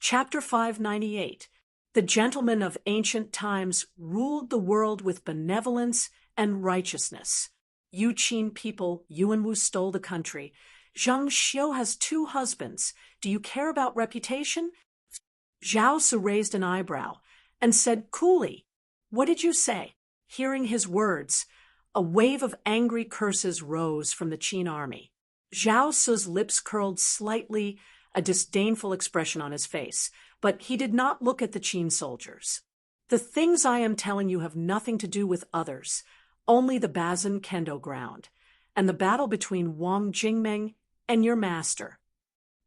Chapter 598. The gentlemen of ancient times ruled the world with benevolence and righteousness. You Qin people, Yuanwu stole the country. Zhang Xiu has 2 husbands. Do you care about reputation? Zhao Su raised an eyebrow and said coolly, "What did you say?" Hearing his words, a wave of angry curses rose from the Qin army. Zhao Su's lips curled slightly, a disdainful expression on his face, but he did not look at the Qin soldiers. "The things I am telling you have nothing to do with others, only the Bazin Kendo ground, and the battle between Wang Jingmeng and your master."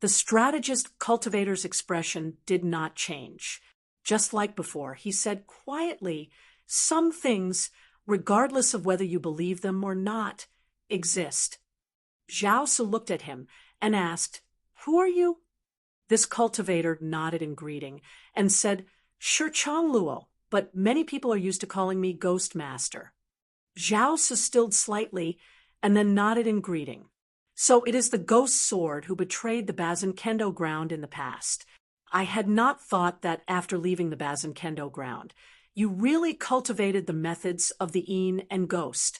The strategist cultivator's expression did not change. Just like before, he said quietly, "Some things, regardless of whether you believe them or not, exist." Zhao Su looked at him and asked, "Who are you?" This cultivator nodded in greeting and said, "Shi Chang Luo, but many people are used to calling me Ghost Master." Zhao Su stilled slightly and then nodded in greeting. "So it is the ghost sword who betrayed the Bazin Kendo ground in the past. I had not thought that after leaving the Bazin Kendo ground, you really cultivated the methods of the Yin and Ghost."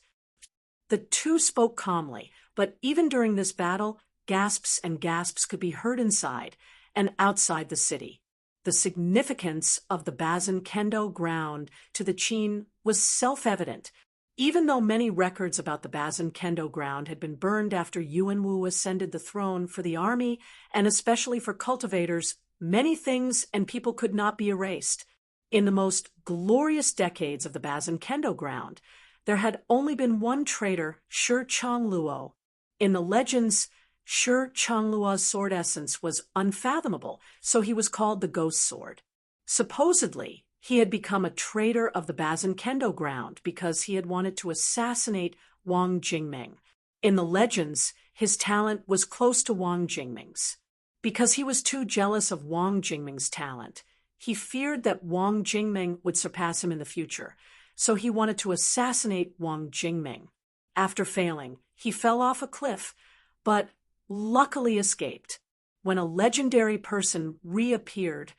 The 2 spoke calmly, but even during this battle, gasps and gasps could be heard inside and outside the city. The significance of the Bazin Kendo ground to the Qin was self-evident. Even though many records about the Bazin Kendo ground had been burned after Yuanwu ascended the throne, for the army, and especially for cultivators, many things and people could not be erased. In the most glorious decades of the Bazin Kendo ground, there had only been one traitor, Shi Chang Luo. In the legends, Shi Chang Luo's sword essence was unfathomable, so he was called the Ghost Sword. Supposedly, he had become a traitor of the Bazin Kendo ground because he had wanted to assassinate Wang Jingmeng. In the legends, his talent was close to Wang Jingmeng's. Because he was too jealous of Wang Jingmeng's talent, he feared that Wang Jingmeng would surpass him in the future, so he wanted to assassinate Wang Jingmeng. After failing, he fell off a cliff, but luckily escaped. When a legendary person reappeared,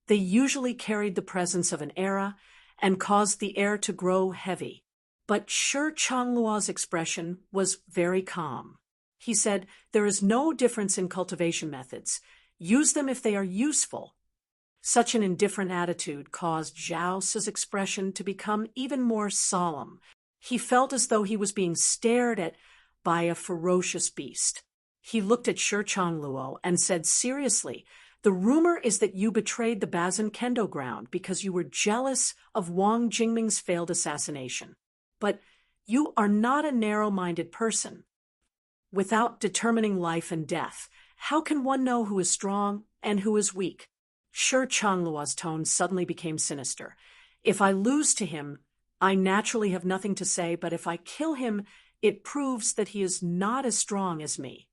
they usually carried the presence of an era and caused the air to grow heavy. But Shi Chang Luo's expression was very calm. He said, "There is no difference in cultivation methods. Use them if they are useful." Such an indifferent attitude caused Zhao Su's expression to become even more solemn. He felt as though he was being stared at by a ferocious beast. He looked at Shi Chang Luo and said seriously, "The rumor is that you betrayed the Bazin Kendo ground because you were jealous of Wang Jingmeng's failed assassination. But you are not a narrow-minded person. Without determining life and death, how can one know who is strong and who is weak?" Shi Chang Luo's tone suddenly became sinister. "If I lose to him, I naturally have nothing to say, but if I kill him, it proves that he is not as strong as me."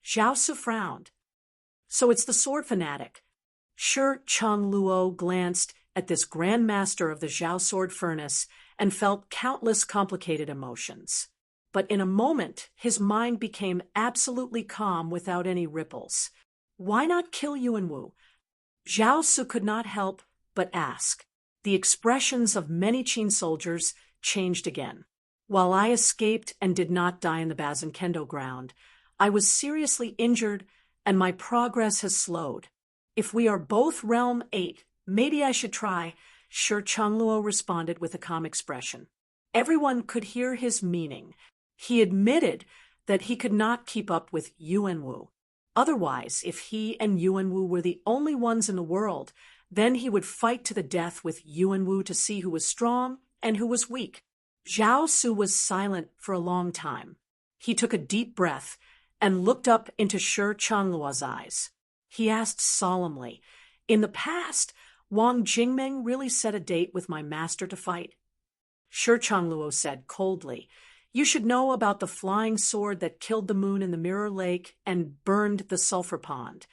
Zhao Su frowned. "So it's the sword fanatic." Shi Chang Luo glanced at this Grand Master of the Zhao sword furnace and felt countless complicated emotions. But in a moment, his mind became absolutely calm without any ripples. "Why not kill Yuanwu?" Zhao Su could not help but ask. The expressions of many Qin soldiers changed again. "While I escaped and did not die in the Bazin Kendo ground, I was seriously injured and my progress has slowed. If we are both Realm 8, maybe I should try," Shi Chang Luo responded with a calm expression. Everyone could hear his meaning. He admitted that he could not keep up with Yuanwu. Otherwise, if he and Yuanwu were the only ones in the world, then he would fight to the death with Yuanwu to see who was strong and who was weak. Zhao Su was silent for a long time. He took a deep breath and looked up into Shi Chang Luo's eyes. He asked solemnly, "In the past, Wang Jingmeng really set a date with my master to fight?" Shi Chang Luo said coldly, "You should know about the flying sword that killed the moon in the Mirror Lake and burned the sulfur pond.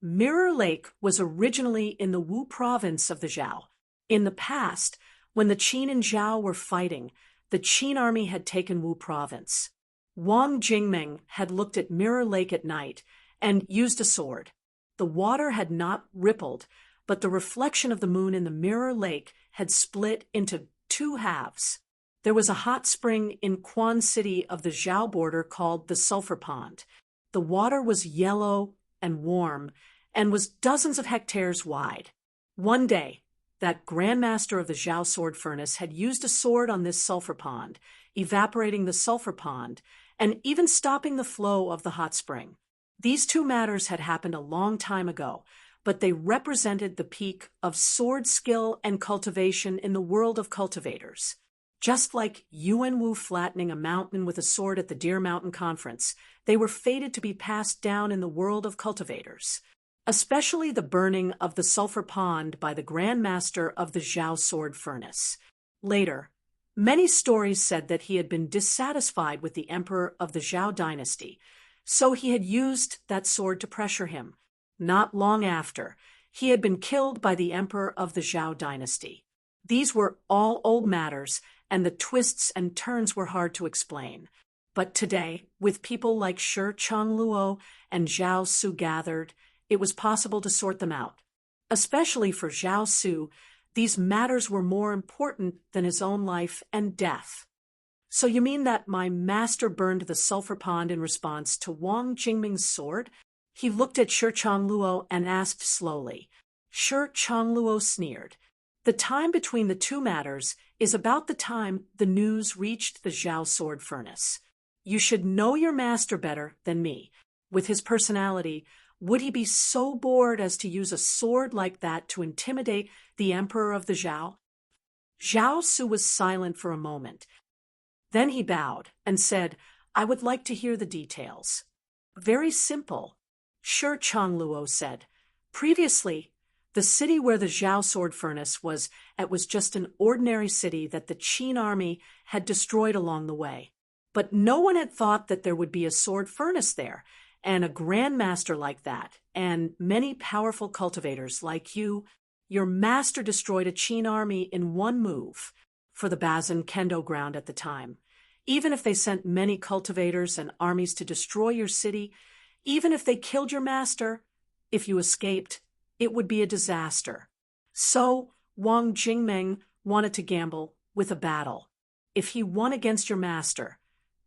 Mirror Lake was originally in the Wu province of the Zhao. In the past, when the Qin and Zhao were fighting, the Qin army had taken Wu province. Wang Jingmeng had looked at Mirror Lake at night and used a sword. The water had not rippled, but the reflection of the moon in the mirror lake had split into two halves. There was a hot spring in Quan City of the Zhao border called the Sulphur Pond. The water was yellow and warm and was dozens of hectares wide. One day, that grandmaster of the Zhao sword furnace had used a sword on this sulphur pond, evaporating the sulphur pond, and even stopping the flow of the hot spring. These two matters had happened a long time ago, but they represented the peak of sword skill and cultivation in the world of cultivators. Just like Yuan Wu flattening a mountain with a sword at the Deer Mountain Conference, they were fated to be passed down in the world of cultivators. Especially the burning of the sulphur pond by the Grand Master of the Zhao sword furnace. Later, many stories said that he had been dissatisfied with the emperor of the Zhao dynasty, so he had used that sword to pressure him. Not long after, he had been killed by the emperor of the Zhao dynasty. These were all old matters, and the twists and turns were hard to explain. But today, with people like Shi Changluo and Zhao Su gathered, it was possible to sort them out. Especially for Zhao Su, these matters were more important than his own life and death. So you mean that my master burned the sulphur pond in response to Wang Jingming's sword? He looked at Shi Changluo and asked slowly. Shi Changluo sneered. The time between the two matters is about the time the news reached the Zhao sword furnace. You should know your master better than me. With his personality, would he be so bored as to use a sword like that to intimidate the emperor of the Zhao? Zhao Su was silent for a moment. Then he bowed and said, I would like to hear the details. Very simple, Shi Changluo said. Previously, the city where the Zhao sword furnace was just an ordinary city that the Qin army had destroyed along the way. But no one had thought that there would be a sword furnace there, and a grandmaster like that, and many powerful cultivators like you. Your master destroyed a Qin army in one move for the Bazin Kendo ground at the time. Even if they sent many cultivators and armies to destroy your city, even if they killed your master, if you escaped, it would be a disaster. So Wang Jingming wanted to gamble with a battle. If he won against your master,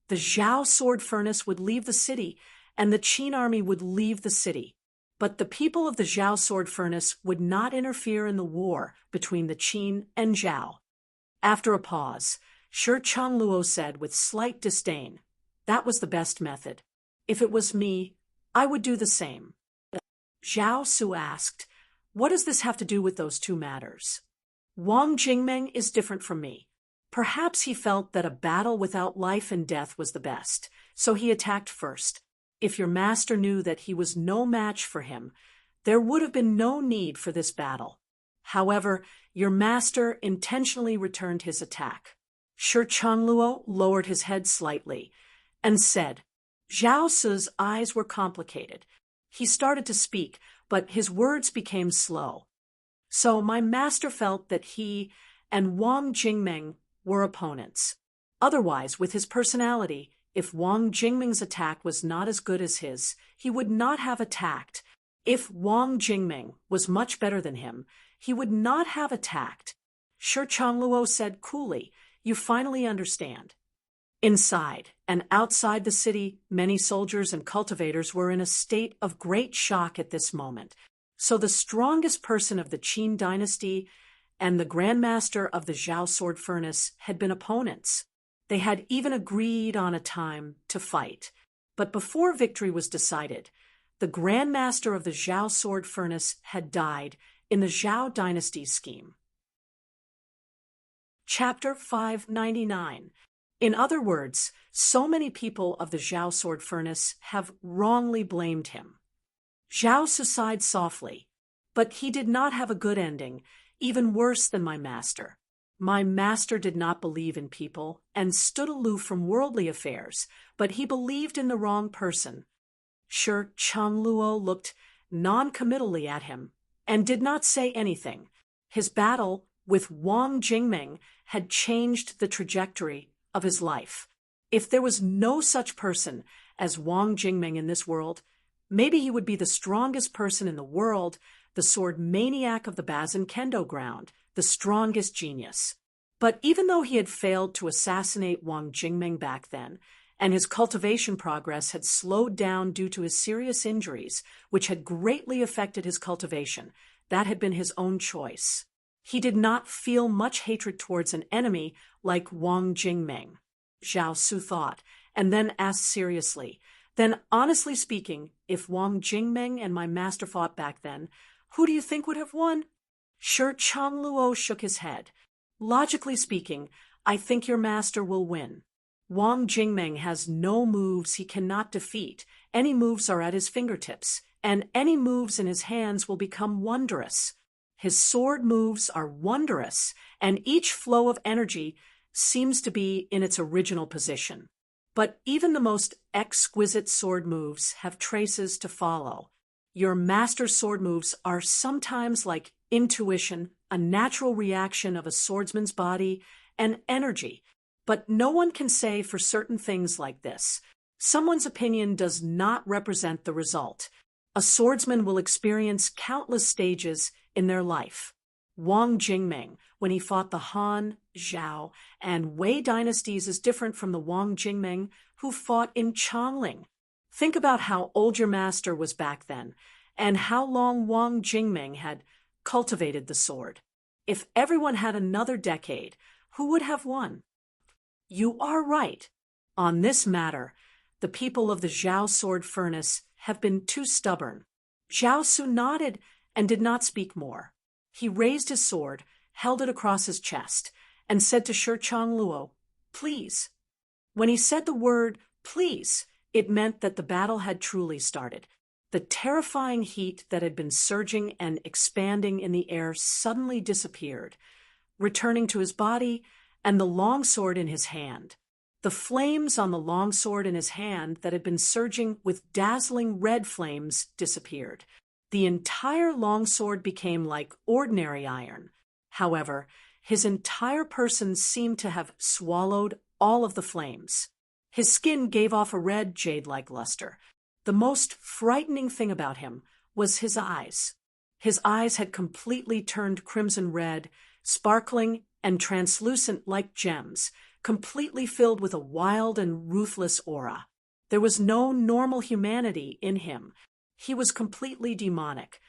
the Zhao sword furnace would leave the city, and the Qin army would leave the city. But the people of the Zhao sword furnace would not interfere in the war between the Qin and Zhao. After a pause, Shi Changluo said with slight disdain, that was the best method. If it was me, I would do the same. Zhao Su asked, what does this have to do with those two matters? Wang Jingming is different from me. Perhaps he felt that a battle without life and death was the best, so he attacked first. If your master knew that he was no match for him, there would have been no need for this battle. However, your master intentionally returned his attack. Shi Changluo lowered his head slightly and said, Zhao Su's eyes were complicated. He started to speak, but his words became slow. So my master felt that he and Wang Jingming were opponents. Otherwise, with his personality, if Wang Jingming's attack was not as good as his, he would not have attacked. If Wang Jingming was much better than him, he would not have attacked. Shi Changluo said coolly, you finally understand. Inside and outside the city, many soldiers and cultivators were in a state of great shock at this moment. So the strongest person of the Qin dynasty and the grandmaster of the Zhao sword furnace had been opponents. They had even agreed on a time to fight. But before victory was decided, the grandmaster of the Zhao sword furnace had died in the Zhao dynasty scheme. Chapter 599. In other words, so many people of the Zhao sword furnace have wrongly blamed him. Zhao Su sighed softly, but he did not have a good ending, even worse than my master. My master did not believe in people and stood aloof from worldly affairs, but he believed in the wrong person. Shi Changluo looked non-committally at him and did not say anything. His battle with Wang Jingming had changed the trajectory of his life. If there was no such person as Wang Jingming in this world, Maybe he would be the strongest person in the world, the sword maniac of the Bazin Kendo ground, the strongest genius. But even though he had failed to assassinate Wang Jingmeng back then, and his cultivation progress had slowed down due to his serious injuries, which had greatly affected his cultivation, that had been his own choice. He did not feel much hatred towards an enemy like Wang Jingmeng, Zhao Su thought, and then asked seriously, "Then, honestly speaking, if Wang Jingmeng and my master fought back then, who do you think would have won?" Shi Changluo shook his head. "Logically speaking, I think your master will win. Wang Jingmeng has no moves he cannot defeat. Any moves are at his fingertips, and any moves in his hands will become wondrous. His sword moves are wondrous, and each flow of energy seems to be in its original position. But even the most exquisite sword moves have traces to follow. Your master's sword moves are sometimes like intuition, a natural reaction of a swordsman's body, and energy. But no one can say for certain things like this. Someone's opinion does not represent the result. A swordsman will experience countless stages in their life. Wang Jingmeng, when he fought the Han, Zhao, and Wei dynasties, is different from the Wang Jingmeng who fought in Changling. Think about how old your master was back then, and how long Wang Jingmeng had cultivated the sword. If everyone had another decade, who would have won? You are right. On this matter, the people of the Zhao sword furnace have been too stubborn. Zhao Su nodded and did not speak more. He raised his sword, held it across his chest, and said to Shi Changluo, "Please." When he said the word "please," it meant that the battle had truly started. The terrifying heat that had been surging and expanding in the air suddenly disappeared, returning to his body and the longsword in his hand. The flames on the longsword in his hand that had been surging with dazzling red flames disappeared. The entire longsword became like ordinary iron. However, his entire person seemed to have swallowed all of the flames. His skin gave off a red jade-like luster. The most frightening thing about him was his eyes. His eyes had completely turned crimson red, sparkling and translucent like gems, completely filled with a wild and ruthless aura. There was no normal humanity in him. He was completely demonic.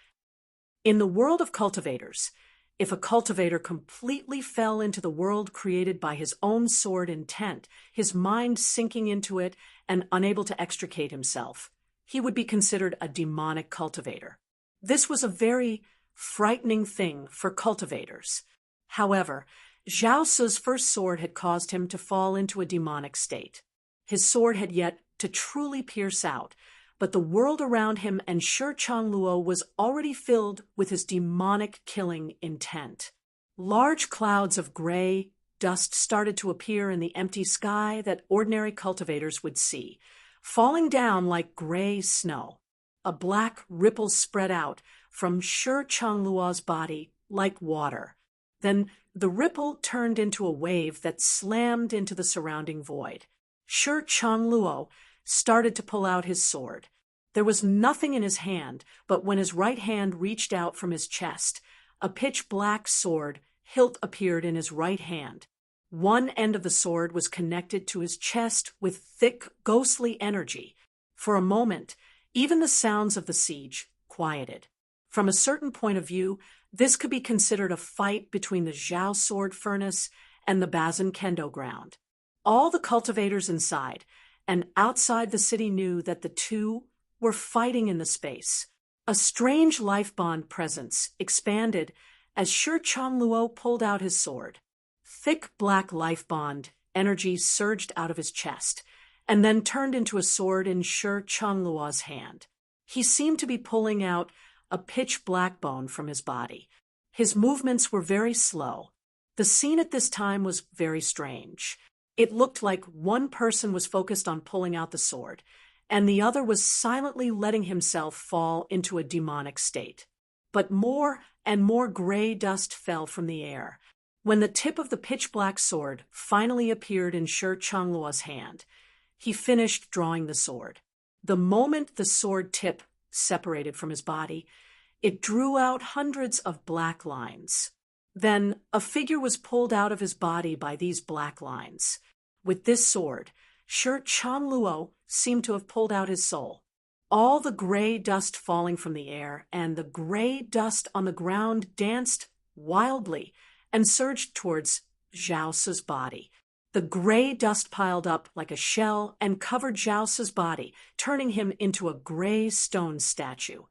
In the world of cultivators, if a cultivator completely fell into the world created by his own sword intent, his mind sinking into it and unable to extricate himself, he would be considered a demonic cultivator. This was a very frightening thing for cultivators. However, Zhao Su's first sword had caused him to fall into a demonic state. His sword had yet to truly pierce out, but the world around him and Shi Changluo was already filled with his demonic killing intent. Large clouds of gray dust started to appear in the empty sky that ordinary cultivators would see, falling down like gray snow. A black ripple spread out from Shi Changluo's body like water. Then the ripple turned into a wave that slammed into the surrounding void. Shi Changluo started to pull out his sword. There was nothing in his hand, but when his right hand reached out from his chest, a pitch-black sword hilt appeared in his right hand. One end of the sword was connected to his chest with thick, ghostly energy. For a moment, even the sounds of the siege quieted. From a certain point of view, this could be considered a fight between the Zhao sword furnace and the Bazin Kendo ground. All the cultivators inside and outside the city knew that the two were fighting in the space. A strange life bond presence expanded as Shi Changluo pulled out his sword. Thick black life bond energy surged out of his chest and then turned into a sword in Shi Changluo's hand. He seemed to be pulling out a pitch-black bone from his body. His movements were very slow. The scene at this time was very strange. It looked like one person was focused on pulling out the sword, and the other was silently letting himself fall into a demonic state. But more and more gray dust fell from the air. When the tip of the pitch-black sword finally appeared in Shi Changluo's hand, he finished drawing the sword. The moment the sword tip separated from his body, it drew out hundreds of black lines. Then a figure was pulled out of his body by these black lines. With this sword, Shi Changluo seemed to have pulled out his soul. All the gray dust falling from the air and the gray dust on the ground danced wildly and surged towards Zhao Si's body. The gray dust piled up like a shell and covered Zhao Si's body, turning him into a gray stone statue.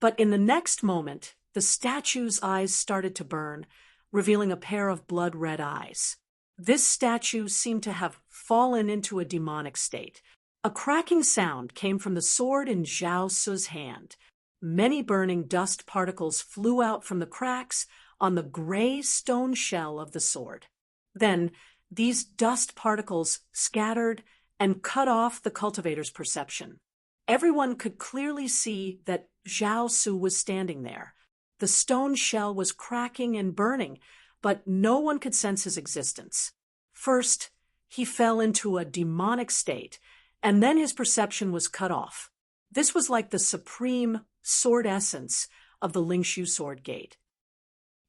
But in the next moment, the statue's eyes started to burn, revealing a pair of blood-red eyes. This statue seemed to have fallen into a demonic state. A cracking sound came from the sword in Zhao Si's hand. Many burning dust particles flew out from the cracks on the gray stone shell of the sword. Then, these dust particles scattered and cut off the cultivator's perception. Everyone could clearly see that Zhao Si was standing there. The stone shell was cracking and burning, but no one could sense his existence. First, he fell into a demonic state, and then his perception was cut off. This was like the supreme sword essence of the Lingshu sword gate.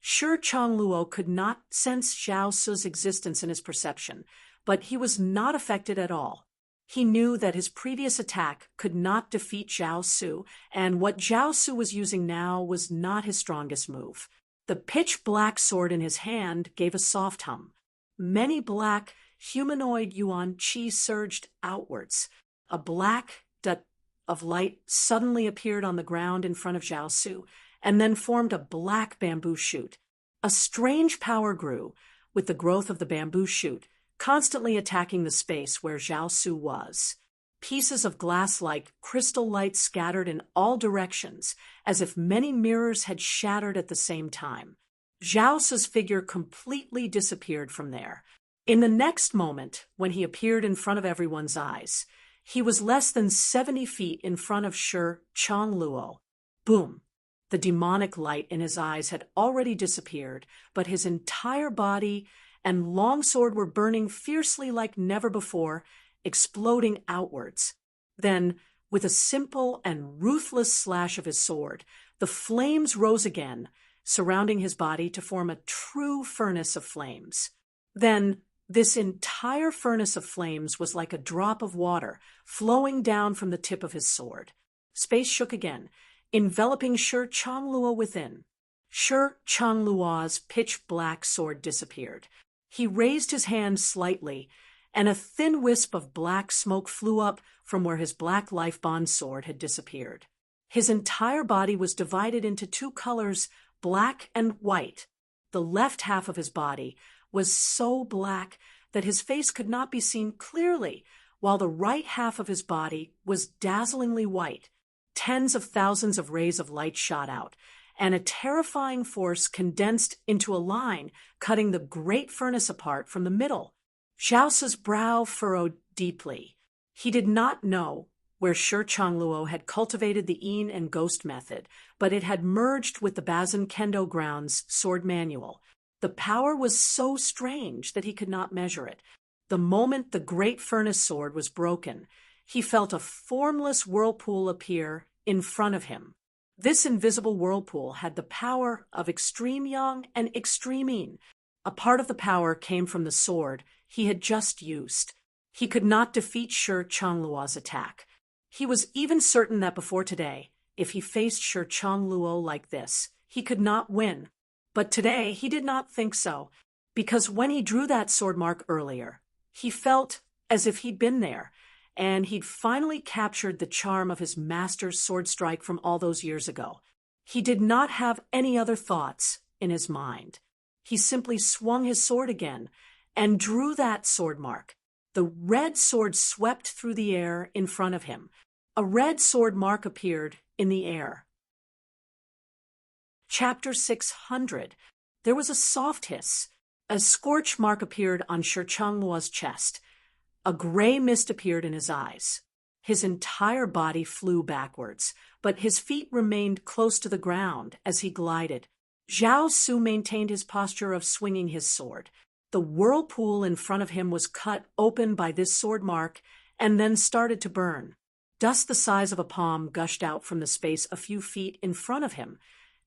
Shi Changluo could not sense Zhao Si's existence in his perception, but he was not affected at all. He knew that his previous attack could not defeat Zhao Si, and what Zhao Si was using now was not his strongest move. The pitch-black sword in his hand gave a soft hum. Many black, humanoid yuan qi surged outwards. A black dot of light suddenly appeared on the ground in front of Zhao Si, and then formed a black bamboo shoot. A strange power grew with the growth of the bamboo shoot, constantly attacking the space where Zhao Si was. Pieces of glass-like crystal light scattered in all directions, as if many mirrors had shattered at the same time. Zhao Si's figure completely disappeared from there. In the next moment, when he appeared in front of everyone's eyes, he was less than 70 feet in front of Shi Changluo. Boom! The demonic light in his eyes had already disappeared, but his entire body and long sword were burning fiercely like never before, exploding outwards. Then, with a simple and ruthless slash of his sword, the flames rose again, surrounding his body to form a true furnace of flames. Then, this entire furnace of flames was like a drop of water flowing down from the tip of his sword. Space shook again, enveloping Shi Changluo within. Shi Changluo's pitch-black sword disappeared. He raised his hand slightly, and a thin wisp of black smoke flew up from where his black life-bond sword had disappeared. His entire body was divided into two colors, black and white. The left half of his body was so black that his face could not be seen clearly, while the right half of his body was dazzlingly white. Tens of thousands of rays of light shot out, and a terrifying force condensed into a line, cutting the great furnace apart from the middle. Zhao Si's brow furrowed deeply. He did not know where Shi Changluo had cultivated the Yin and Ghost method, but it had merged with the Bazin Kendo Ground's sword manual. The power was so strange that he could not measure it. The moment the great furnace sword was broken, he felt a formless whirlpool appear in front of him. This invisible whirlpool had the power of extreme yang and extreme yin. A part of the power came from the sword he had just used. He could not defeat Shi Changluo's attack. He was even certain that before today, if he faced Shi Changluo like this, he could not win. But today he did not think so, because when he drew that sword mark earlier, he felt as if he'd been there, and he'd finally captured the charm of his master's sword strike from all those years ago. He did not have any other thoughts in his mind. He simply swung his sword again and drew that sword mark. The red sword swept through the air in front of him. A red sword mark appeared in the air. Chapter 600. There was a soft hiss. A scorch mark appeared on Shi Changluo's chest. A gray mist appeared in his eyes. His entire body flew backwards, but his feet remained close to the ground as he glided. Zhao Si maintained his posture of swinging his sword. The whirlpool in front of him was cut open by this sword mark and then started to burn. Dust the size of a palm gushed out from the space a few feet in front of him,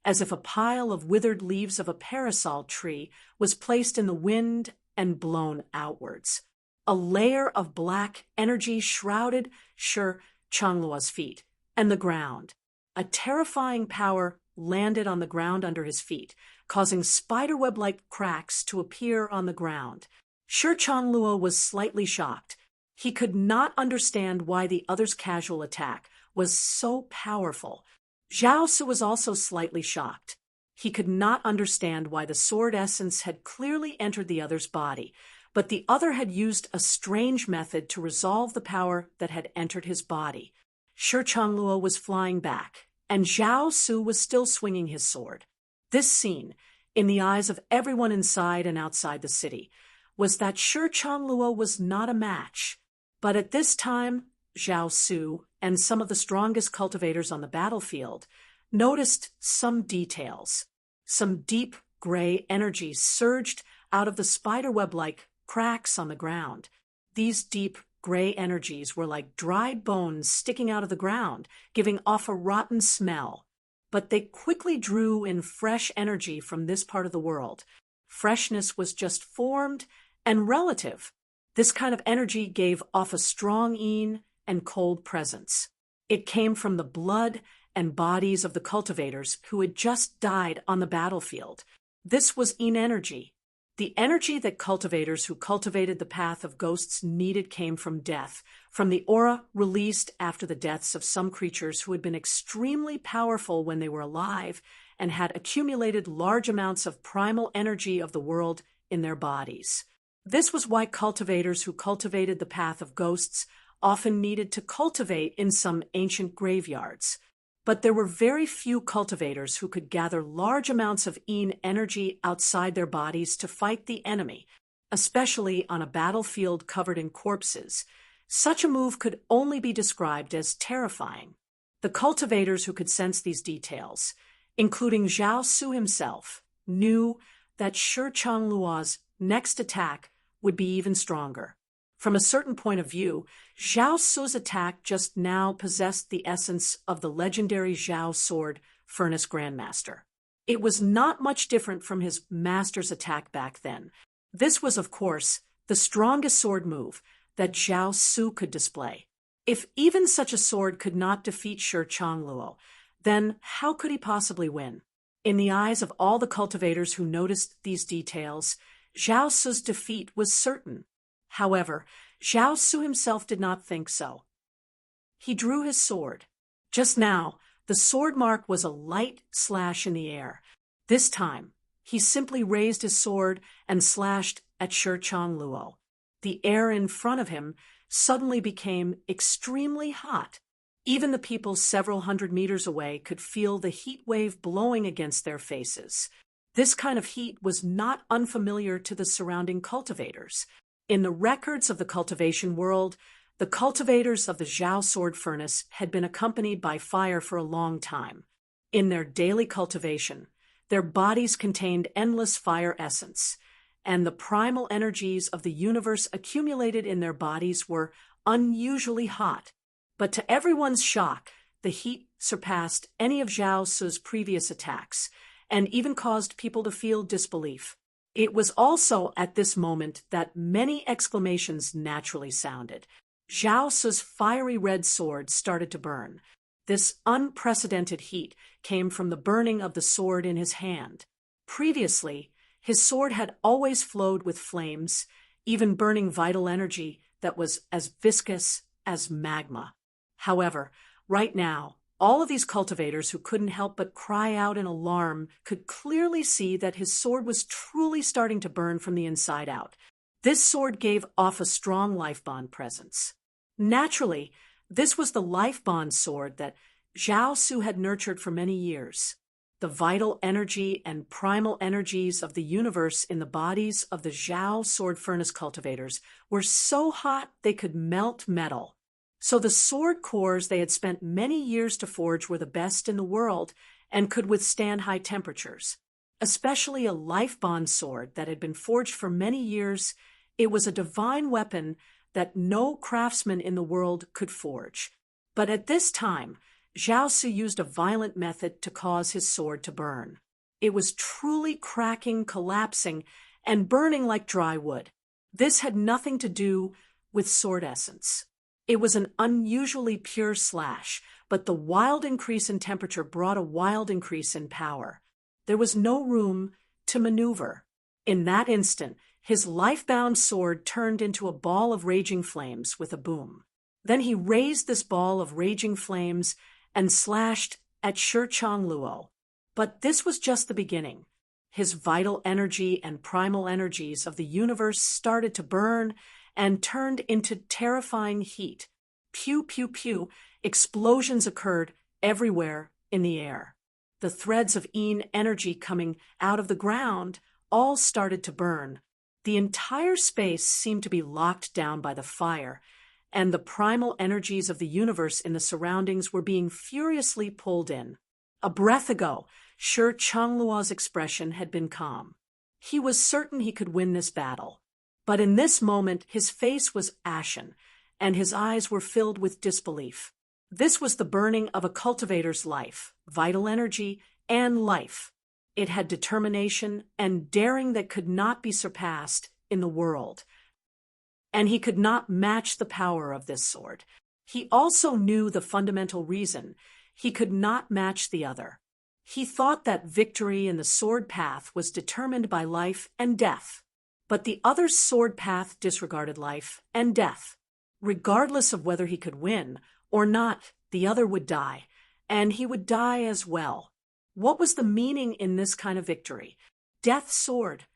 as if a pile of withered leaves of a parasol tree was placed in the wind and blown outwards. A layer of black energy shrouded Shi Changluo's feet and the ground. A terrifying power landed on the ground under his feet, causing spiderweb-like cracks to appear on the ground. Shi Changluo was slightly shocked. He could not understand why the other's casual attack was so powerful. Zhao Su was also slightly shocked. He could not understand why the sword essence had clearly entered the other's body, but the other had used a strange method to resolve the power that had entered his body. Shi Changluo was flying back, and Zhao Su was still swinging his sword. This scene, in the eyes of everyone inside and outside the city, was that Shi Changluo was not a match. But at this time, Zhao Su and some of the strongest cultivators on the battlefield noticed some details. Some deep gray energy surged out of the spiderweb-like cracks on the ground. These deep gray energies were like dried bones sticking out of the ground, giving off a rotten smell. But they quickly drew in fresh energy from this part of the world. Freshness was just formed and relative. This kind of energy gave off a strong yin and cold presence. It came from the blood and bodies of the cultivators who had just died on the battlefield. This was yin energy. The energy that cultivators who cultivated the path of ghosts needed came from death, from the aura released after the deaths of some creatures who had been extremely powerful when they were alive and had accumulated large amounts of primal energy of the world in their bodies. This was why cultivators who cultivated the path of ghosts often needed to cultivate in some ancient graveyards. But there were very few cultivators who could gather large amounts of yin energy outside their bodies to fight the enemy, especially on a battlefield covered in corpses. Such a move could only be described as terrifying. The cultivators who could sense these details, including Zhao Su himself, knew that Shi Changluo's next attack would be even stronger. From a certain point of view, Zhao Su's attack just now possessed the essence of the legendary Zhao sword Furnace Grandmaster. It was not much different from his master's attack back then. This was, of course, the strongest sword move that Zhao Su could display. If even such a sword could not defeat Shi Changluo, then how could he possibly win? In the eyes of all the cultivators who noticed these details, Zhao Su's defeat was certain. However, Zhao Su himself did not think so. He drew his sword. Just now, the sword mark was a light slash in the air. This time, he simply raised his sword and slashed at Shi Changluo. The air in front of him suddenly became extremely hot. Even the people several hundred meters away could feel the heat wave blowing against their faces. This kind of heat was not unfamiliar to the surrounding cultivators. In the records of the cultivation world, the cultivators of the Zhao sword furnace had been accompanied by fire for a long time. In their daily cultivation, their bodies contained endless fire essence, and the primal energies of the universe accumulated in their bodies were unusually hot. But to everyone's shock, the heat surpassed any of Zhao Su's previous attacks, and even caused people to feel disbelief. It was also at this moment that many exclamations naturally sounded. Zhao Su's fiery red sword started to burn. This unprecedented heat came from the burning of the sword in his hand. Previously, his sword had always flowed with flames, even burning vital energy that was as viscous as magma. However, right now, all of these cultivators who couldn't help but cry out in alarm could clearly see that his sword was truly starting to burn from the inside out. This sword gave off a strong life bond presence. Naturally, this was the life bond sword that Zhao Su had nurtured for many years. The vital energy and primal energies of the universe in the bodies of the Zhao sword furnace cultivators were so hot they could melt metal. So the sword cores they had spent many years to forge were the best in the world and could withstand high temperatures. Especially a life bond sword that had been forged for many years, it was a divine weapon that no craftsman in the world could forge. But at this time, Zhao Su used a violent method to cause his sword to burn. It was truly cracking, collapsing, and burning like dry wood. This had nothing to do with sword essence. It was an unusually pure slash, but the wild increase in temperature brought a wild increase in power. There was no room to maneuver. In that instant, his life-bound sword turned into a ball of raging flames with a boom. Then he raised this ball of raging flames and slashed at Shi Changluo. But this was just the beginning. His vital energy and primal energies of the universe started to burn and turned into terrifying heat. Pew, pew, pew, explosions occurred everywhere in the air. The threads of Yin energy coming out of the ground all started to burn. The entire space seemed to be locked down by the fire, and the primal energies of the universe in the surroundings were being furiously pulled in. A breath ago, Shi Changluo's expression had been calm. He was certain he could win this battle. But in this moment, his face was ashen, and his eyes were filled with disbelief. This was the burning of a cultivator's life, vital energy, and life. It had determination and daring that could not be surpassed in the world. And he could not match the power of this sword. He also knew the fundamental reason he could not match the other. He thought that victory in the sword path was determined by life and death. But the other's sword path disregarded life and death. Regardless of whether he could win or not, the other would die, and he would die as well. What was the meaning in this kind of victory? Death sword.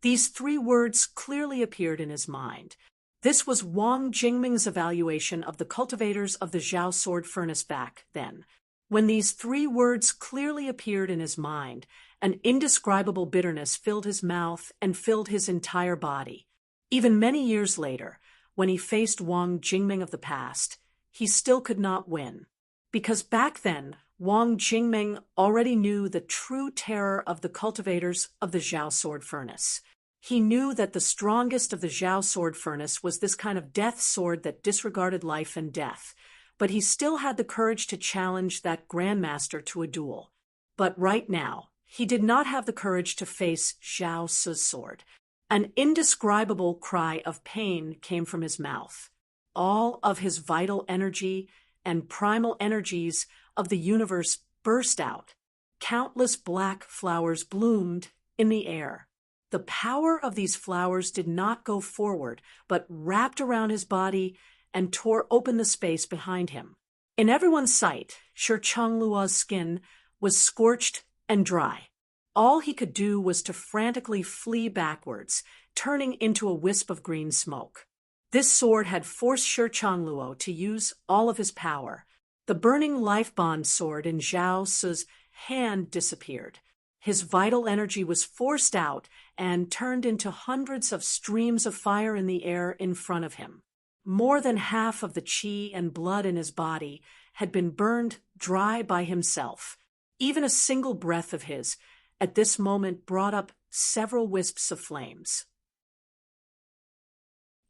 These three words clearly appeared in his mind. This was Wang Jingming's evaluation of the cultivators of the Zhao sword furnace back then. When these three words clearly appeared in his mind, an indescribable bitterness filled his mouth and filled his entire body. Even many years later, when he faced Wang Jingming of the past, he still could not win. Because back then, Wang Jingming already knew the true terror of the cultivators of the Zhao sword furnace. He knew that the strongest of the Zhao sword furnace was this kind of death sword that disregarded life and death, but he still had the courage to challenge that grandmaster to a duel. But right now, he did not have the courage to face Zhao Su's sword. An indescribable cry of pain came from his mouth. All of his vital energy and primal energies of the universe burst out. Countless black flowers bloomed in the air. The power of these flowers did not go forward, but wrapped around his body and tore open the space behind him. In everyone's sight, Shi Changluo's skin was scorched and dry. All he could do was to frantically flee backwards, turning into a wisp of green smoke. This sword had forced Shi Changluo to use all of his power. The burning life bond sword in Zhao Su's hand disappeared. His vital energy was forced out and turned into hundreds of streams of fire in the air in front of him. More than half of the qi and blood in his body had been burned dry by himself. Even a single breath of his, at this moment, brought up several wisps of flames.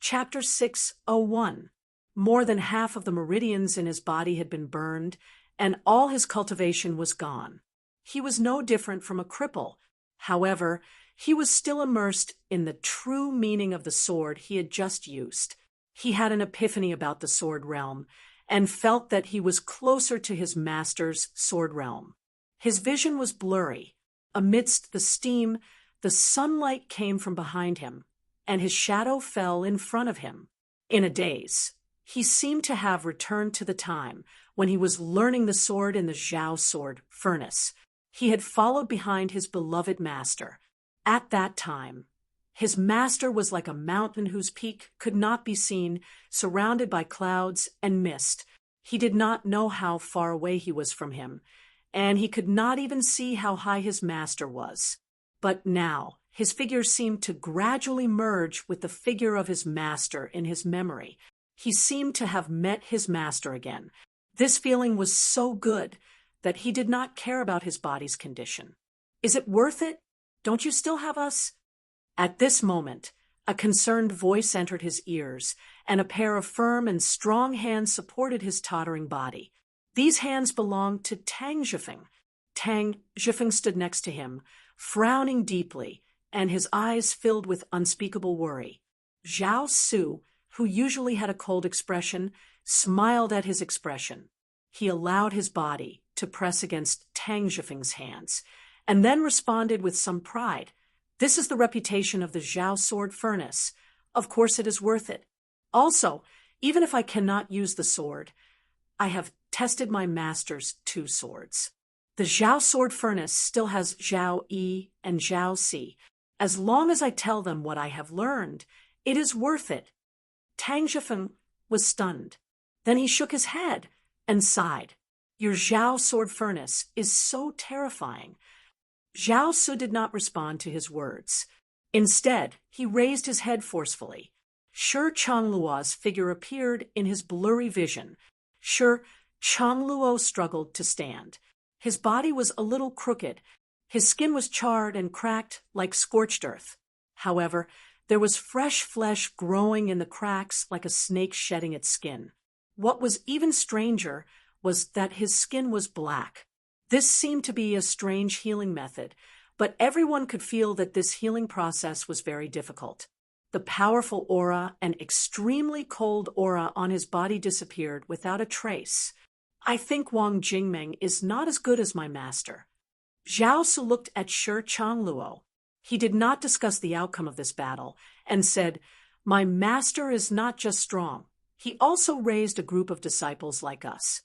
Chapter 601. More than half of the meridians in his body had been burned, and all his cultivation was gone. He was no different from a cripple. However, he was still immersed in the true meaning of the sword he had just used. He had an epiphany about the sword realm, and felt that he was closer to his master's sword realm. His vision was blurry. Amidst the steam, the sunlight came from behind him, and his shadow fell in front of him. In a daze, he seemed to have returned to the time when he was learning the sword in the Zhao sword furnace. He had followed behind his beloved master. At that time, his master was like a mountain whose peak could not be seen, surrounded by clouds and mist. He did not know how far away he was from him, and he could not even see how high his master was. But now, his figure seemed to gradually merge with the figure of his master in his memory. He seemed to have met his master again. This feeling was so good that he did not care about his body's condition. Is it worth it? Don't you still have us? At this moment, A concerned voice entered his ears, and a pair of firm and strong hands supported his tottering body. These hands belonged to Tang Zhifeng. Tang Zhifeng stood next to him, frowning deeply, and his eyes filled with unspeakable worry. Zhao Su, who usually had a cold expression, smiled at his expression. He allowed his body to press against Tang Zhifeng's hands, and then responded with some pride. This is the reputation of the Zhao sword furnace. Of course it is worth it. Also, even if I cannot use the sword, I have tested my master's 2 swords. The Zhao sword furnace still has Zhao Yi and Zhao Si. As long as I tell them what I have learned, it is worth it. Tang Zhifeng was stunned. Then he shook his head and sighed. Your Zhao sword furnace is so terrifying. Zhao Su did not respond to his words. Instead, he raised his head forcefully. Shi Changluo's figure appeared in his blurry vision. Shi Changluo struggled to stand. His body was a little crooked. His skin was charred and cracked like scorched earth. However, there was fresh flesh growing in the cracks like a snake shedding its skin. What was even stranger was that his skin was black. This seemed to be a strange healing method, but everyone could feel that this healing process was very difficult. The powerful aura and extremely cold aura on his body disappeared without a trace. I think Wang Jingmeng is not as good as my master. Zhao Su looked at Shi Changluo. He did not discuss the outcome of this battle and said, My master is not just strong. He also raised a group of disciples like us.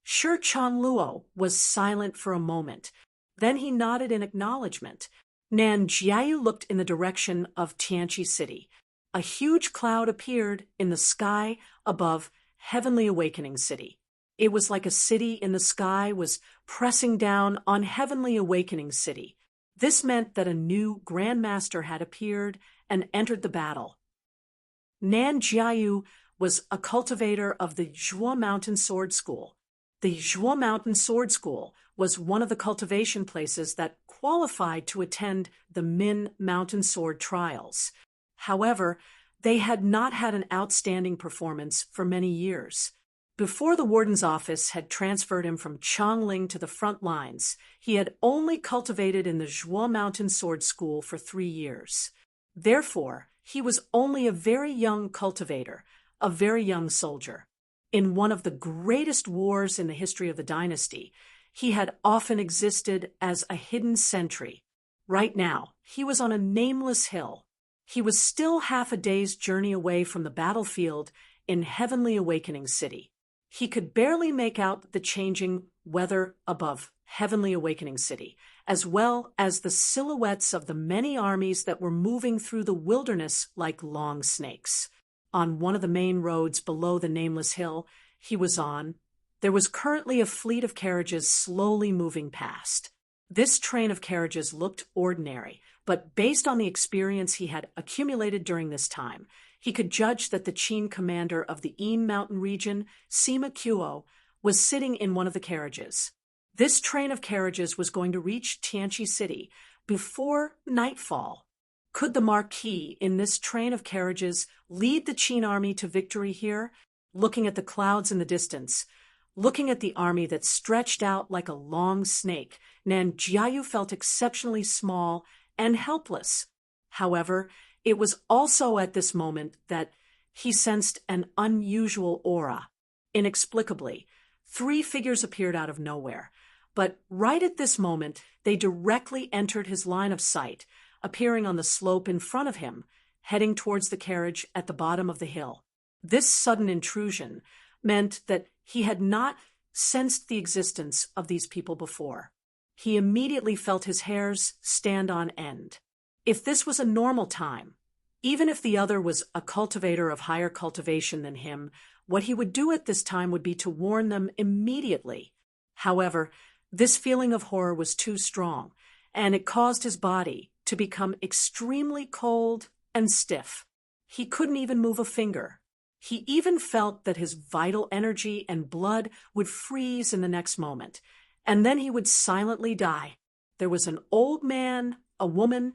Shi Changluo was silent for a moment. Then he nodded in acknowledgement. Nan Jiayu looked in the direction of Tianqi City. A huge cloud appeared in the sky above Heavenly Awakening City. It was like a city in the sky was pressing down on Heavenly Awakening City. This meant that a new Grand Master had appeared and entered the battle. Nan Jiayu was a cultivator of the Zhuo Mountain Sword School. The Zhuo Mountain Sword School was one of the cultivation places that qualified to attend the Min Mountain Sword Trials. However, they had not had an outstanding performance for many years. Before the warden's office had transferred him from Chongling to the front lines, he had only cultivated in the Zhuo Mountain Sword School for 3 years. Therefore, he was only a very young cultivator, a very young soldier. In one of the greatest wars in the history of the dynasty, he had often existed as a hidden sentry. Right now, he was on a nameless hill. He was still half a day's journey away from the battlefield in Heavenly Awakening City. He could barely make out the changing weather above Heavenly Awakening City, as well as the silhouettes of the many armies that were moving through the wilderness like long snakes. On one of the main roads below the nameless hill he was on, there was currently a fleet of carriages slowly moving past. This train of carriages looked ordinary, but based on the experience he had accumulated during this time, he could judge that the Qin commander of the Yin Mountain region, Sima Qiuo, was sitting in one of the carriages. This train of carriages was going to reach Tianqi City before nightfall. Could the Marquis in this train of carriages lead the Qin army to victory here? Looking at the clouds in the distance, looking at the army that stretched out like a long snake, Nan Jiayu felt exceptionally small and helpless. However, it was also at this moment that he sensed an unusual aura. Inexplicably, 3 figures appeared out of nowhere, but right at this moment they directly entered his line of sight, appearing on the slope in front of him, heading towards the carriage at the bottom of the hill. This sudden intrusion meant that he had not sensed the existence of these people before. He immediately felt his hairs stand on end. If this was a normal time, even if the other was a cultivator of higher cultivation than him, what he would do at this time would be to warn them immediately. However, this feeling of horror was too strong, and it caused his body to become extremely cold and stiff. He couldn't even move a finger. He even felt that his vital energy and blood would freeze in the next moment, and then he would silently die. There was an old man, a woman,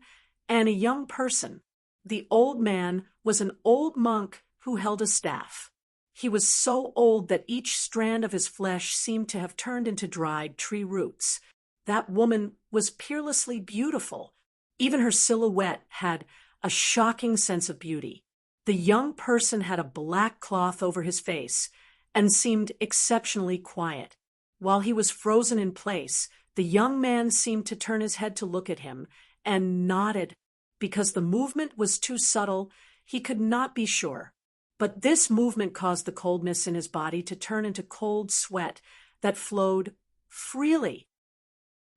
and a young person. The old man was an old monk who held a staff. He was so old that each strand of his flesh seemed to have turned into dried tree roots. That woman was peerlessly beautiful. Even her silhouette had a shocking sense of beauty. The young person had a black cloth over his face and seemed exceptionally quiet. While he was frozen in place, the young man seemed to turn his head to look at him and nodded. Because the movement was too subtle, he could not be sure. But this movement caused the coldness in his body to turn into cold sweat that flowed freely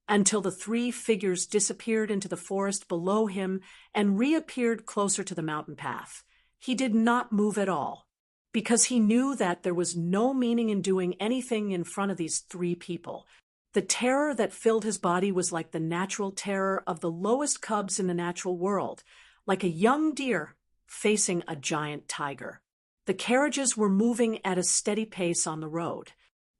until the three figures disappeared into the forest below him and reappeared closer to the mountain path. He did not move at all, because he knew that there was no meaning in doing anything in front of these three people. The terror that filled his body was like the natural terror of the lowest cubs in the natural world, like a young deer facing a giant tiger. The carriages were moving at a steady pace on the road.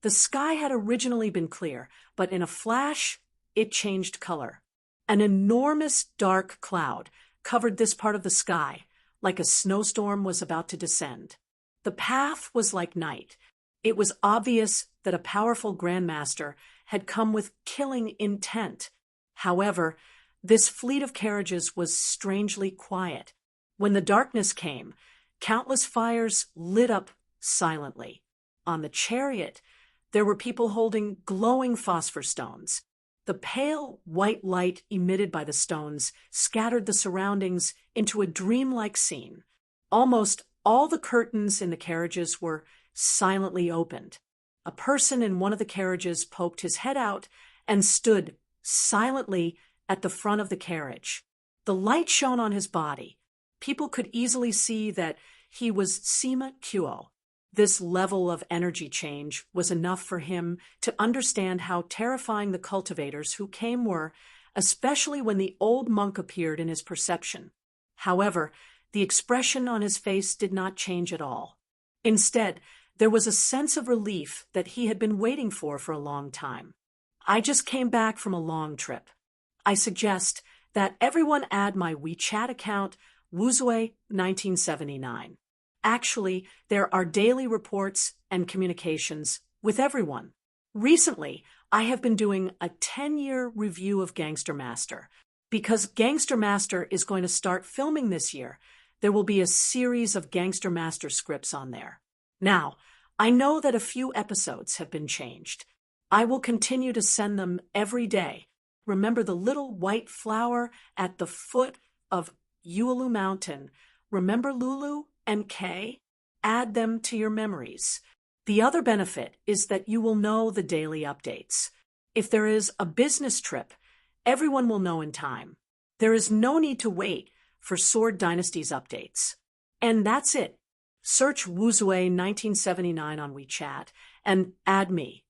The sky had originally been clear, but in a flash, it changed color. An enormous dark cloud covered this part of the sky, like a snowstorm was about to descend. The path was like night. It was obvious that a powerful grandmaster had come with killing intent. However, this fleet of carriages was strangely quiet. When the darkness came, countless fires lit up silently. On the chariot, there were people holding glowing phosphor stones. The pale white light emitted by the stones scattered the surroundings into a dreamlike scene. Almost all the curtains in the carriages were silently opened. A person in one of the carriages poked his head out and stood silently at the front of the carriage. The light shone on his body. People could easily see that he was Sima Kuo. This level of energy change was enough for him to understand how terrifying the cultivators who came were, especially when the old monk appeared in his perception. However, the expression on his face did not change at all. Instead, there was a sense of relief that he had been waiting for a long time. I just came back from a long trip. I suggest that everyone add my WeChat account, Wuzue1979. Actually, there are daily reports and communications with everyone. Recently, I have been doing a 10-year review of Gangster Master. Because Gangster Master is going to start filming this year, there will be a series of Gangster Master scripts on there. Now, I know that a few episodes have been changed. I will continue to send them every day. Remember the little white flower at the foot of Ualu Mountain. Remember Lulu and Kay? Add them to your memories. The other benefit is that you will know the daily updates. If there is a business trip, everyone will know in time. There is no need to wait for Sword Dynasty's updates. And that's it. Search Wuzue1979 on WeChat and add me.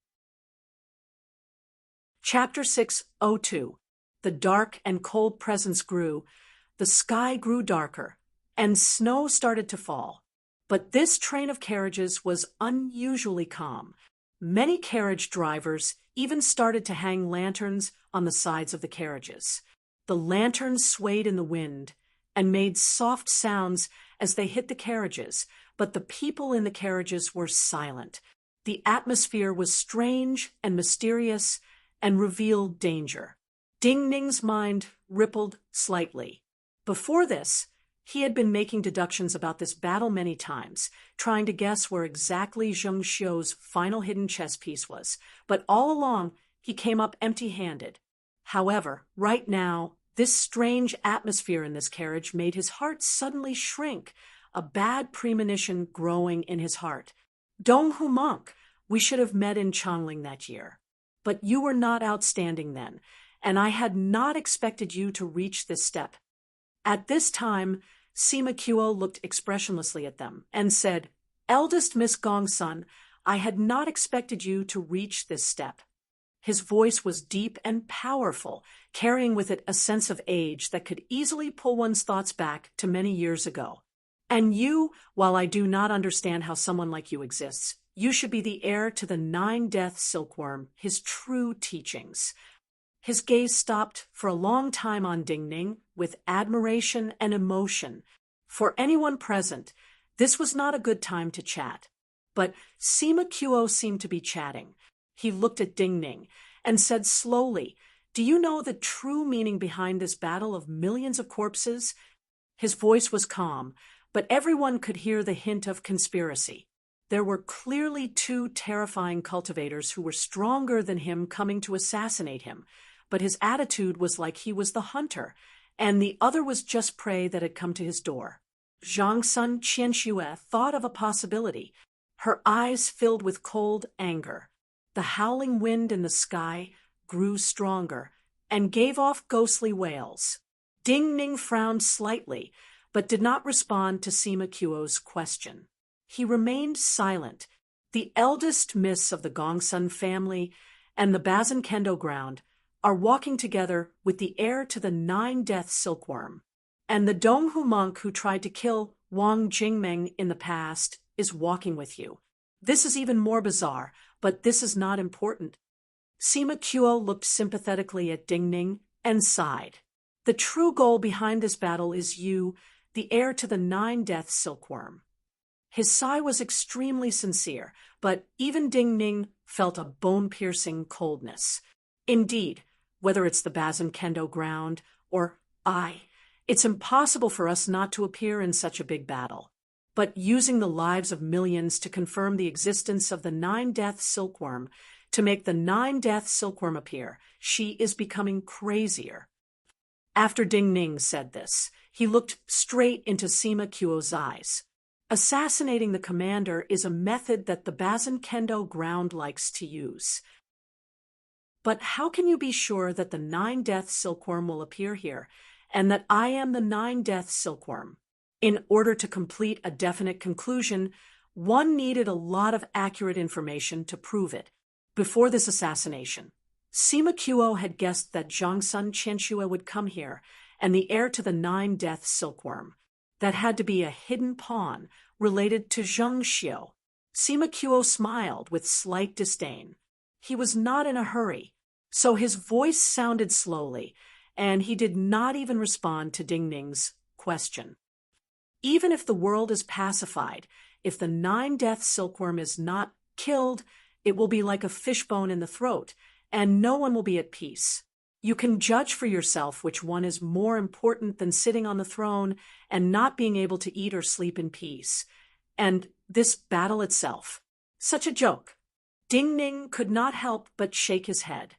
Chapter 602. The dark and cold presence grew. The sky grew darker, and snow started to fall. But this train of carriages was unusually calm. Many carriage drivers even started to hang lanterns on the sides of the carriages. The lanterns swayed in the wind and made soft sounds as they hit the carriages, but the people in the carriages were silent. The atmosphere was strange and mysterious and revealed danger. Ding Ning's mind rippled slightly. Before this, he had been making deductions about this battle many times, trying to guess where exactly Zheng Xiu's final hidden chess piece was, but all along he came up empty-handed. However, right now, this strange atmosphere in this carriage made his heart suddenly shrink, a bad premonition growing in his heart. Donghu Monk, we should have met in Chongling that year. But you were not outstanding then, and I had not expected you to reach this step. At this time, Sima Kuo looked expressionlessly at them and said, "Eldest Miss Gongsun, I had not expected you to reach this step." His voice was deep and powerful, carrying with it a sense of age that could easily pull one's thoughts back to many years ago. And you, while I do not understand how someone like you exists, you should be the heir to the 9-death silkworm, his true teachings. His gaze stopped for a long time on Ding-Ning with admiration and emotion. For anyone present, this was not a good time to chat. But Sima Qiu seemed to be chatting. He looked at Ding-Ning and said slowly, "Do you know the true meaning behind this battle of millions of corpses?" His voice was calm, but everyone could hear the hint of conspiracy. There were clearly two terrifying cultivators who were stronger than him coming to assassinate him, but his attitude was like he was the hunter, and the other was just prey that had come to his door. Zhang Sun Qianxue thought of a possibility. Her eyes filled with cold anger. The howling wind in the sky grew stronger and gave off ghostly wails. Ding-Ning frowned slightly, but did not respond to Sima Qiu's question. He remained silent. The eldest miss of the Gongsun family and the Bazin Kendo ground are walking together with the heir to the 9-death silkworm. And the Donghu monk who tried to kill Wang Jingmeng in the past is walking with you. This is even more bizarre, but this is not important. Sima Qiu looked sympathetically at Ding-Ning and sighed. The true goal behind this battle is you, the heir to the 9-death silkworm. His sigh was extremely sincere, but even Ding-Ning felt a bone-piercing coldness. Indeed, whether it's the Bazin Kendo ground or it's impossible for us not to appear in such a big battle. But using the lives of millions to confirm the existence of the 9-death silkworm, to make the 9-death silkworm appear, she is becoming crazier. After Ding-Ning said this, he looked straight into Sima Qiu's eyes. Assassinating the commander is a method that the Bazin Kendo ground likes to use. But how can you be sure that the 9-death silkworm will appear here, and that I am the 9-death silkworm? In order to complete a definite conclusion, one needed a lot of accurate information to prove it. Before this assassination, Sima Qiu had guessed that Zhang Sun Qianxue would come here, and the heir to the 9-death silkworm. That had to be a hidden pawn related to Zheng Xiu. Sima Qiu smiled with slight disdain. He was not in a hurry, so his voice sounded slowly, and he did not even respond to Ding-Ning's question. Even if the world is pacified, if the 9-death silkworm is not killed, it will be like a fishbone in the throat, and no one will be at peace. You can judge for yourself which one is more important than sitting on the throne and not being able to eat or sleep in peace. And this battle itself. Such a joke. Ding-Ning could not help but shake his head.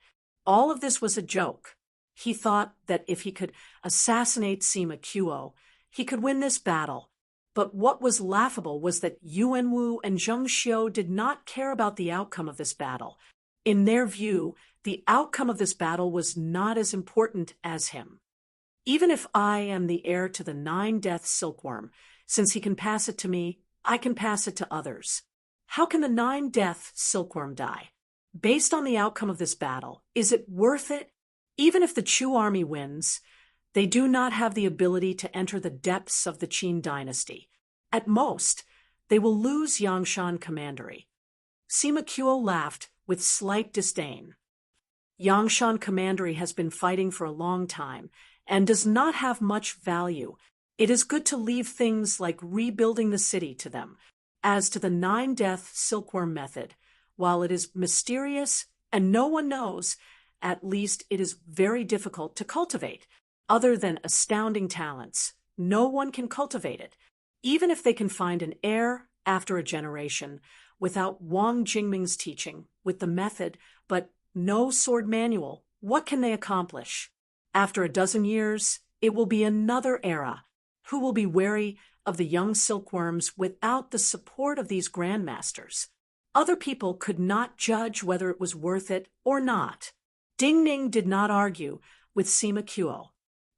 All of this was a joke. He thought that if he could assassinate Sima Qiu, he could win this battle. But what was laughable was that Yuan Wu and Zheng Xiu did not care about the outcome of this battle. In their view, the outcome of this battle was not as important as him. Even if I am the heir to the 9-death silkworm, since he can pass it to me, I can pass it to others. How can the 9-death silkworm die? Based on the outcome of this battle, is it worth it? Even if the Chu army wins, they do not have the ability to enter the depths of the Qin dynasty. At most, they will lose Yangshan commandery. Sima Qiu laughed with slight disdain. Yangshan commandery has been fighting for a long time and does not have much value. It is good to leave things like rebuilding the city to them. As to the 9-death silkworm method, while it is mysterious and no one knows, at least it is very difficult to cultivate. Other than astounding talents, no one can cultivate it. Even if they can find an heir after a generation, without Wang Jingming's teaching, with the method, but no sword manual, what can they accomplish? After a dozen years, it will be another era. Who will be wary of the young silkworms without the support of these grandmasters? Other people could not judge whether it was worth it or not. Ding-Ning did not argue with Sima Qiu.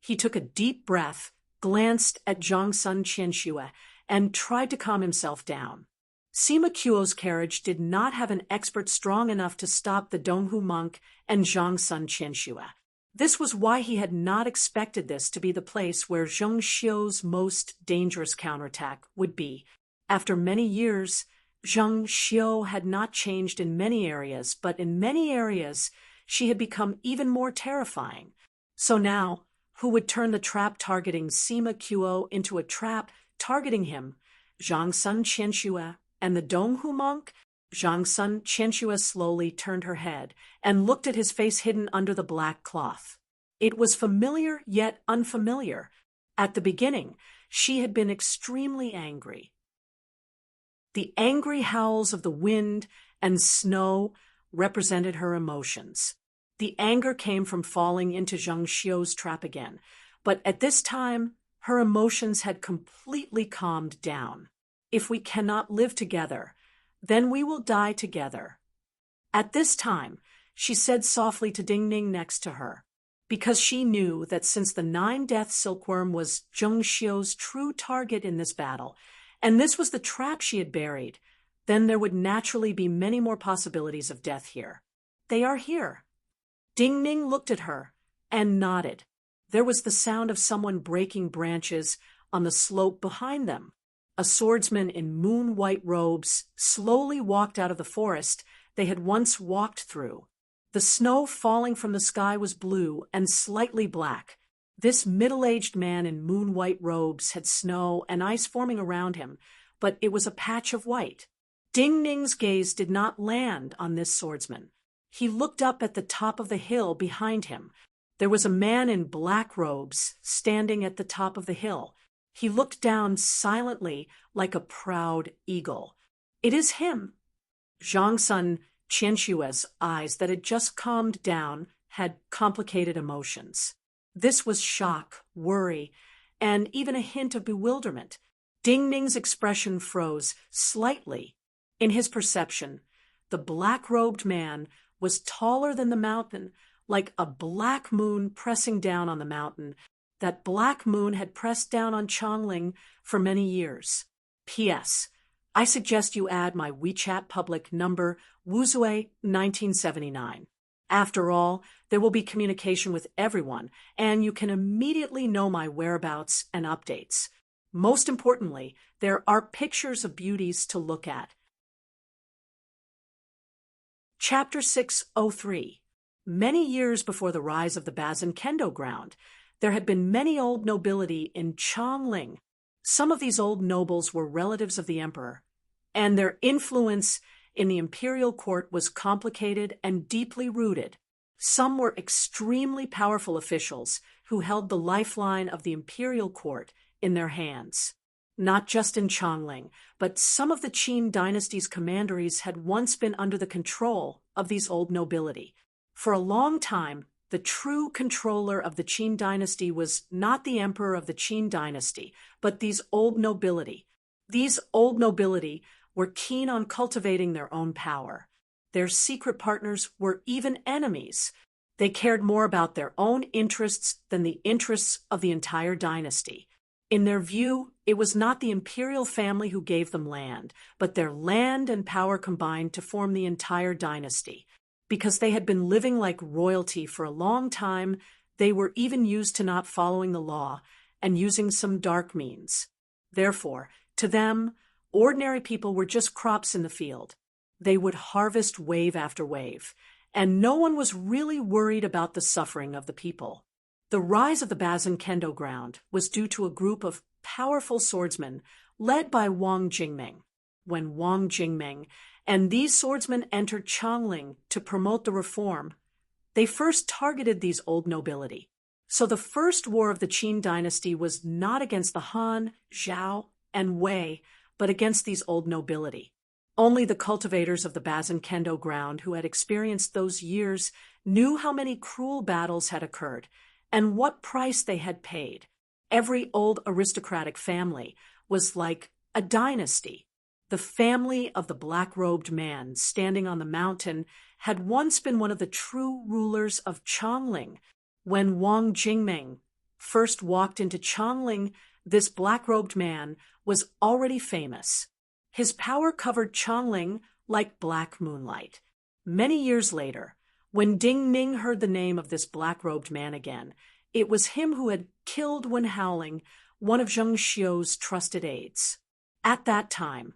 He took a deep breath, glanced at Zhang Sun Qianxue, and tried to calm himself down. Sima Qiu's carriage did not have an expert strong enough to stop the Donghu monk and Zhang Sun Qianxue. This was why he had not expected this to be the place where Zheng Xiu's most dangerous counterattack would be. After many years, Zheng Xiu had not changed in many areas, but in many areas, she had become even more terrifying. So now, who would turn the trap targeting Sima Qiuo into a trap targeting him? Zhang Sun Qianxue and the Donghu monk? Zhang Sun Qianxue slowly turned her head and looked at his face hidden under the black cloth. It was familiar yet unfamiliar. At the beginning, she had been extremely angry. The angry howls of the wind and snow represented her emotions. The anger came from falling into Zhang Xiu's trap again, but at this time, her emotions had completely calmed down. If we cannot live together, then we will die together. At this time, she said softly to Ding Ning next to her, because she knew that since the 9-death silkworm was Zhang Xiu's true target in this battle, and this was the trap she had buried, then there would naturally be many more possibilities of death here. They are here. Ding Ning looked at her and nodded. There was the sound of someone breaking branches on the slope behind them. A swordsman in moon-white robes slowly walked out of the forest they had once walked through. The snow falling from the sky was blue and slightly black. This middle-aged man in moon-white robes had snow and ice forming around him, but it was a patch of white. Ding Ning's gaze did not land on this swordsman. He looked up at the top of the hill behind him. There was a man in black robes standing at the top of the hill. He looked down silently like a proud eagle. It is him. Zhang Sun Qianxue's eyes that had just calmed down had complicated emotions. This was shock, worry, and even a hint of bewilderment. Ding Ning's expression froze slightly. In his perception, the black-robed man was taller than the mountain, like a black moon pressing down on the mountain. That black moon had pressed down on Chongling for many years. P.S. I suggest you add my WeChat public number, Wuzue 1979. After all, there will be communication with everyone, and you can immediately know my whereabouts and updates. Most importantly, there are pictures of beauties to look at. Chapter 603. Many years before the rise of the Bazin Kendo ground, there had been many old nobility in Chongling. Some of these old nobles were relatives of the emperor, and their influence in the imperial court was complicated and deeply rooted. Some were extremely powerful officials who held the lifeline of the imperial court in their hands. Not just in Chongling, but some of the Qin dynasty's commanderies had once been under the control of these old nobility. For a long time, the true controller of the Qin dynasty was not the emperor of the Qin dynasty, but these old nobility. These old nobility were keen on cultivating their own power. Their secret partners were even enemies. They cared more about their own interests than the interests of the entire dynasty. In their view, it was not the imperial family who gave them land, but their land and power combined to form the entire dynasty. Because they had been living like royalty for a long time, they were even used to not following the law and using some dark means. Therefore, to them, ordinary people were just crops in the field. They would harvest wave after wave, and no one was really worried about the suffering of the people. The rise of the Bazin Kendo ground was due to a group of powerful swordsmen led by Wang Jingming. When Wang Jingming and these swordsmen entered Chongling to promote the reform, they first targeted these old nobility. So the first war of the Qin dynasty was not against the Han, Zhao, and Wei, but against these old nobility. Only the cultivators of the Bazin Kendo ground who had experienced those years knew how many cruel battles had occurred and what price they had paid. Every old aristocratic family was like a dynasty. The family of the black-robed man standing on the mountain had once been one of the true rulers of Chongling. When Wang Jingming first walked into Chongling, this black-robed man was already famous. His power covered Chongling like black moonlight. Many years later, when Ding Ning heard the name of this black-robed man again, it was him who had killed Wen Howling, one of Zhang Xiu's trusted aides. At that time,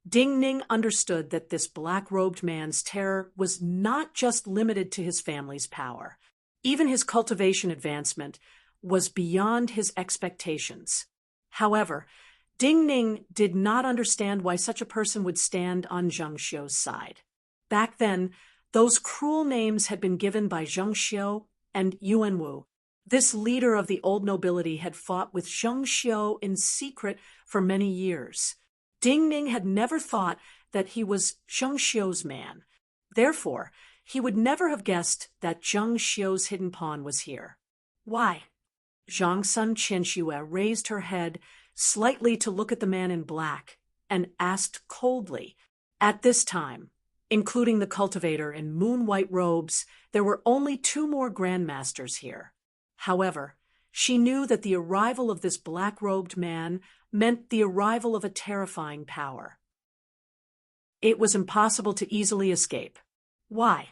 Ding Ning understood that this black-robed man's terror was not just limited to his family's power. Even his cultivation advancement was beyond his expectations. However, Ding Ning did not understand why such a person would stand on Zheng Xiu's side. Back then, those cruel names had been given by Zheng Xiu and Yuanwu. This leader of the old nobility had fought with Zheng Xiu in secret for many years. Ding Ning had never thought that he was Zheng Xiu's man. Therefore, he would never have guessed that Zheng Xiu's hidden pawn was here. Why? Zhang Sun Qianxue raised her head slightly to look at the man in black and asked coldly. At this time, including the cultivator in moon-white robes, there were only 2 more grandmasters here. However, she knew that the arrival of this black-robed man meant the arrival of a terrifying power. It was impossible to easily escape. Why?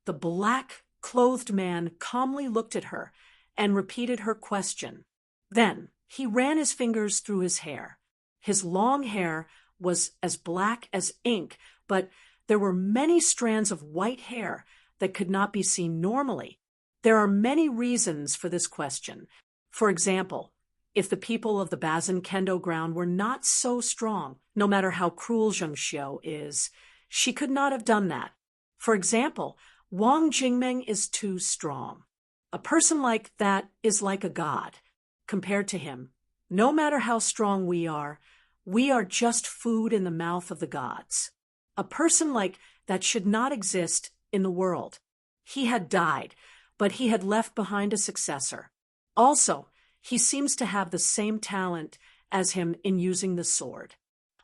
The black-clothed man calmly looked at her and repeated her question. Then he ran his fingers through his hair. His long hair was as black as ink, but there were many strands of white hair that could not be seen normally. There are many reasons for this question. For example, if the people of the Bazin Kendo ground were not so strong, no matter how cruel Zheng Xiu is, she could not have done that. For example, Wang Jingmeng is too strong. A person like that is like a god. Compared to him, no matter how strong we are just food in the mouth of the gods. A person like that should not exist in the world. He had died, but he had left behind a successor. Also, he seems to have the same talent as him in using the sword.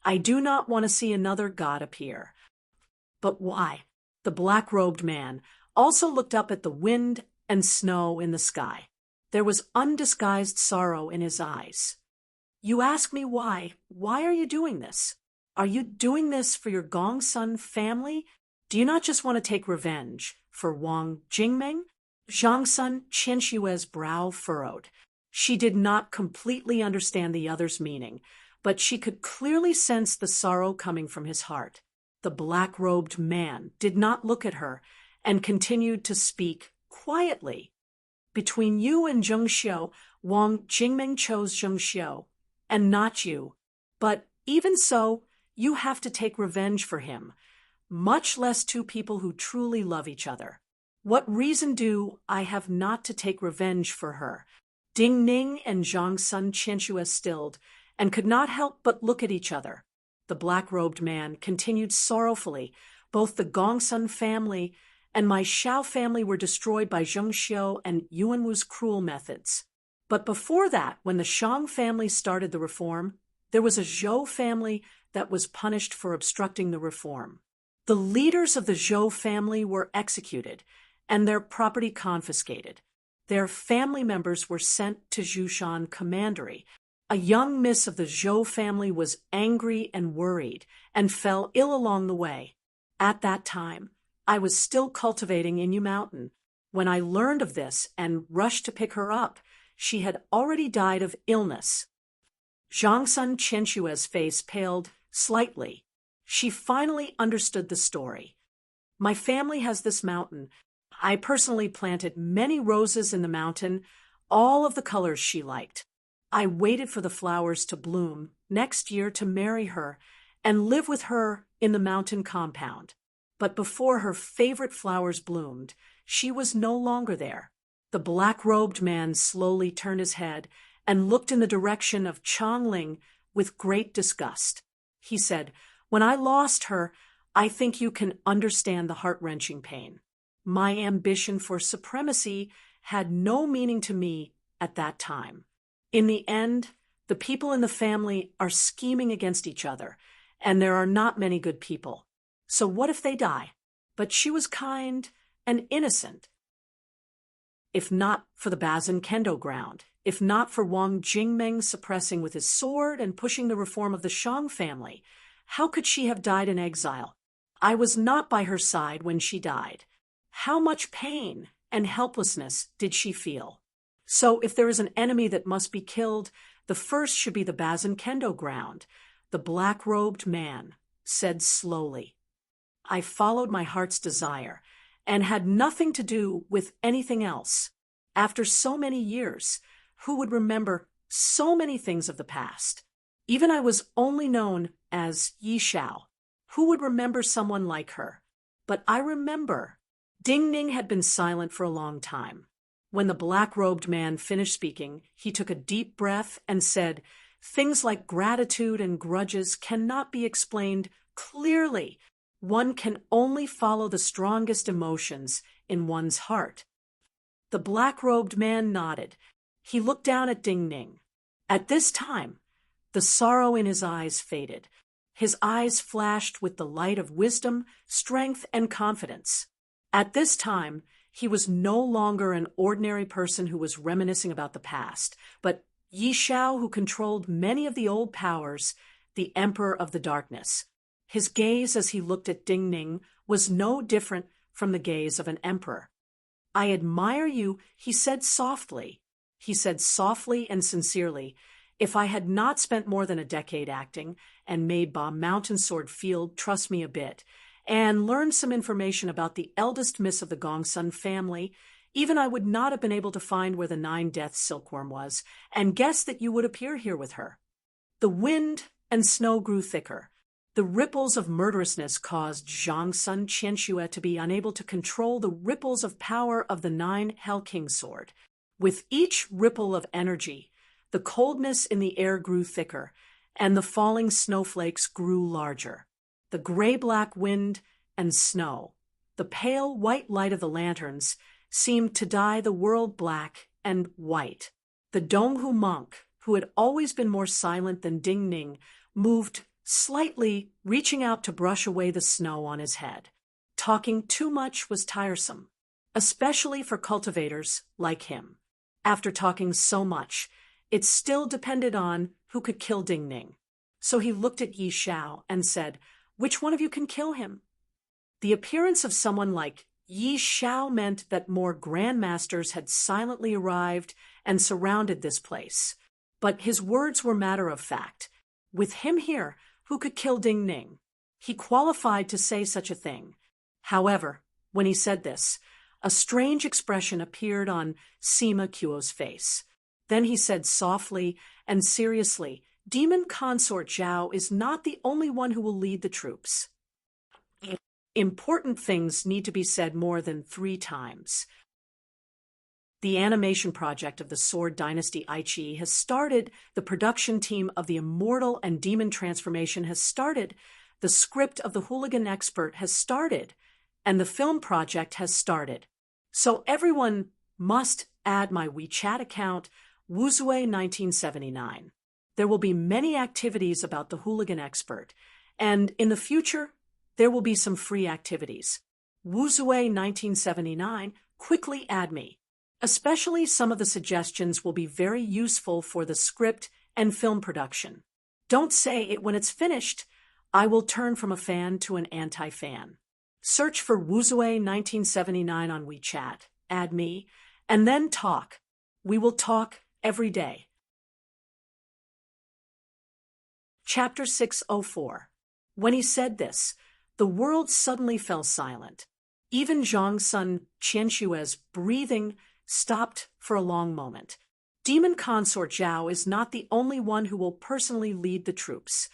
I do not want to see another god appear. But why? The black-robed man also looked up at the wind and snow in the sky. There was undisguised sorrow in his eyes. You ask me why. Why are you doing this? Are you doing this for your Gongsun family? Do you not just want to take revenge for Wang Jingmeng? Zhang Sun Qianxue's brow furrowed. She did not completely understand the other's meaning, but she could clearly sense the sorrow coming from his heart. The black-robed man did not look at her and continued to speak quietly. Between you and Zheng Xiu, Wang Jingmeng chose Zheng Xiu, and not you. But even so, you have to take revenge for him, much less 2 people who truly love each other. What reason do I have not to take revenge for her? Ding Ning and Zhang Sun Qianxue stilled and could not help but look at each other. The black-robed man continued sorrowfully. Both the Gongsun family and my Xiao family were destroyed by Zheng Xiu and Yuanwu's cruel methods. But before that, when the Shang family started the reform, there was a Zhou family that was punished for obstructing the reform. The leaders of the Zhou family were executed and their property confiscated. Their family members were sent to Zhushan Commandery. A young miss of the Zhou family was angry and worried and fell ill along the way. At that time, I was still cultivating Inyu Mountain. When I learned of this and rushed to pick her up, she had already died of illness. Zhang Sun Qianxue's face paled slightly. She finally understood the story. My family has this mountain. I personally planted many roses in the mountain, all of the colors she liked. I waited for the flowers to bloom next year to marry her and live with her in the mountain compound. But before her favorite flowers bloomed, she was no longer there. The black-robed man slowly turned his head and looked in the direction of Changling with great disgust. He said, "When I lost her, I think you can understand the heart-wrenching pain. My ambition for supremacy had no meaning to me at that time. In the end, the people in the family are scheming against each other, and there are not many good people. So what if they die? But she was kind and innocent. If not for the Bazin Kendo ground, if not for Wang Jingmeng suppressing with his sword and pushing the reform of the Shang family, how could she have died in exile? I was not by her side when she died. How much pain and helplessness did she feel? So if there is an enemy that must be killed, the first should be the Bazin Kendo ground, the black-robed man. said slowly, "I followed my heart's desire and had nothing to do with anything else. After so many years, who would remember so many things of the past? Even I was only known as Yi Shao. Who would remember someone like her? But I remember." Ding Ning had been silent for a long time. When the black-robed man finished speaking, he took a deep breath and said, "Things like gratitude and grudges cannot be explained clearly. One can only follow the strongest emotions in one's heart." The black-robed man nodded. He looked down at Ding Ning. At this time, the sorrow in his eyes faded. His eyes flashed with the light of wisdom, strength, and confidence. At this time, he was no longer an ordinary person who was reminiscing about the past, but Yi Shao, who controlled many of the old powers, the Emperor of the Darkness. His gaze as he looked at Ding Ning was no different from the gaze of an emperor. "I admire you," he said softly. He said softly and sincerely, "If I had not spent more than a decade acting and made Ba Mountain Sword Field trust me a bit, and learned some information about the eldest miss of the Gongsun family, even I would not have been able to find where the 9 Deaths silkworm was, and guess that you would appear here with her." The wind and snow grew thicker. The ripples of murderousness caused Zhang Sun Qianxue to be unable to control the ripples of power of the 9 Hell King sword. With each ripple of energy, the coldness in the air grew thicker, and the falling snowflakes grew larger. The gray-black wind and snow, the pale white light of the lanterns, seemed to dye the world black and white. The Donghu monk, who had always been more silent than Ding Ning, moved slightly, reaching out to brush away the snow on his head. Talking too much was tiresome, especially for cultivators like him. After talking so much, it still depended on who could kill Ding Ning. So he looked at Yi Shao and said, "Which one of you can kill him?" The appearance of someone like Yi Shao meant that more grandmasters had silently arrived and surrounded this place. But his words were matter of fact. With him here, who could kill Ding Ning? He qualified to say such a thing. However, when he said this, a strange expression appeared on Sima Qiuo's face. Then he said softly and seriously, "Demon Consort Zhao is not the only one who will lead the troops." Important things need to be said more than 3 times. The animation project of the Sword Dynasty Aichi has started. The production team of the Immortal and Demon Transformation has started. The script of the Hooligan Expert has started. And the film project has started. So everyone must add my WeChat account, Wuzue1979. There will be many activities about the Hooligan Expert. And in the future, there will be some free activities. Wuzue1979, quickly add me. Especially some of the suggestions will be very useful for the script and film production. Don't say it when it's finished. I will turn from a fan to an anti-fan. Search for Wuzue1979 on WeChat, add me, and then talk. We will talk every day. Chapter 604. When he said this, the world suddenly fell silent. Even Zhang Sun Qianxue's breathing stopped for a long moment. Demon Consort Zhao is not the only one who will personally lead the troops.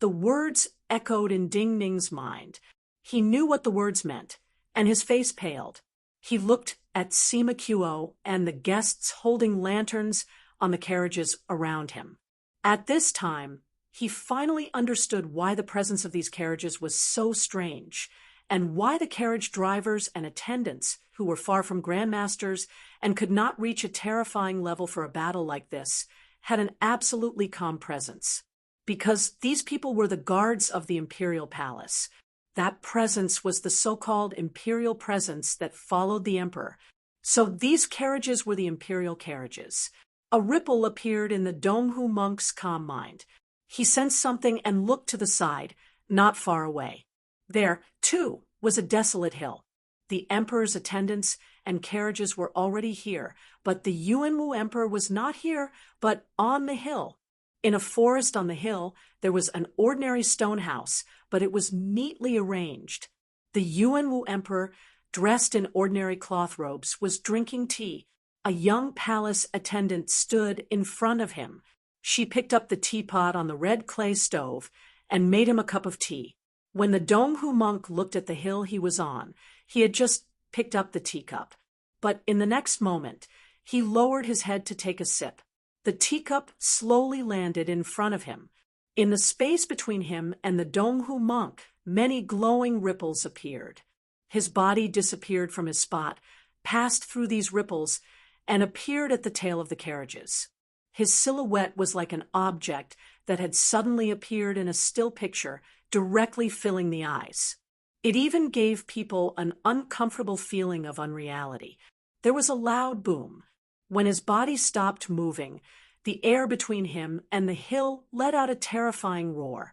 The words echoed in Ding Ning's mind. He knew what the words meant, and his face paled. He looked at Sima Qiuo and the guests holding lanterns on the carriages around him. At this time, he finally understood why the presence of these carriages was so strange, and why the carriage drivers and attendants, who were far from grandmasters and could not reach a terrifying level for a battle like this, had an absolutely calm presence. Because these people were the guards of the imperial palace. That presence was the so-called imperial presence that followed the emperor. So these carriages were the imperial carriages. A ripple appeared in the Donghu monk's calm mind. He sensed something and looked to the side, not far away. There, too, was a desolate hill. The emperor's attendants and carriages were already here, but the Yuanwu emperor was not here, but on the hill. In a forest on the hill, there was an ordinary stone house, but it was neatly arranged. The Yuanwu emperor, dressed in ordinary cloth robes, was drinking tea. A young palace attendant stood in front of him. She picked up the teapot on the red clay stove and made him a cup of tea. When the Donghu monk looked at the hill he was on, he had just picked up the teacup. But in the next moment, he lowered his head to take a sip. The teacup slowly landed in front of him. In the space between him and the Donghu monk, many glowing ripples appeared. His body disappeared from his spot, passed through these ripples, and appeared at the tail of the carriages. His silhouette was like an object that had suddenly appeared in a still picture, directly filling the eyes. It even gave people an uncomfortable feeling of unreality. There was a loud boom. When his body stopped moving, the air between him and the hill let out a terrifying roar,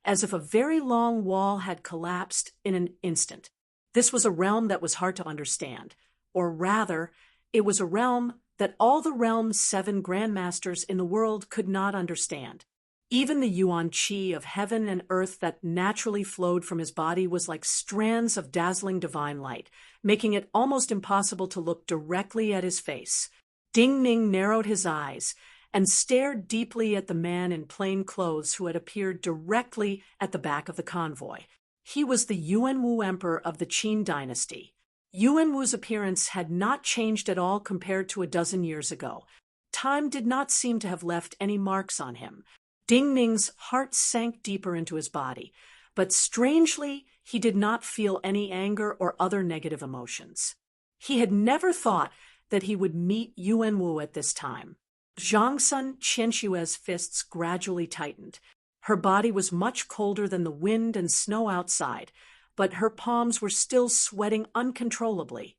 as if a very long wall had collapsed in an instant. This was a realm that was hard to understand, or rather, it was a realm that all the realm's 7 grandmasters in the world could not understand. Even the yuan qi of heaven and earth that naturally flowed from his body was like strands of dazzling divine light, making it almost impossible to look directly at his face. Ding Ning narrowed his eyes and stared deeply at the man in plain clothes who had appeared directly at the back of the convoy. He was the Yuanwu emperor of the Qin dynasty. Yuanwu's appearance had not changed at all compared to a dozen years ago. Time did not seem to have left any marks on him. Ding Ning's heart sank deeper into his body, but strangely, he did not feel any anger or other negative emotions. He had never thought that he would meet Yuanwu at this time. Zhangsun Qianshue's fists gradually tightened. Her body was much colder than the wind and snow outside, but her palms were still sweating uncontrollably.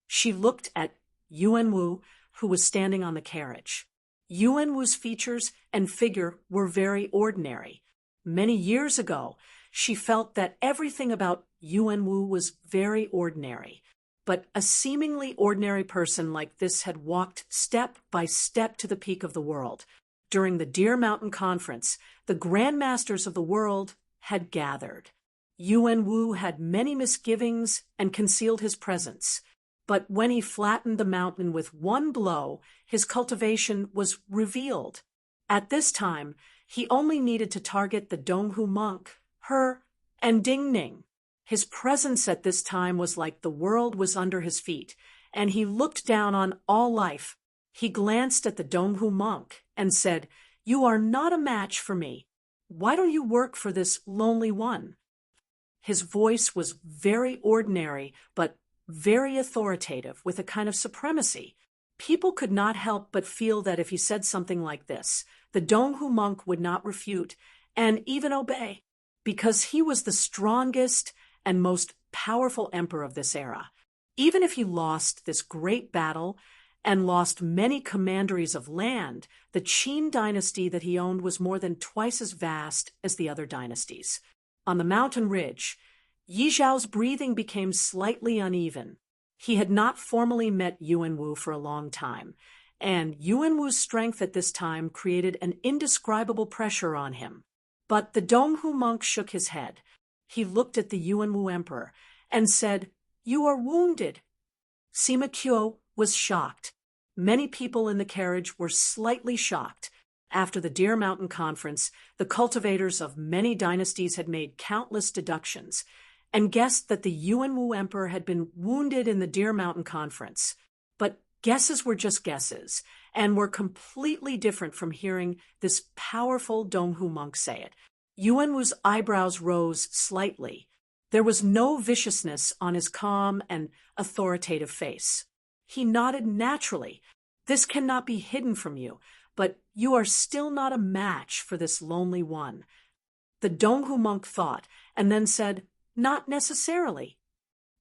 She looked at Yuanwu, who was standing on the carriage. Yuanwu's features and figure were very ordinary. Many years ago, she felt that everything about Yuanwu was very ordinary. But a seemingly ordinary person like this had walked step by step to the peak of the world. During the Deer Mountain Conference, the grandmasters of the world had gathered. Yuanwu had many misgivings and concealed his presence. But when he flattened the mountain with one blow, his cultivation was revealed. At this time, he only needed to target the Donghu monk, her, and Ding Ning. His presence at this time was like the world was under his feet, and he looked down on all life. He glanced at the Donghu monk and said, "You are not a match for me. Why don't you work for this lonely one?" His voice was very ordinary, but very authoritative, with a kind of supremacy. People could not help but feel that if he said something like this, the Donghu monk would not refute and even obey, because he was the strongest and most powerful emperor of this era. Even if he lost this great battle and lost many commanderies of land, the Qin dynasty that he owned was more than twice as vast as the other dynasties. On the mountain ridge, Yi Zhao's breathing became slightly uneven. He had not formally met Yuanwu for a long time, and Yuanwu's strength at this time created an indescribable pressure on him. But the Donghu monk shook his head. He looked at the Yuanwu emperor and said, "You are wounded." Sima Qiu was shocked. Many people in the carriage were slightly shocked. After the Deer Mountain Conference, the cultivators of many dynasties had made countless deductions and guessed that the Yuanwu emperor had been wounded in the Deer Mountain Conference. But guesses were just guesses and were completely different from hearing this powerful Donghu monk say it. Yuanwu's eyebrows rose slightly. There was no viciousness on his calm and authoritative face. He nodded naturally. "This cannot be hidden from you, but you are still not a match for this lonely one." The Donghu monk thought, and then said, "Not necessarily."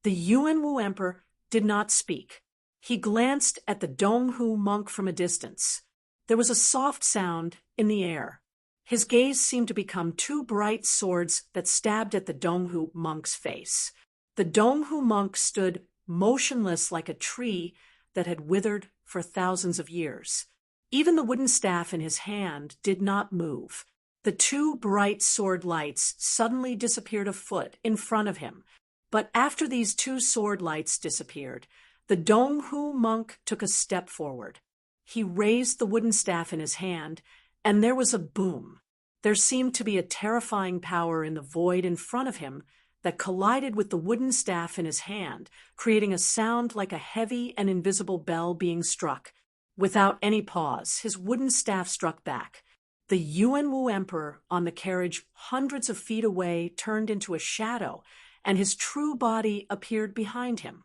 The Yuanwu emperor did not speak. He glanced at the Donghu monk from a distance. There was a soft sound in the air. His gaze seemed to become 2 bright swords that stabbed at the Donghu monk's face. The Donghu monk stood motionless like a tree that had withered for thousands of years. Even the wooden staff in his hand did not move. The two bright sword lights suddenly disappeared a foot in front of him. But after these two sword lights disappeared, the Donghu monk took a step forward. He raised the wooden staff in his hand, and there was a boom. There seemed to be a terrifying power in the void in front of him that collided with the wooden staff in his hand, creating a sound like a heavy and invisible bell being struck. Without any pause, his wooden staff struck back. The Yuanwu emperor on the carriage hundreds of feet away turned into a shadow, and his true body appeared behind him.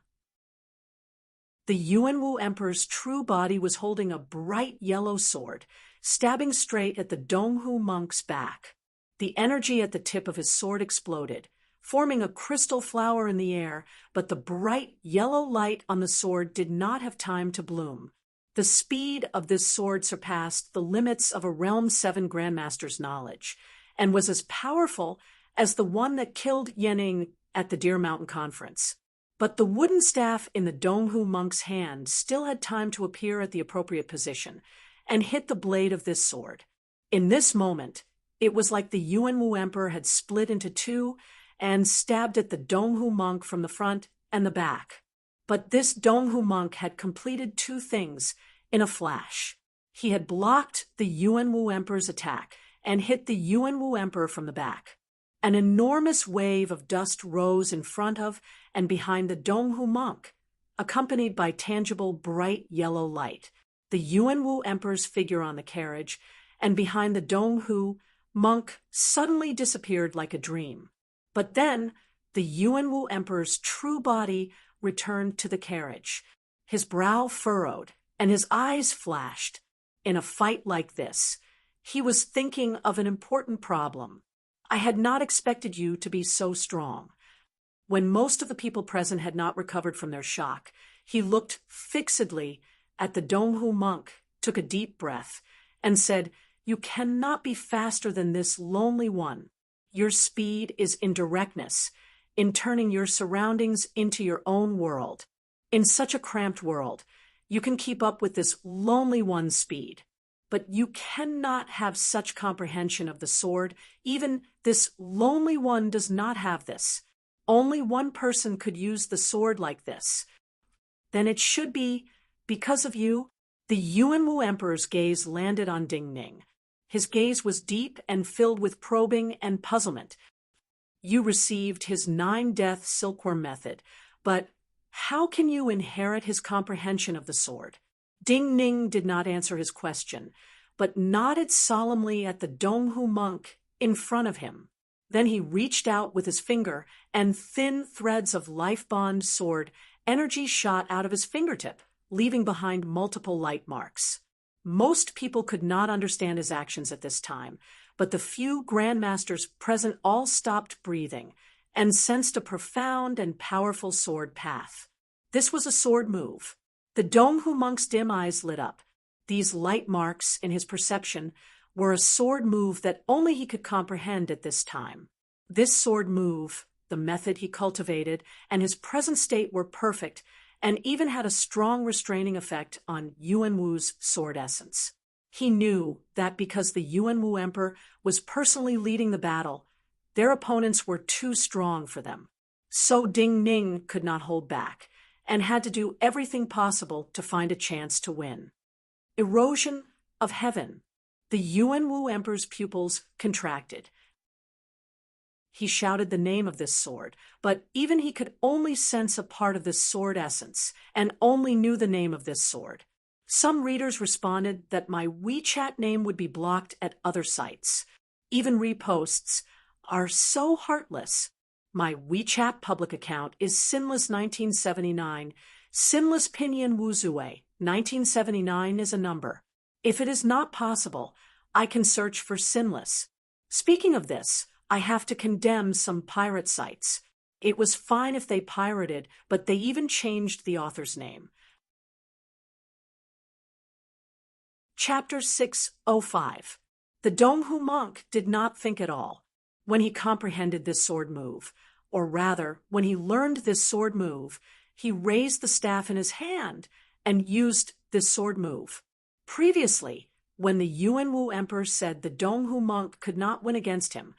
The Yuanwu emperor's true body was holding a bright yellow sword, stabbing straight at the Donghu monk's back. The energy at the tip of his sword exploded, forming a crystal flower in the air, but the bright yellow light on the sword did not have time to bloom. The speed of this sword surpassed the limits of a Realm 7 Grandmaster's knowledge, and was as powerful as the one that killed Yening at the Deer Mountain Conference. But the wooden staff in the Donghu monk's hand still had time to appear at the appropriate position, and hit the blade of this sword. In this moment, it was like the Yuanwu emperor had split into two and stabbed at the Donghu monk from the front and the back. But this Donghu monk had completed two things in a flash. He had blocked the Yuanwu emperor's attack and hit the Yuanwu emperor from the back. An enormous wave of dust rose in front of and behind the Donghu monk, accompanied by tangible bright yellow light. The Yuanwu emperor's figure on the carriage, and behind the Donghu monk suddenly disappeared like a dream. But then the Yuanwu emperor's true body returned to the carriage. His brow furrowed, and his eyes flashed. In a fight like this, he was thinking of an important problem. I had not expected you to be so strong. When most of the people present had not recovered from their shock, he looked fixedly at the Donghu monk, took a deep breath, and said, "You cannot be faster than this lonely one. Your speed is in directness, in turning your surroundings into your own world. In such a cramped world, you can keep up with this lonely one's speed. But you cannot have such comprehension of the sword. Even this lonely one does not have this. Only one person could use the sword like this. Then it should be because of you." The Yuanwu emperor's gaze landed on Ding Ning. His gaze was deep and filled with probing and puzzlement. "You received his 9-death silkworm method, but how can you inherit his comprehension of the sword?" Ding Ning did not answer his question, but nodded solemnly at the Donghu monk in front of him. Then he reached out with his finger, and thin threads of life-bond sword energy shot out of his fingertip, leaving behind multiple light marks. Most people could not understand his actions at this time, but the few grandmasters present all stopped breathing and sensed a profound and powerful sword path. This was a sword move. The Donghu monk's dim eyes lit up. These light marks in his perception were a sword move that only he could comprehend at this time. This sword move, the method he cultivated, and his present state were perfect, and even had a strong restraining effect on Yuanwu's sword essence. He knew that because the Yuanwu emperor was personally leading the battle, their opponents were too strong for them. So Ding Ning could not hold back, and had to do everything possible to find a chance to win. Erosion of heaven. The Yuanwu emperor's pupils contracted. He shouted the name of this sword, but even he could only sense a part of this sword essence, and only knew the name of this sword. Some readers responded that my WeChat name would be blocked at other sites. Even reposts are so heartless. My WeChat public account is Sinless1979. Sinless Pinyin Wuzue. 1979 is a number. If it is not possible, I can search for Sinless. Speaking of this, I have to condemn some pirate sites. It was fine if they pirated, but they even changed the author's name. Chapter 605. The Donghu monk did not think at all when he comprehended this sword move, or rather, when he learned this sword move, he raised the staff in his hand and used this sword move. Previously, when the Yuanwu emperor said the Donghu monk could not win against him,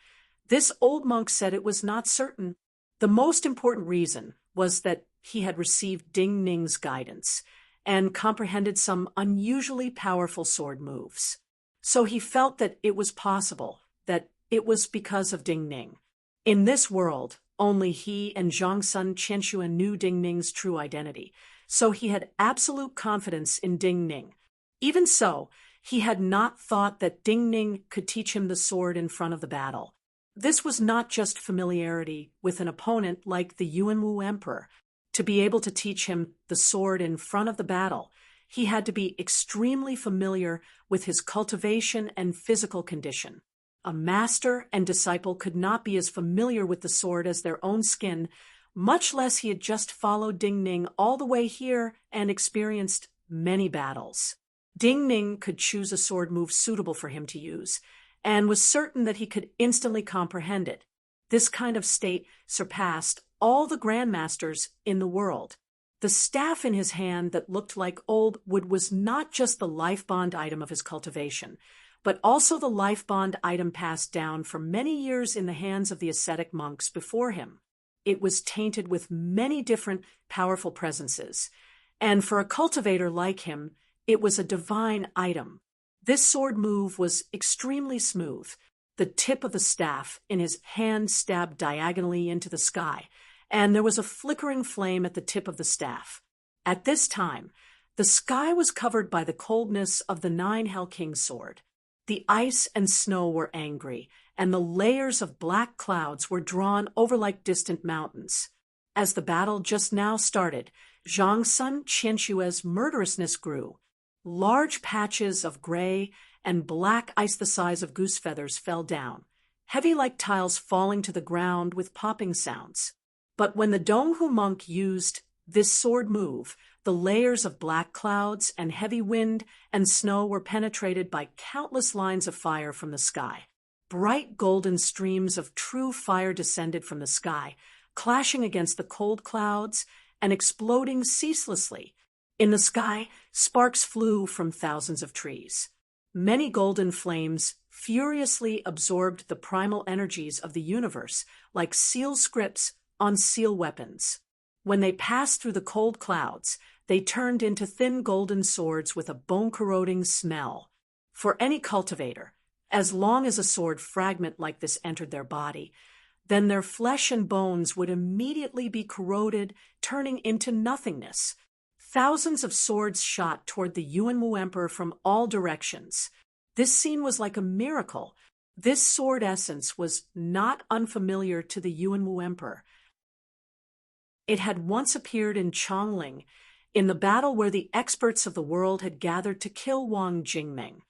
this old monk said it was not certain. The most important reason was that he had received Ding Ning's guidance and comprehended some unusually powerful sword moves. So he felt that it was possible, that it was because of Ding Ning. In this world, only he and Zhongsun Qianxuan knew Ding Ning's true identity, so he had absolute confidence in Ding Ning. Even so, he had not thought that Ding Ning could teach him the sword in front of the battle. This was not just familiarity with an opponent like the Yuanwu emperor. To be able to teach him the sword in front of the battle, he had to be extremely familiar with his cultivation and physical condition. A master and disciple could not be as familiar with the sword as their own skin, much less he had just followed Ding Ning all the way here and experienced many battles. Ding Ning could choose a sword move suitable for him to use, and was certain that he could instantly comprehend it. This kind of state surpassed all the grandmasters in the world. The staff in his hand that looked like old wood was not just the life bond item of his cultivation, but also the life bond item passed down for many years in the hands of the ascetic monks before him. It was tainted with many different powerful presences, and for a cultivator like him, it was a divine item. This sword move was extremely smooth. The tip of the staff in his hand stabbed diagonally into the sky, and there was a flickering flame at the tip of the staff. At this time, the sky was covered by the coldness of the Nine Hell King's sword. The ice and snow were angry, and the layers of black clouds were drawn over like distant mountains. As the battle just now started, Zhongsun Qianxue's murderousness grew. Large patches of gray and black ice the size of goose feathers fell down, heavy like tiles falling to the ground with popping sounds. But when the Donghu monk used this sword move, the layers of black clouds and heavy wind and snow were penetrated by countless lines of fire from the sky. Bright golden streams of true fire descended from the sky, clashing against the cold clouds and exploding ceaselessly. In the sky, sparks flew from thousands of trees. Many golden flames furiously absorbed the primal energies of the universe, like seal scripts on seal weapons. When they passed through the cold clouds, they turned into thin golden swords with a bone-corroding smell. For any cultivator, as long as a sword fragment like this entered their body, then their flesh and bones would immediately be corroded, turning into nothingness. Thousands of swords shot toward the Yuanwu emperor from all directions. This scene was like a miracle. This sword essence was not unfamiliar to the Yuanwu emperor. It had once appeared in Chongling, in the battle where the experts of the world had gathered to kill Wang Jingmeng.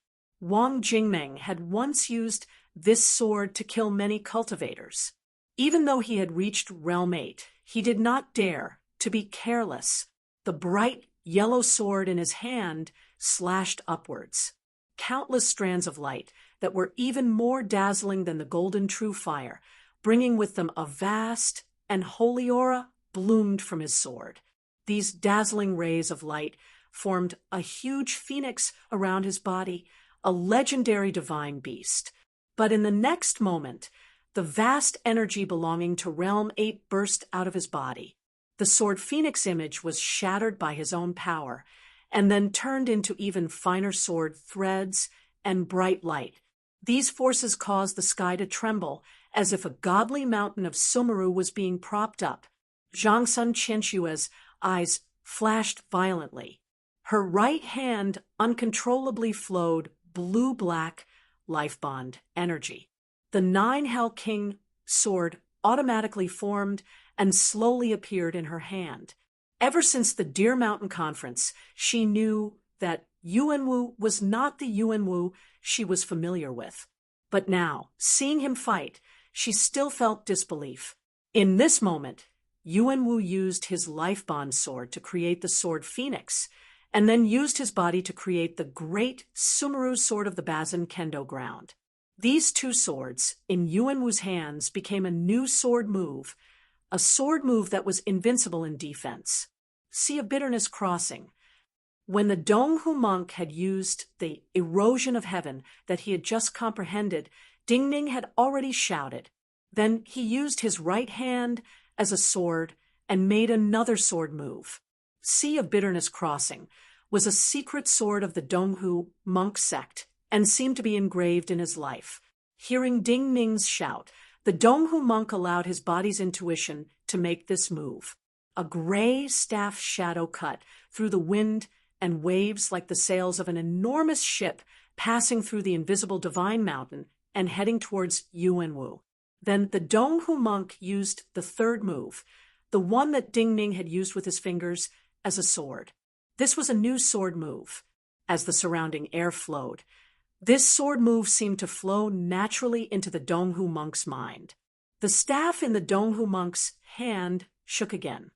Wang Jingmeng had once used this sword to kill many cultivators. Even though he had reached Realm 8, he did not dare to be careless. The bright yellow sword in his hand slashed upwards. Countless strands of light that were even more dazzling than the golden true fire, bringing with them a vast and holy aura, bloomed from his sword. These dazzling rays of light formed a huge phoenix around his body, a legendary divine beast. But in the next moment, the vast energy belonging to Realm 8 burst out of his body. The sword phoenix image was shattered by his own power, and then turned into even finer sword threads and bright light. These forces caused the sky to tremble, as if a godly mountain of Sumeru was being propped up. Zhongsun Qianxue's eyes flashed violently. Her right hand uncontrollably flowed blue-black life bond energy. The Nine Hell King sword automatically formed and slowly appeared in her hand. Ever since the Deer Mountain Conference, she knew that Yuanwu was not the Yuanwu she was familiar with. But now, seeing him fight, she still felt disbelief. In this moment, Yuanwu used his life bond sword to create the sword Phoenix, and then used his body to create the great Sumeru sword of the Bazin Kendo ground. These two swords, in Yuanwu's hands, became a new sword move, a sword move that was invincible in defense. Sea of Bitterness Crossing. When the Donghu monk had used the erosion of heaven that he had just comprehended, Ding Ning had already shouted. Then he used his right hand as a sword and made another sword move. Sea of Bitterness Crossing was a secret sword of the Donghu monk sect and seemed to be engraved in his life. Hearing Ding Ning's shout, the Donghu monk allowed his body's intuition to make this move. A gray staff shadow cut through the wind and waves like the sails of an enormous ship passing through the invisible divine mountain and heading towards Yuanwu. Then the Donghu monk used the third move, the one that Ding Ning had used with his fingers, as a sword. This was a new sword move. As the surrounding air flowed, this sword move seemed to flow naturally into the Donghu monk's mind. The staff in the Donghu monk's hand shook again.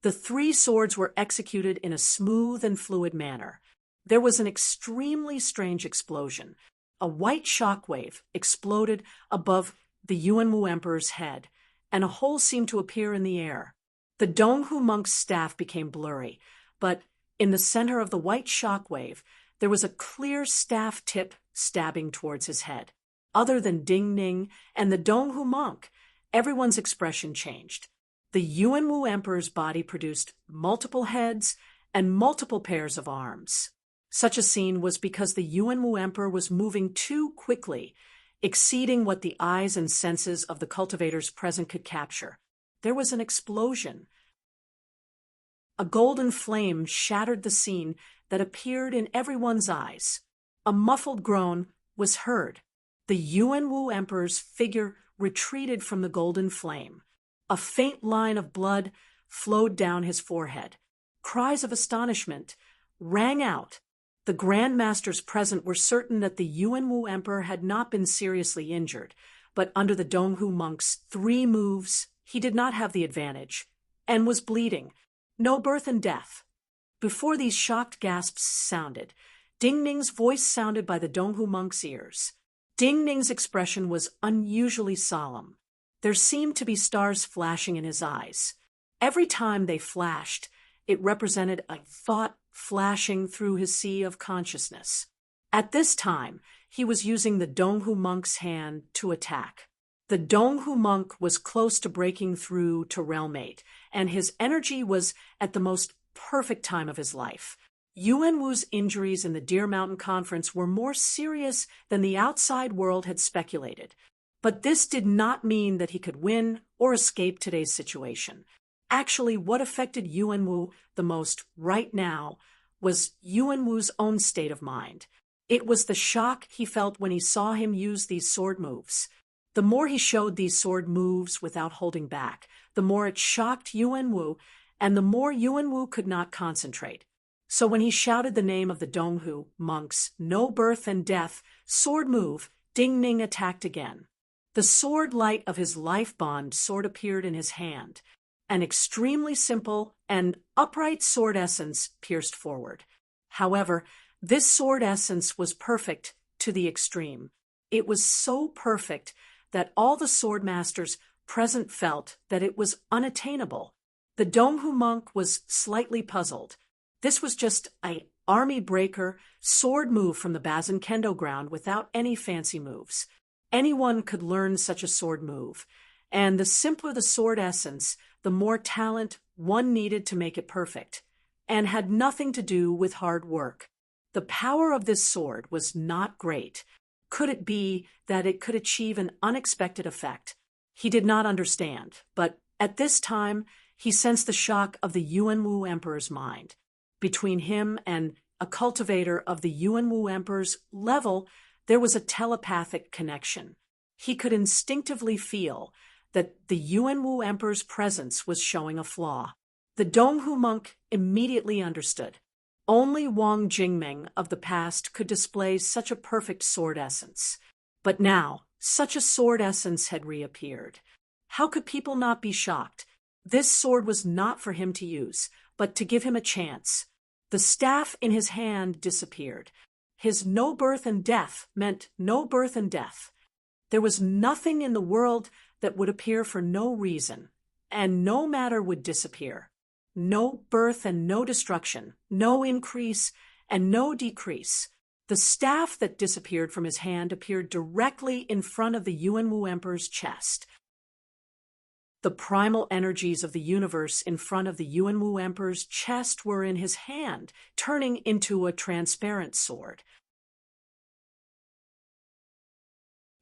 The three swords were executed in a smooth and fluid manner. There was an extremely strange explosion. A white shockwave exploded above the Yuanwu emperor's head, and a hole seemed to appear in the air. The Donghu monk's staff became blurry, but in the center of the white shockwave, there was a clear staff tip stabbing towards his head. Other than Ding Ning and the Donghu monk, everyone's expression changed. The Yuanwu emperor's body produced multiple heads and multiple pairs of arms. Such a scene was because the Yuanwu emperor was moving too quickly, exceeding what the eyes and senses of the cultivators present could capture. There was an explosion. A golden flame shattered the scene that appeared in everyone's eyes. A muffled groan was heard. The Yuanwu emperor's figure retreated from the golden flame. A faint line of blood flowed down his forehead. Cries of astonishment rang out. The Grand Masters present were certain that the Yuanwu emperor had not been seriously injured, but under the Donghu monk's three moves, he did not have the advantage, and was bleeding. No birth and death. Before these shocked gasps sounded, Ding Ning's voice sounded by the Donghu monk's ears. Ding Ning's expression was unusually solemn. There seemed to be stars flashing in his eyes. Every time they flashed, it represented a thought flashing through his sea of consciousness. At this time, he was using the Donghu monk's hand to attack. The Donghu monk was close to breaking through to realmate, and his energy was at the most perfect time of his life. Yuanwu's injuries in the Deer Mountain Conference were more serious than the outside world had speculated. But this did not mean that he could win or escape today's situation. Actually, what affected Yuanwu the most right now was Yuanwu's own state of mind. It was the shock he felt when he saw him use these sword moves. The more he showed these sword moves without holding back, the more it shocked Yuanwu, and the more Yuanwu could not concentrate. So when he shouted the name of the Donghu monk's no birth and death sword move, Ding Ning attacked again. The sword light of his life bond sword appeared in his hand. An extremely simple and upright sword essence pierced forward. However, this sword essence was perfect to the extreme. It was so perfect that all the sword masters present felt that it was unattainable. The Donghu monk was slightly puzzled. This was just an army breaker sword move from the Bazin Kendo ground without any fancy moves. Anyone could learn such a sword move, and the simpler the sword essence, the more talent one needed to make it perfect, and had nothing to do with hard work. The power of this sword was not great. Could it be that it could achieve an unexpected effect? He did not understand, but at this time he sensed the shock of the Yuanwu emperor's mind. Between him and a cultivator of the Yuanwu emperor's level, there was a telepathic connection. He could instinctively feel that the Yuanwu emperor's presence was showing a flaw. The Donghu monk immediately understood. Only Wang Jingming of the past could display such a perfect sword essence. But now, such a sword essence had reappeared. How could people not be shocked? This sword was not for him to use, but to give him a chance. The staff in his hand disappeared. His no birth and death meant no birth and death. There was nothing in the world that would appear for no reason, and no matter would disappear. No birth and no destruction, no increase and no decrease. The staff that disappeared from his hand appeared directly in front of the Yuanwu Emperor's chest. The primal energies of the universe in front of the Yuanwu Emperor's chest were in his hand, turning into a transparent sword.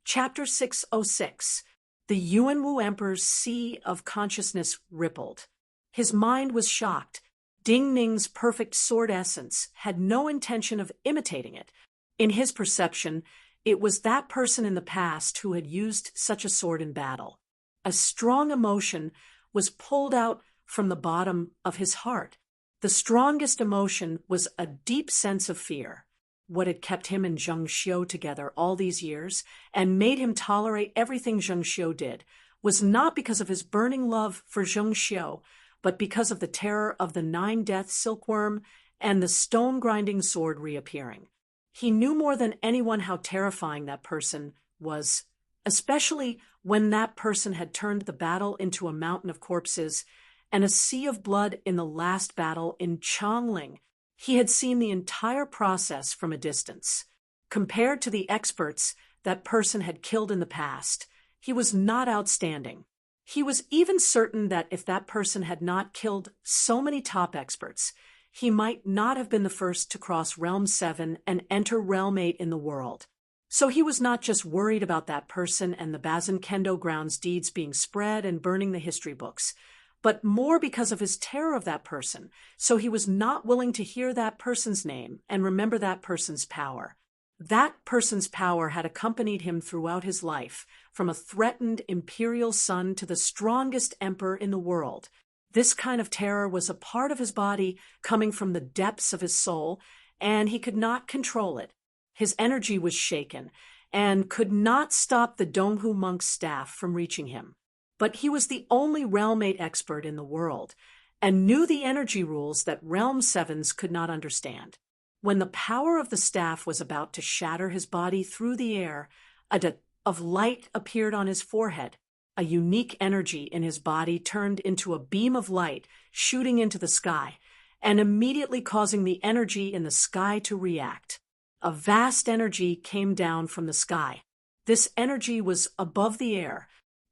Chapter 606. The Yuanwu Emperor's sea of consciousness rippled. His mind was shocked. Ding Ning's perfect sword essence had no intention of imitating it. In his perception, it was that person in the past who had used such a sword in battle. A strong emotion was pulled out from the bottom of his heart. The strongest emotion was a deep sense of fear. What had kept him and Zheng Xiu together all these years and made him tolerate everything Zheng Xiu did was not because of his burning love for Zheng Xiu, but because of the terror of the 9-death silkworm and the stone-grinding sword reappearing. He knew more than anyone how terrifying that person was, especially when that person had turned the battle into a mountain of corpses and a sea of blood in the last battle in Changling. He had seen the entire process from a distance. Compared to the experts that person had killed in the past, he was not outstanding. He was even certain that if that person had not killed so many top experts, he might not have been the first to cross Realm 7 and enter Realm 8 in the world. So he was not just worried about that person and the Bazin Kendo grounds deeds being spread and burning the history books, but more because of his terror of that person, so he was not willing to hear that person's name and remember that person's power. That person's power had accompanied him throughout his life, from a threatened imperial son to the strongest emperor in the world. This kind of terror was a part of his body coming from the depths of his soul, and he could not control it. His energy was shaken and could not stop the Donghu monk's staff from reaching him. But he was the only Realm 8 expert in the world, and knew the energy rules that Realm 7s could not understand. When the power of the staff was about to shatter his body through the air, a dot of light appeared on his forehead. A unique energy in his body turned into a beam of light shooting into the sky, and immediately causing the energy in the sky to react. A vast energy came down from the sky. This energy was above the air.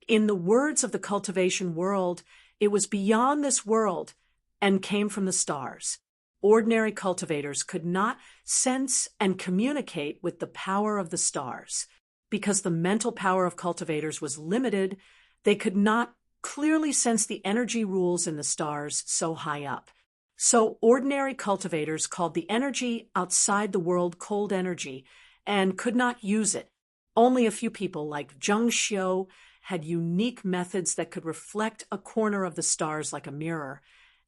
In the words of the cultivation world, it was beyond this world and came from the stars. Ordinary cultivators could not sense and communicate with the power of the stars. Because the mental power of cultivators was limited, they could not clearly sense the energy rules in the stars so high up. So ordinary cultivators called the energy outside the world cold energy and could not use it. Only a few people like Zheng Xiu had unique methods that could reflect a corner of the stars like a mirror,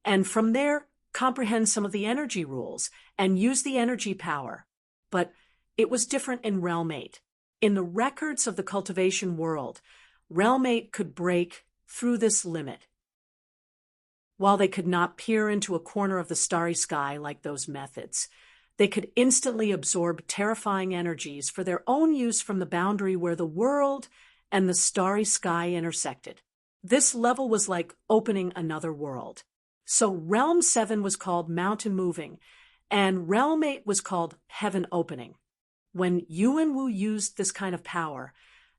and from there comprehend some of the energy rules and use the energy power. But it was different in Realm 8. In the records of the cultivation world, Realm 8 could break through this limit. While they could not peer into a corner of the starry sky like those methods, they could instantly absorb terrifying energies for their own use from the boundary where the world and the starry sky intersected. This level was like opening another world. So Realm 7 was called Mountain Moving, and Realm 8 was called Heaven Opening. When Yuanwu used this kind of power,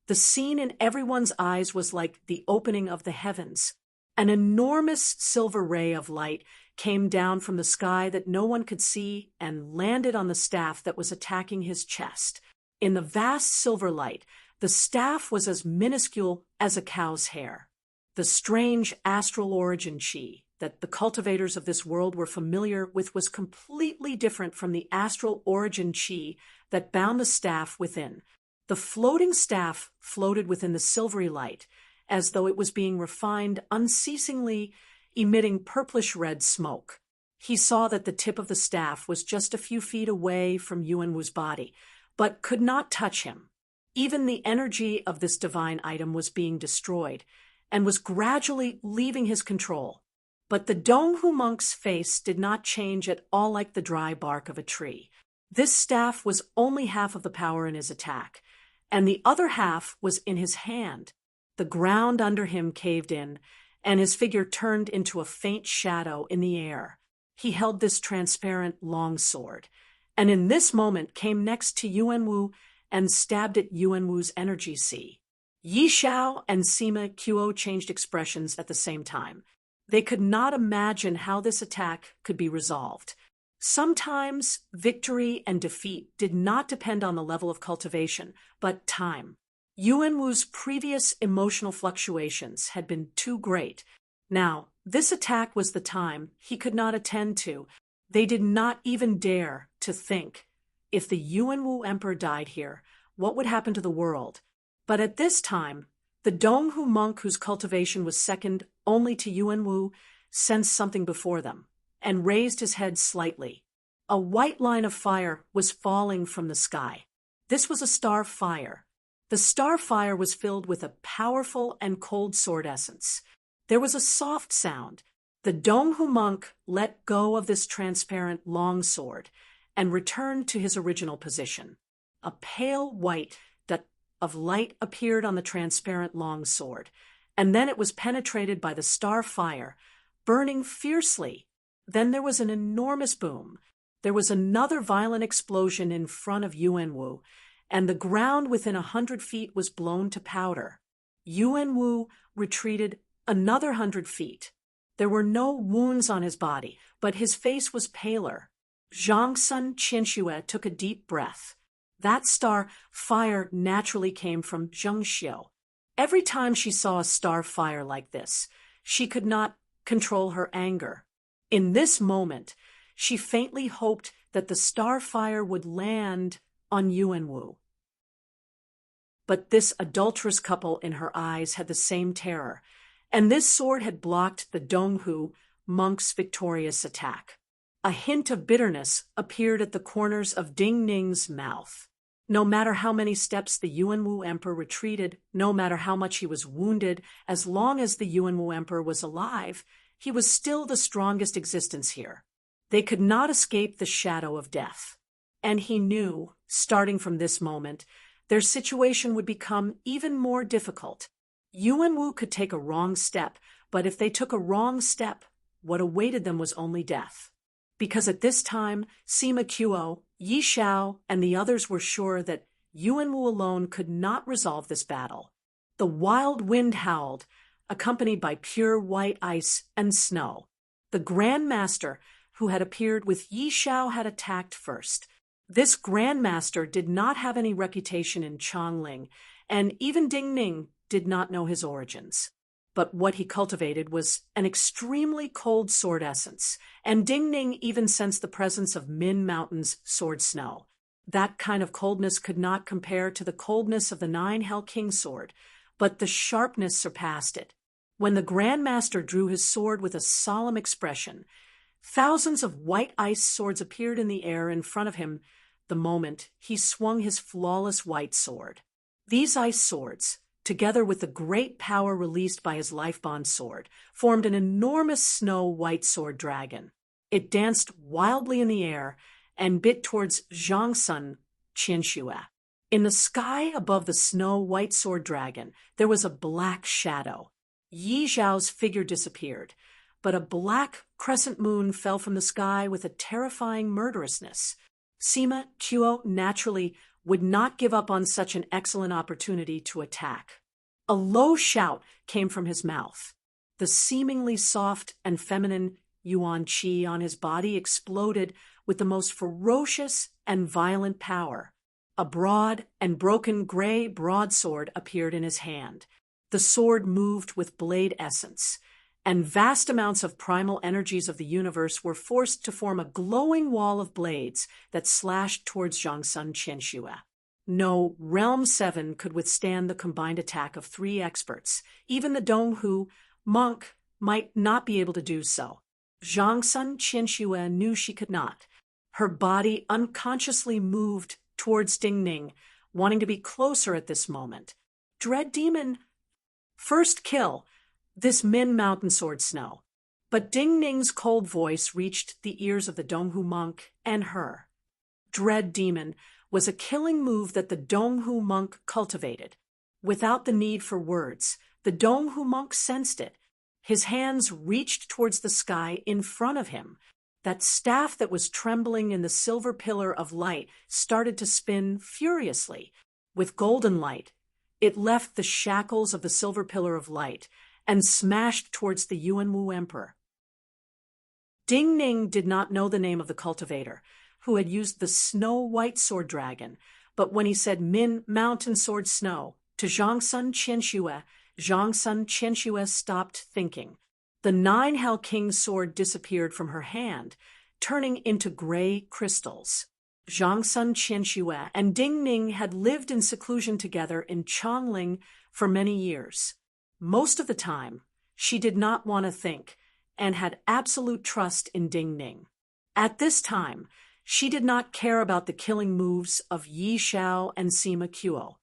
the scene in everyone's eyes was like the opening of the heavens. An enormous silver ray of light came down from the sky that no one could see and landed on the staff that was attacking his chest. In the vast silver light, the staff was as minuscule as a cow's hair. The strange astral origin chi that the cultivators of this world were familiar with was completely different from the astral origin chi that bound the staff within. The floating staff floated within the silvery light, as though it was being refined unceasingly, emitting purplish-red smoke. He saw that the tip of the staff was just a few feet away from Yuanwu's body, but could not touch him. Even the energy of this divine item was being destroyed, and was gradually leaving his control. But the Donghu monk's face did not change at all like the dry bark of a tree. This staff was only half of the power in his attack, and the other half was in his hand. The ground under him caved in, and his figure turned into a faint shadow in the air. He held this transparent longsword, and in this moment came next to Yuanwu and stabbed at Yuanwu's energy sea. Yi Xiao and Sima Qiu changed expressions at the same time. They could not imagine how this attack could be resolved. Sometimes victory and defeat did not depend on the level of cultivation, but time. Yuanwu's previous emotional fluctuations had been too great. Now, this attack was the time he could not attend to. They did not even dare to think. If the Yuanwu emperor died here, what would happen to the world? But at this time, the Donghu monk whose cultivation was second only to Yuanwu sensed something before them and raised his head slightly. A white line of fire was falling from the sky. This was a star fire. The star fire was filled with a powerful and cold sword essence. There was a soft sound. The Donghu monk let go of this transparent long sword and returned to his original position. A pale white dot of light appeared on the transparent long sword, and then it was penetrated by the star fire, burning fiercely. Then there was an enormous boom. There was another violent explosion in front of Yuanwu, and the ground within 100 feet was blown to powder. Yuanwu retreated another 100 feet. There were no wounds on his body, but his face was paler. Zhangsun Qianxue took a deep breath. That star fire naturally came from Zhengxiu. Every time she saw a star fire like this, she could not control her anger. In this moment, she faintly hoped that the star fire would land on Yuanwu. But this adulterous couple in her eyes had the same terror, and this sword had blocked the Donghu monk's victorious attack. A hint of bitterness appeared at the corners of Ding Ning's mouth. No matter how many steps the Yuanwu emperor retreated, no matter how much he was wounded, as long as the Yuanwu emperor was alive, he was still the strongest existence here. They could not escape the shadow of death. And he knew, starting from this moment, their situation would become even more difficult. Yuanwu could take a wrong step, but if they took a wrong step, what awaited them was only death. Because at this time, Sima Qiu, Yi Xiao, and the others were sure that Yuanwu alone could not resolve this battle. The wild wind howled, accompanied by pure white ice and snow. The Grand Master, who had appeared with Yi Xiao, had attacked first. This Grand Master did not have any reputation in Chongling, and even Ding Ning did not know his origins. But what he cultivated was an extremely cold sword essence, and Ding Ning even sensed the presence of Min Mountain's sword snow. That kind of coldness could not compare to the coldness of the Nine Hell King sword, but the sharpness surpassed it. When the Grand Master drew his sword with a solemn expression, thousands of white ice swords appeared in the air in front of him the moment he swung his flawless white sword. These ice swords, together with the great power released by his life-bond sword, formed an enormous snow-white sword dragon. It danced wildly in the air and bit towards Zhangsun Qianxue. In the sky above the snow-white sword dragon, there was a black shadow. Yi Zhao's figure disappeared, but a black crescent moon fell from the sky with a terrifying murderousness. Sima Qiu naturally would not give up on such an excellent opportunity to attack. A low shout came from his mouth. The seemingly soft and feminine yuan qi on his body exploded with the most ferocious and violent power. A broad and broken gray broadsword appeared in his hand. The sword moved with blade essence, and vast amounts of primal energies of the universe were forced to form a glowing wall of blades that slashed towards Zhangsun Qianxue. No Realm 7 could withstand the combined attack of 3 experts. Even the Donghu monk might not be able to do so. Zhangsun Qianxue knew she could not. Her body unconsciously moved towards Ding Ning, wanting to be closer at this moment. Dread Demon, first kill this Min Mountain Sword Snow. But Ding Ning's cold voice reached the ears of the Donghu monk and her. Dread Demon was a killing move that the Donghu monk cultivated. Without the need for words, the Donghu monk sensed it. His hands reached towards the sky in front of him. That staff that was trembling in the silver pillar of light started to spin furiously. With golden light, it left the shackles of the silver pillar of light and smashed towards the Yuanwu emperor. Ding Ning did not know the name of the cultivator, who had used the snow-white sword dragon, but when he said Min Mountain Sword Snow to Zhangsun Qianxue stopped thinking. The 9 Hell King's sword disappeared from her hand, turning into gray crystals. Zhangsun Qianxue and Ding Ning had lived in seclusion together in Chongling for many years. Most of the time, she did not want to think and had absolute trust in Ding Ning. At this time, she did not care about the killing moves of Yi Xiao and Sima Qiu.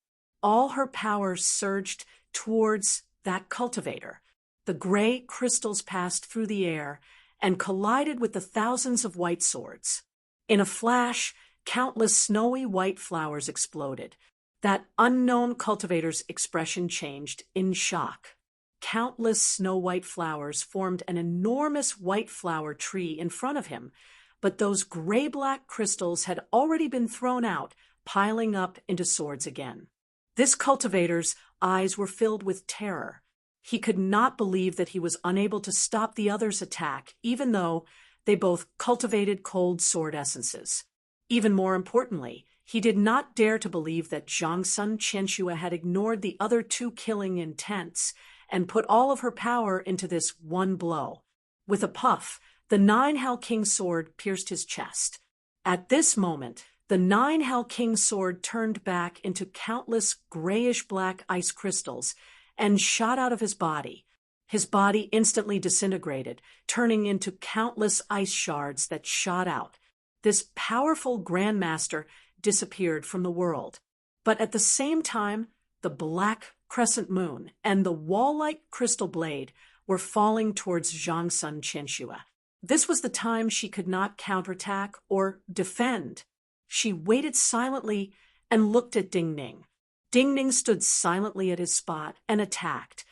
All her power surged towards that cultivator. The gray crystals passed through the air and collided with the thousands of white swords. In a flash, countless snowy white flowers exploded. That unknown cultivator's expression changed in shock. Countless snow-white flowers formed an enormous white flower tree in front of him, but those gray-black crystals had already been thrown out, piling up into swords again. This cultivator's eyes were filled with terror. He could not believe that he was unable to stop the other's attack, even though they both cultivated cold sword essences. Even more importantly, he did not dare to believe that Zhangsun Qianxue had ignored the other 2 killing intents and put all of her power into this one blow. With a puff, the 9 Hell King's sword pierced his chest. At this moment, the 9 Hell King's sword turned back into countless grayish-black ice crystals and shot out of his body. His body instantly disintegrated, turning into countless ice shards that shot out. This powerful grandmaster disappeared from the world. But at the same time, the black crescent moon and the wall-like crystal blade were falling towards Zhangsun Qianxue. This was the time she could not counterattack or defend. She waited silently and looked at Ding Ning. Ding Ning stood silently at his spot and attacked.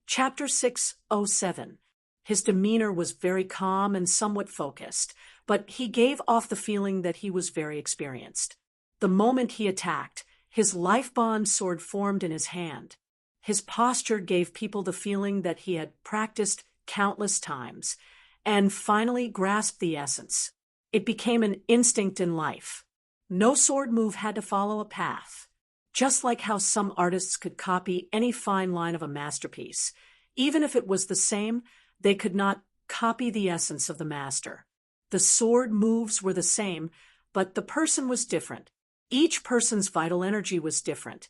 Chapter 607. His demeanor was very calm and somewhat focused, but he gave off the feeling that he was very experienced. The moment he attacked, his life-bond sword formed in his hand. His posture gave people the feeling that he had practiced countless times and finally grasped the essence. It became an instinct in life. No sword move had to follow a path. Just like how some artists could copy any fine line of a masterpiece, even if it was the same, they could not copy the essence of the master. The sword moves were the same, but the person was different. Each person's vital energy was different,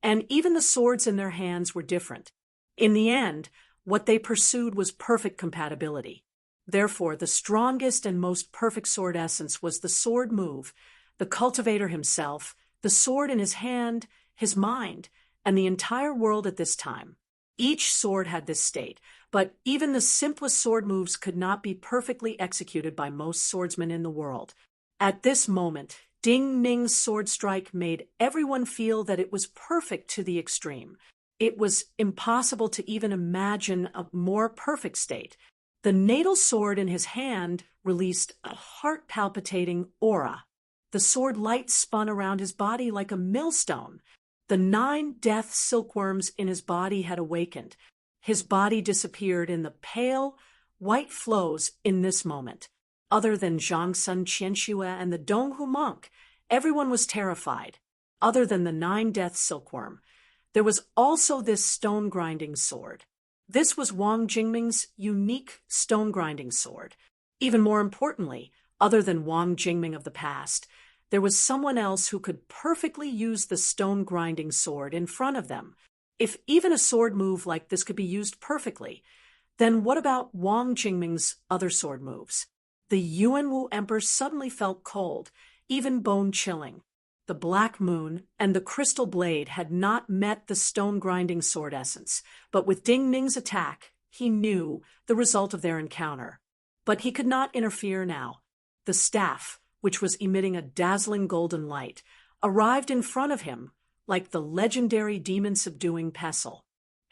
and even the swords in their hands were different. In the end, what they pursued was perfect compatibility. Therefore, the strongest and most perfect sword essence was the sword move, the cultivator himself, the sword in his hand, his mind, and the entire world at this time. Each sword had this state, but even the simplest sword moves could not be perfectly executed by most swordsmen in the world. At this moment, Ding Ning's sword strike made everyone feel that it was perfect to the extreme. It was impossible to even imagine a more perfect state. The natal sword in his hand released a heart-palpitating aura. The sword light spun around his body like a millstone. The 9 death silkworms in his body had awakened. His body disappeared in the pale, white flows in this moment. Other than Zhangsun Qianxue and the Donghu monk, everyone was terrified. Other than the 9 death silkworm, there was also this stone-grinding sword. This was Wang Jingming's unique stone-grinding sword. Even more importantly, other than Wang Jingming of the past, there was someone else who could perfectly use the stone-grinding sword in front of them. If even a sword move like this could be used perfectly, then what about Wang Jingming's other sword moves? The Yuanwu Emperor suddenly felt cold, even bone-chilling. The black moon and the crystal blade had not met the stone-grinding sword essence, but with Ding Ning's attack, he knew the result of their encounter. But he could not interfere now. The staff, which was emitting a dazzling golden light, arrived in front of him like the legendary demon-subduing pestle.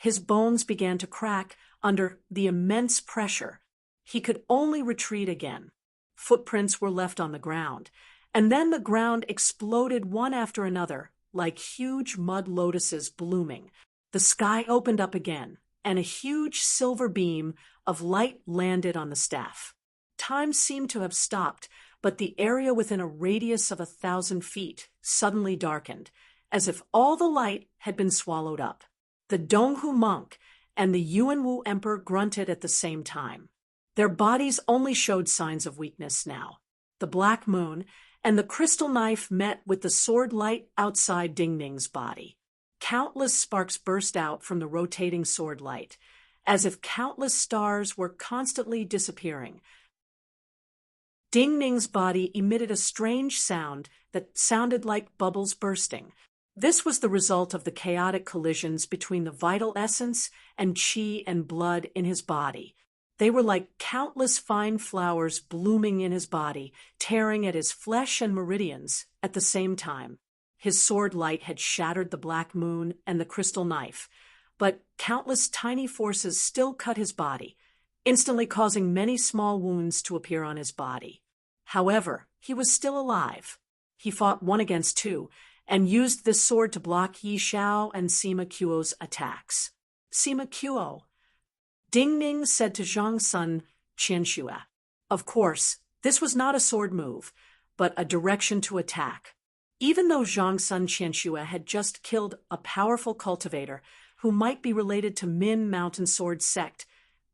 His bones began to crack under the immense pressure. He could only retreat again. Footprints were left on the ground, and then the ground exploded one after another, like huge mud lotuses blooming. The sky opened up again, and a huge silver beam of light landed on the staff. Time seemed to have stopped, but the area within a radius of 1,000 feet suddenly darkened, as if all the light had been swallowed up. The Donghu monk and the Yuanwu emperor grunted at the same time. Their bodies only showed signs of weakness now. The black moon and the crystal knife met with the sword light outside Ding Ning's body. Countless sparks burst out from the rotating sword light, as if countless stars were constantly disappearing. Ding Ning's body emitted a strange sound that sounded like bubbles bursting. This was the result of the chaotic collisions between the vital essence and qi and blood in his body. They were like countless fine flowers blooming in his body, tearing at his flesh and meridians at the same time. His sword light had shattered the black moon and the crystal knife, but countless tiny forces still cut his body, instantly causing many small wounds to appear on his body. However, he was still alive. He fought 1 against 2, and used this sword to block Yi Xiao and Sima Qiuo's attacks. Sima Qiuo, Ding Ning said to Zhang Sun Qianxue. Of course, this was not a sword move, but a direction to attack. Even though Zhang Sun Qianxue had just killed a powerful cultivator who might be related to Min Mountain Sword sect,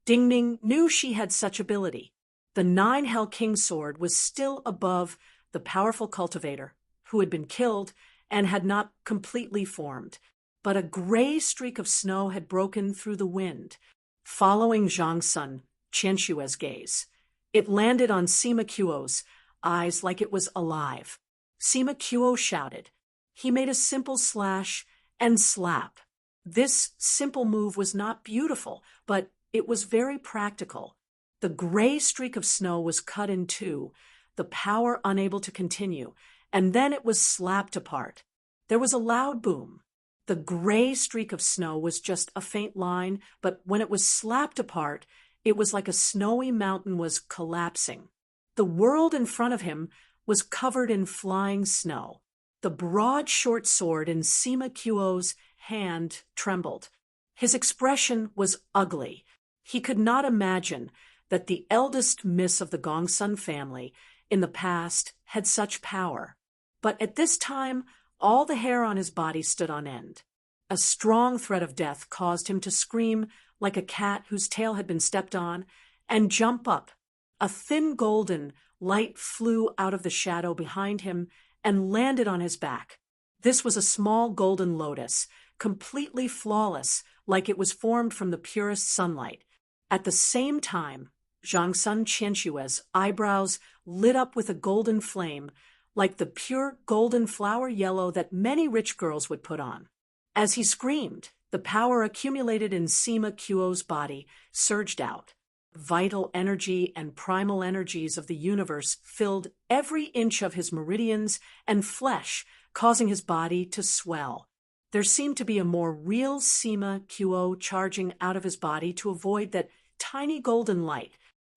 Ding Ning knew she had such ability. The 9 Hell King sword was still above the powerful cultivator, who had been killed and had not completely formed, but a gray streak of snow had broken through the wind, following Zhang Sun Qianxue's gaze. It landed on Sima Qiuo's eyes like it was alive. Sima Qiuo shouted. He made a simple slash and slap. This simple move was not beautiful, but it was very practical. The gray streak of snow was cut in two, the power unable to continue, and then it was slapped apart. There was a loud boom. The gray streak of snow was just a faint line, but when it was slapped apart, it was like a snowy mountain was collapsing. The world in front of him was covered in flying snow. The broad short sword in Sima Qiuo's hand trembled. His expression was ugly. He could not imagine that the eldest miss of the Gongsun family in the past had such power. But at this time, all the hair on his body stood on end. A strong threat of death caused him to scream like a cat whose tail had been stepped on and jump up. A thin golden light flew out of the shadow behind him and landed on his back. This was a small golden lotus, completely flawless, like it was formed from the purest sunlight. At the same time, Zhang Sun Qianxue's eyebrows lit up with a golden flame, like the pure golden flower yellow that many rich girls would put on. As he screamed, the power accumulated in Sima Qiuo's body surged out. Vital energy and primal energies of the universe filled every inch of his meridians and flesh, causing his body to swell. There seemed to be a more real Sima Qiuo charging out of his body to avoid that tiny golden light.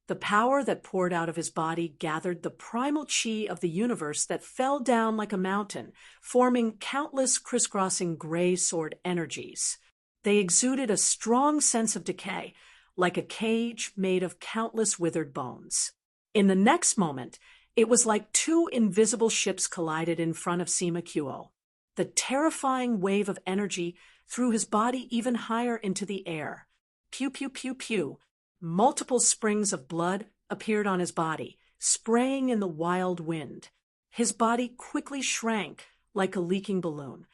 The power that poured out of his body gathered the primal qi of the universe that fell down like a mountain, forming countless crisscrossing gray sword energies. They exuded a strong sense of decay, like a cage made of countless withered bones. In the next moment, it was like two invisible ships collided in front of Sima Qiuo. The terrifying wave of energy threw his body even higher into the air. Pew, pew, pew, pew. Multiple springs of blood appeared on his body, spraying in the wild wind. His body quickly shrank like a leaking balloon.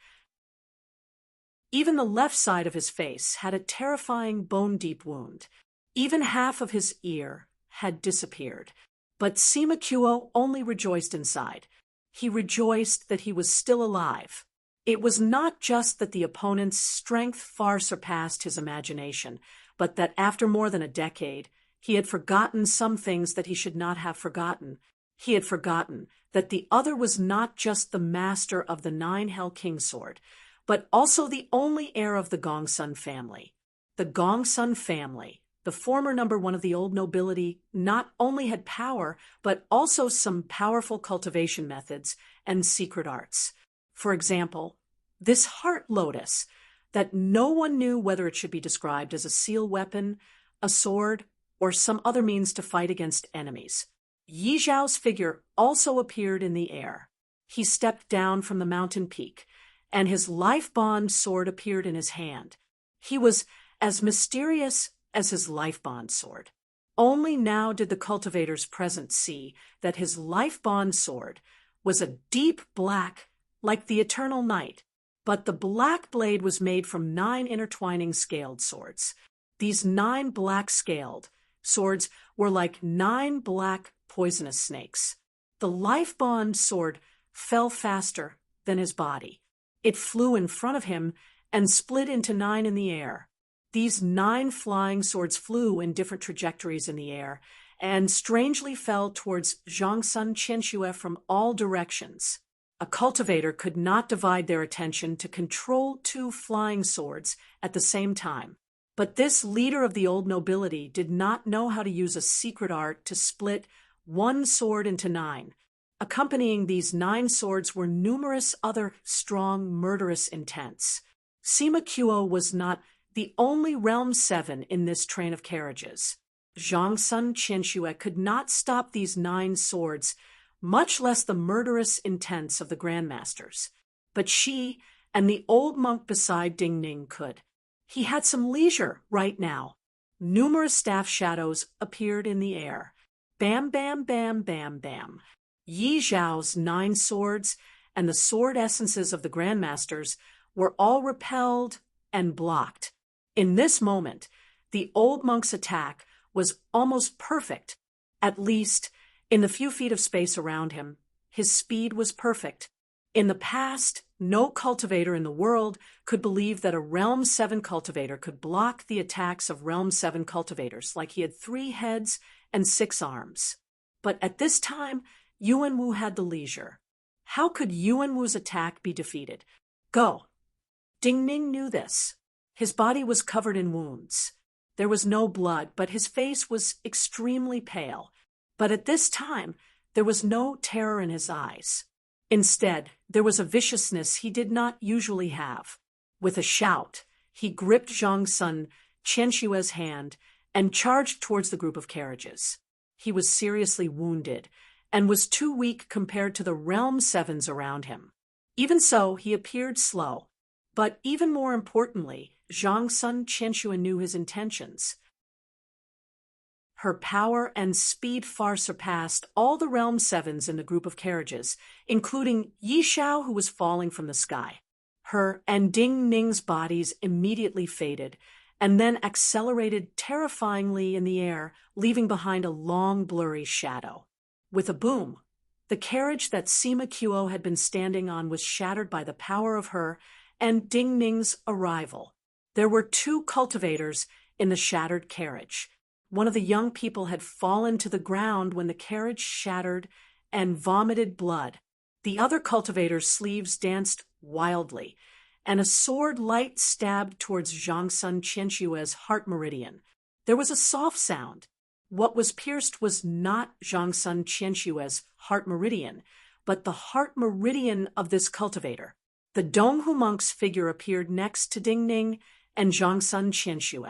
Even the left side of his face had a terrifying bone-deep wound. Even half of his ear had disappeared. But Sima Qiuo only rejoiced inside. He rejoiced that he was still alive. It was not just that the opponent's strength far surpassed his imagination, but that after more than a decade, he had forgotten some things that he should not have forgotten. He had forgotten that the other was not just the master of the 9 Hell King sword, but also the only heir of the Gongsun family. The Gongsun family, the former number one of the old nobility, not only had power, but also some powerful cultivation methods and secret arts. For example, this heart lotus that no one knew whether it should be described as a seal weapon, a sword, or some other means to fight against enemies. Yi Zhao's figure also appeared in the air. He stepped down from the mountain peak, and his life-bond sword appeared in his hand. He was as mysterious as his life-bond sword. Only now did the cultivators present see that his life-bond sword was a deep black, like the eternal night, but the black blade was made from 9 intertwining scaled swords. These 9 black scaled swords were like 9 black poisonous snakes. The life-bond sword fell faster than his body. It flew in front of him and split into 9 in the air. These 9 flying swords flew in different trajectories in the air and strangely fell towards Zhongsun Qianxue from all directions. A cultivator could not divide their attention to control 2 flying swords at the same time. But this leader of the old nobility did not know how to use a secret art to split 1 sword into 9. Accompanying these 9 swords were numerous other strong, murderous intents. Sima Qiu was not the only Realm 7 in this train of carriages. Zhongsun Qianxue could not stop these 9 swords, much less the murderous intents of the grandmasters. But she and the old monk beside Ding Ning could. He had some leisure right now. Numerous staff shadows appeared in the air. Bam, bam, bam, bam, bam. Yi Zhao's 9 swords and the sword essences of the grandmasters were all repelled and blocked. In this moment, the old monk's attack was almost perfect. At least, in the few feet of space around him, his speed was perfect. In the past, no cultivator in the world could believe that a Realm 7 cultivator could block the attacks of Realm 7 cultivators, like he had 3 heads and 6 arms. But at this time, Yuan Wu had the leisure. How could Yuan Wu's attack be defeated? Go. Ding Ning knew this. His body was covered in wounds. There was no blood, but his face was extremely pale. But at this time, there was no terror in his eyes. Instead, there was a viciousness he did not usually have. With a shout, he gripped Zhongsun Qianxue's hand and charged towards the group of carriages. He was seriously wounded and was too weak compared to the Realm 7s around him. Even so, he appeared slow. But even more importantly, Zhongsun Qianxue knew his intentions. Her power and speed far surpassed all the Realm 7s in the group of carriages, including Yi Zhao, who was falling from the sky. Her and Ding Ning's bodies immediately faded, and then accelerated terrifyingly in the air, leaving behind a long, blurry shadow. With a boom, the carriage that Sima Qiu had been standing on was shattered by the power of her and Ding Ning's arrival. There were 2 cultivators in the shattered carriage. One of the young people had fallen to the ground when the carriage shattered and vomited blood. The other cultivator's sleeves danced wildly, and a sword light stabbed towards Zhongsun Qianxue's heart meridian. There was a soft sound. What was pierced was not Zhongsun Qianxue's heart meridian, but the heart meridian of this cultivator. The Donghu monk's figure appeared next to Ding Ning and Zhongsun Qianxue.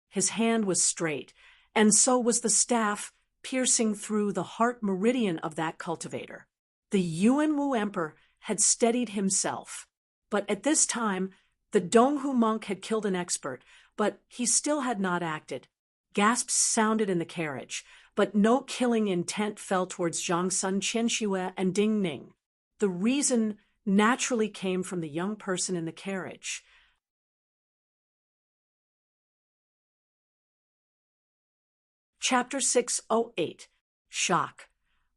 His hand was straight, and so was the staff piercing through the heart meridian of that cultivator. The Yuan Wu Emperor had steadied himself. But at this time, the Donghu monk had killed an expert, but he still had not acted. Gasps sounded in the carriage, but no killing intent fell towards Zhongsun Qianxue and Ding Ning. The reason naturally came from the young person in the carriage. Chapter 608. Shock,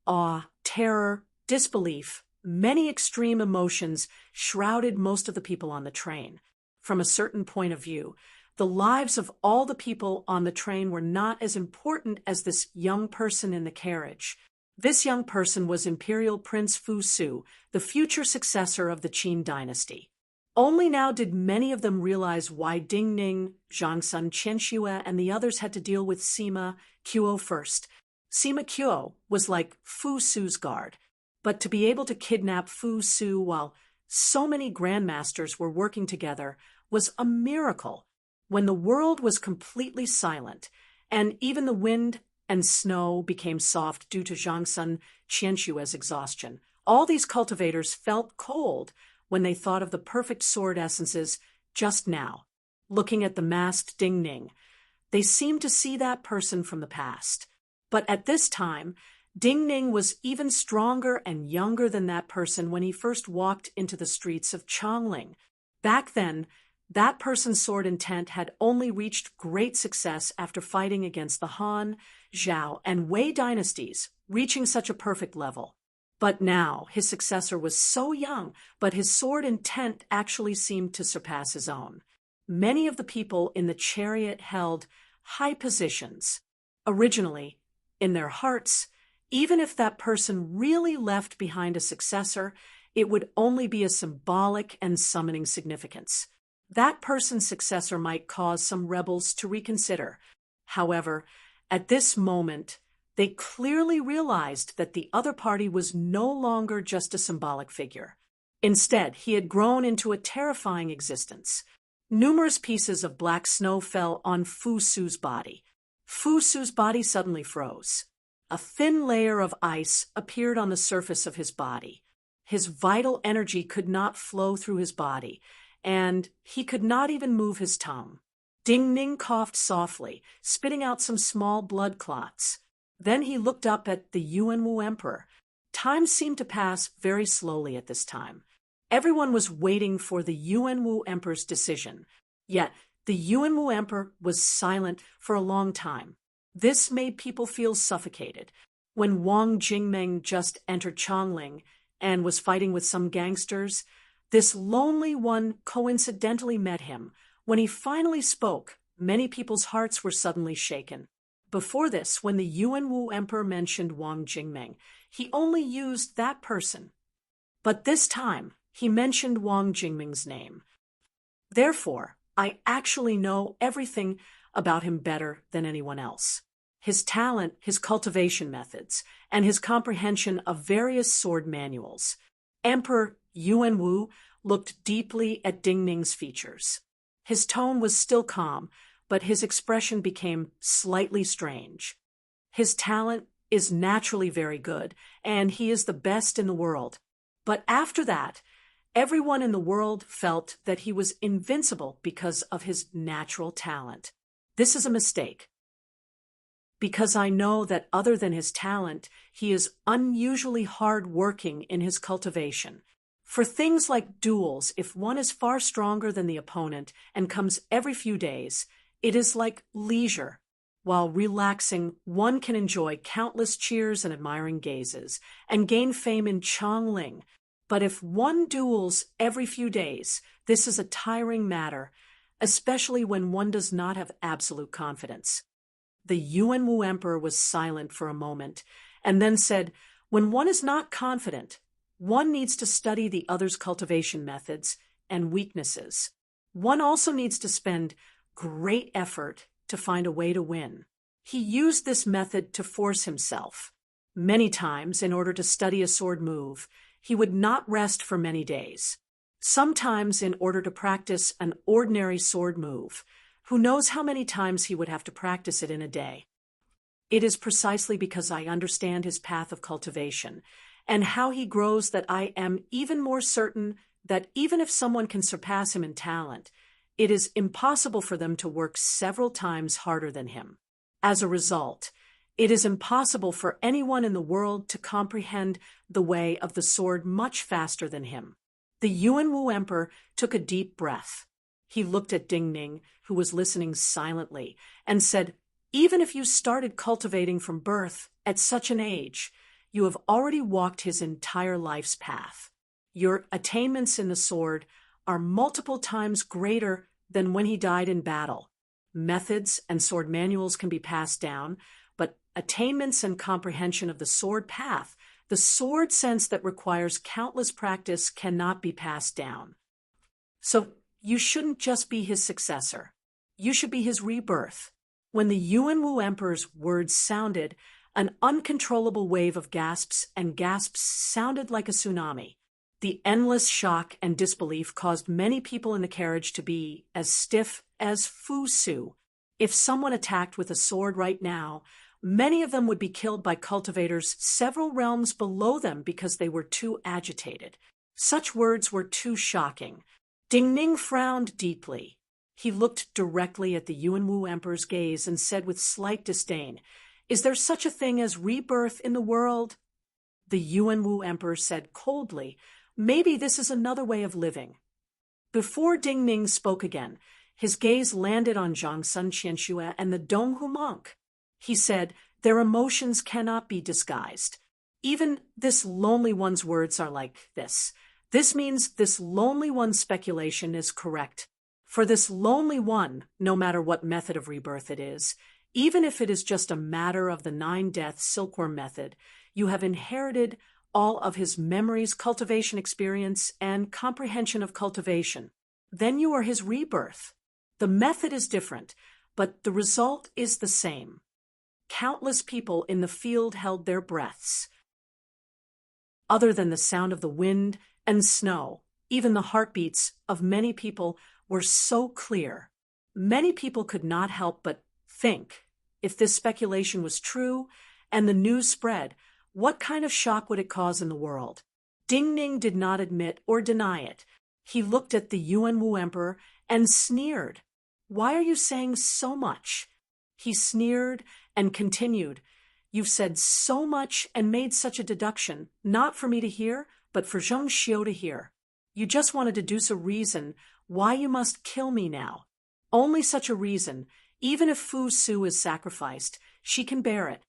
awe, terror, disbelief, many extreme emotions shrouded most of the people on the train. From a certain point of view, the lives of all the people on the train were not as important as this young person in the carriage. This young person was Imperial Prince Fu Su, the future successor of the Qin dynasty. Only now did many of them realize why Ding Ning, Zhang Sun Qianxue, and the others had to deal with Sima Qiu first. Sima Qiu was like Fu Su's guard, but to be able to kidnap Fu Su while so many grandmasters were working together was a miracle. When the world was completely silent, and even the wind and snow became soft due to Zhang Sun Qianxue's exhaustion, all these cultivators felt cold when they thought of the perfect sword essences just now. Looking at the masked Ding Ning, they seemed to see that person from the past. But at this time, Ding Ning was even stronger and younger than that person when he first walked into the streets of Chongling. Back then, that person's sword intent had only reached great success after fighting against the Han, Zhao, and Wei dynasties, reaching such a perfect level. But now, his successor was so young, but his sword intent actually seemed to surpass his own. Many of the people in the chariot held high positions. Originally, in their hearts, even if that person really left behind a successor, it would only be a symbolic and summoning significance. That person's successor might cause some rebels to reconsider. However, at this moment, they clearly realized that the other party was no longer just a symbolic figure. Instead, he had grown into a terrifying existence. Numerous pieces of black snow fell on Fu Su's body. Fu Su's body suddenly froze. A thin layer of ice appeared on the surface of his body. His vital energy could not flow through his body, and he could not even move his tongue. Ding Ning coughed softly, spitting out some small blood clots. Then he looked up at the Yuanwu Emperor. Time seemed to pass very slowly at this time. Everyone was waiting for the Yuanwu Emperor's decision. Yet, the Yuanwu Emperor was silent for a long time. This made people feel suffocated. When Wang Jingmeng just entered Chongling and was fighting with some gangsters, this lonely one coincidentally met him. When he finally spoke, many people's hearts were suddenly shaken. Before this, when the Yuanwu Emperor mentioned Wang Jingmeng, he only used that person. But this time, he mentioned Wang Jingmeng's name. Therefore, I actually know everything about him better than anyone else. His talent, his cultivation methods, and his comprehension of various sword manuals. Emperor Yuanwu looked deeply at Ding Ning's features. His tone was still calm, but his expression became slightly strange. His talent is naturally very good, and he is the best in the world. But after that, everyone in the world felt that he was invincible because of his natural talent. This is a mistake. Because I know that other than his talent, he is unusually hard-working in his cultivation. For things like duels, if one is far stronger than the opponent and comes every few days, it is like leisure. While relaxing, one can enjoy countless cheers and admiring gazes, and gain fame in Chongling. But if one duels every few days, this is a tiring matter, especially when one does not have absolute confidence. The Yuanwu Emperor was silent for a moment, and then said, when one is not confident, one needs to study the other's cultivation methods and weaknesses. One also needs to spend great effort to find a way to win. He used this method to force himself. Many times, in order to study a sword move, he would not rest for many days. Sometimes, in order to practice an ordinary sword move, who knows how many times he would have to practice it in a day. It is precisely because I understand his path of cultivation and how he grows that I am even more certain that even if someone can surpass him in talent, it is impossible for them to work several times harder than him. As a result, it is impossible for anyone in the world to comprehend the way of the sword much faster than him. The Yuanwu Emperor took a deep breath. He looked at Ding Ning, who was listening silently, and said, even if you started cultivating from birth at such an age, you have already walked his entire life's path. Your attainments in the sword are multiple times greater than when he died in battle. Methods and sword manuals can be passed down, but attainments and comprehension of the sword path, the sword sense that requires countless practice, cannot be passed down. So you shouldn't just be his successor. You should be his rebirth. When the Yuanwu Emperor's words sounded, an uncontrollable wave of gasps and gasps sounded like a tsunami. The endless shock and disbelief caused many people in the carriage to be as stiff as Fu Su. If someone attacked with a sword right now, many of them would be killed by cultivators several realms below them because they were too agitated. Such words were too shocking. Ding Ning frowned deeply. He looked directly at the Yuanwu Emperor's gaze and said with slight disdain, "Is there such a thing as rebirth in the world?" The Yuanwu Emperor said coldly, "Maybe this is another way of living." Before Ding Ning spoke again, his gaze landed on Zhang Sun Qianxue and the Donghu monk. He said, "Their emotions cannot be disguised. Even this lonely one's words are like this. This means this lonely one's speculation is correct. For this lonely one, no matter what method of rebirth it is, even if it is just a matter of the 9-death silkworm method, you have inherited all of his memories, cultivation experience, and comprehension of cultivation. Then you are his rebirth. The method is different, but the result is the same." Countless people in the field held their breaths. Other than the sound of the wind and snow, even the heartbeats of many people were so clear. Many people could not help but think, if this speculation was true and the news spread, what kind of shock would it cause in the world? Ding Ning did not admit or deny it. He looked at the Yuanwu Emperor and sneered. "Why are you saying so much?" He sneered and continued, "You've said so much and made such a deduction, not for me to hear, but for Zheng Xiu to hear. You just want to deduce a reason why you must kill me now. Only such a reason, even if Fu Su is sacrificed, she can bear it."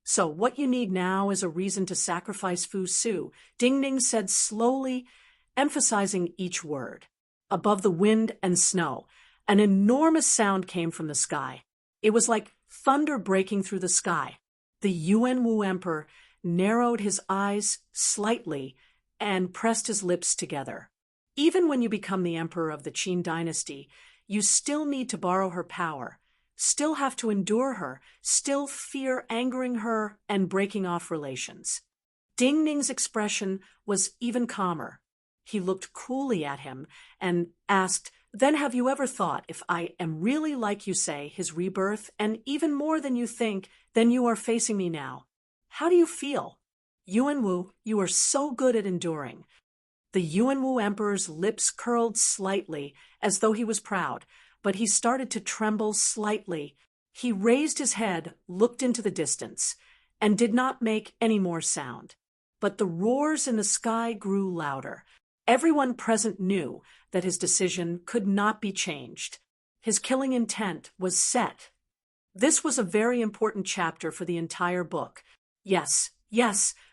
"So what you need now is a reason to sacrifice Fu Su," Ding Ning said slowly, emphasizing each word. Above the wind and snow, an enormous sound came from the sky. It was like thunder breaking through the sky. The Yuanwu Emperor narrowed his eyes slightly and pressed his lips together. Even when you become the emperor of the Qin dynasty, you still need to borrow her power, still have to endure her, still fear angering her and breaking off relations. Ding Ning's expression was even calmer. He looked coolly at him and asked, "Then have you ever thought, if I am really like you say, his rebirth, and even more than you think, then you are facing me now? How do you feel?" "Yuanwu, you are so good at enduring." The Yuanwu Emperor's lips curled slightly, as though he was proud, but he started to tremble slightly. He raised his head, looked into the distance, and did not make any more sound. But the roars in the sky grew louder. Everyone present knew that his decision could not be changed. His killing intent was set. This was a very important chapter for the entire book. Yes,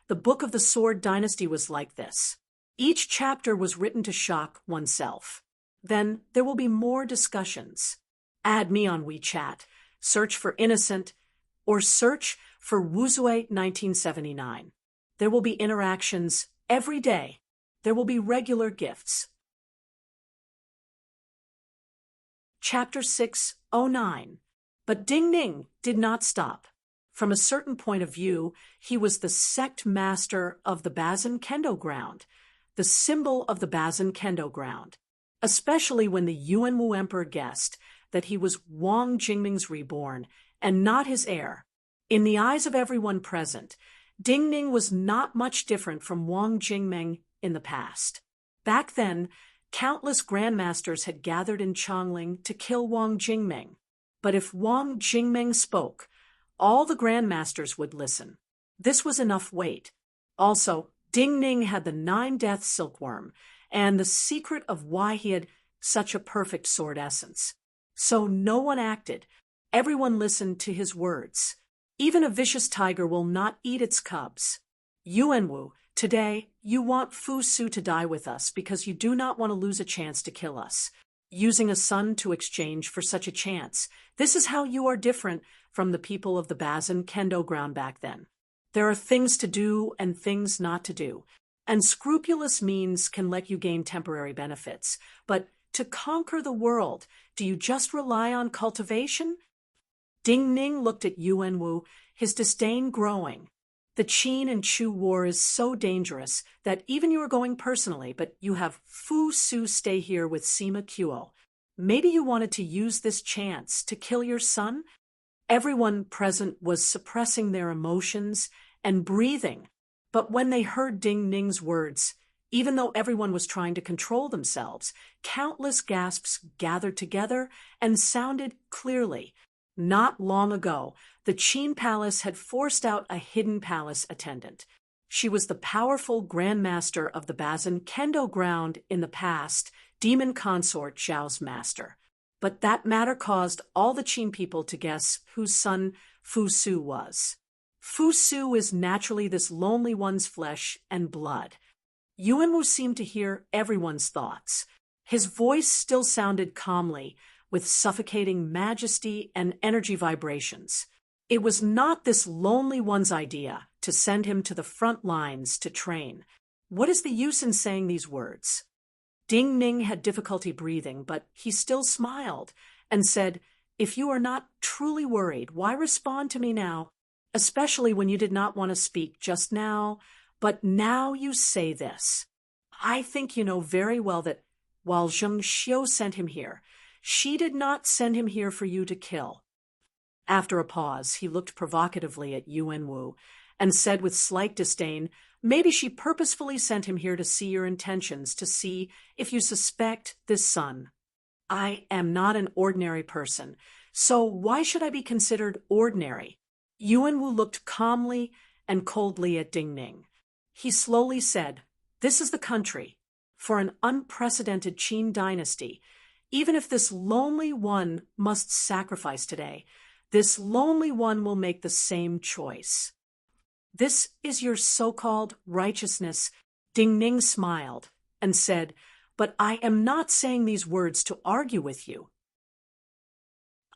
the Book of the Sword Dynasty was like this. Each chapter was written to shock oneself. Then there will be more discussions. Add me on WeChat, search for Innocent, or search for Wuzue 1979. There will be interactions every day. There will be regular gifts. Chapter 609. But Ding Ning did not stop. From a certain point of view, he was the sect master of the Bazin Kendo ground, the symbol of the Bazin Kendo ground, especially when the Yuanwu Emperor guessed that he was Wang Jingming's reborn and not his heir. In the eyes of everyone present, Ding Ning was not much different from Wang Jingming in the past. Back then, countless grandmasters had gathered in Chongling to kill Wang Jingming. But if Wang Jingming spoke, all the grandmasters would listen. This was enough weight. Also, Ding Ning had the 9-death silkworm and the secret of why he had such a perfect sword essence. So no one acted. Everyone listened to his words. Even a vicious tiger will not eat its cubs. Yuanwu, today you want Fu Su to die with us because you do not want to lose a chance to kill us. Using a son to exchange for such a chance. This is how you are different from the people of the Bazin Kendo ground back then. There are things to do and things not to do. And scrupulous means can let you gain temporary benefits. But to conquer the world, do you just rely on cultivation? Ding Ning looked at Yuan Wu, his disdain growing. The Qin and Chu war is so dangerous that even you are going personally, but you have Fu Su stay here with Sima Qiu. Maybe you wanted to use this chance to kill your son? Everyone present was suppressing their emotions and breathing. But when they heard Ding Ning's words, even though everyone was trying to control themselves, countless gasps gathered together and sounded clearly. Not long ago, the Qin palace had forced out a hidden palace attendant. She was the powerful grandmaster of the Bazin Kendo ground in the past, demon consort Zhao's master. But that matter caused all the Qin people to guess whose son Fu Su was. Fu Su is naturally this lonely one's flesh and blood. Yuan Wu seemed to hear everyone's thoughts. His voice still sounded calmly, with suffocating majesty and energy vibrations. It was not this lonely one's idea to send him to the front lines to train. What is the use in saying these words? Ding Ning had difficulty breathing, but he still smiled and said, "If you are not truly worried, why respond to me now? Especially when you did not want to speak just now, but now you say this. I think you know very well that while Zheng Xiu sent him here, she did not send him here for you to kill." After a pause, he looked provocatively at Yuan Wu and said with slight disdain, "Maybe she purposefully sent him here to see your intentions, to see if you suspect this son. I am not an ordinary person, so why should I be considered ordinary?" Yuan Wu looked calmly and coldly at Ding Ning. He slowly said, "This is the country. For an unprecedented Qin dynasty, even if this lonely one must sacrifice today, this lonely one will make the same choice. This is your so-called righteousness." Ding Ning smiled and said, "But I am not saying these words to argue with you.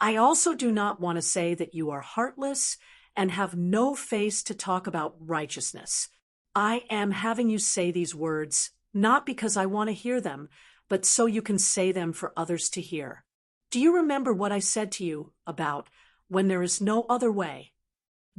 I also do not want to say that you are heartless and have no face to talk about righteousness. I am having you say these words not because I want to hear them, but so you can say them for others to hear. Do you remember what I said to you about when there is no other way?"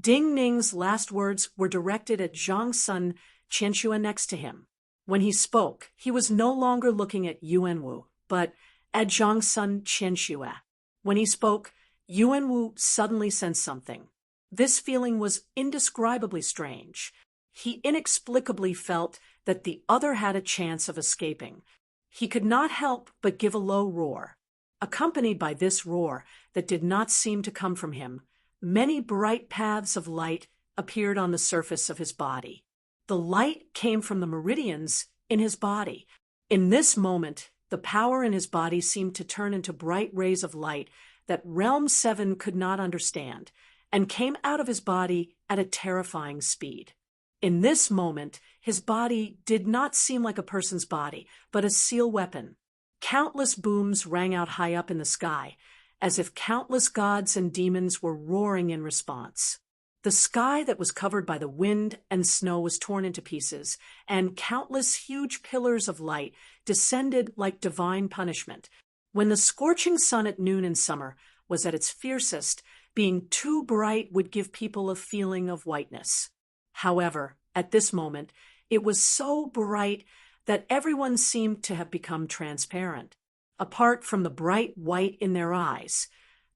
Ding Ning's last words were directed at Zhang Sun Qianxue next to him. When he spoke, he was no longer looking at Yuan Wu, but at Zhang Sun Qianxue. When he spoke, Yuan Wu suddenly sensed something. This feeling was indescribably strange. He inexplicably felt that the other had a chance of escaping. He could not help but give a low roar. Accompanied by this roar that did not seem to come from him, many bright paths of light appeared on the surface of his body. The light came from the meridians in his body. In this moment, the power in his body seemed to turn into bright rays of light that Realm 7 could not understand, and came out of his body at a terrifying speed. In this moment, his body did not seem like a person's body, but a seal weapon. Countless booms rang out high up in the sky, as if countless gods and demons were roaring in response. The sky that was covered by the wind and snow was torn into pieces, and countless huge pillars of light descended like divine punishment. When the scorching sun at noon in summer was at its fiercest, being too bright would give people a feeling of whiteness. However, at this moment, it was so bright that everyone seemed to have become transparent. Apart from the bright white in their eyes,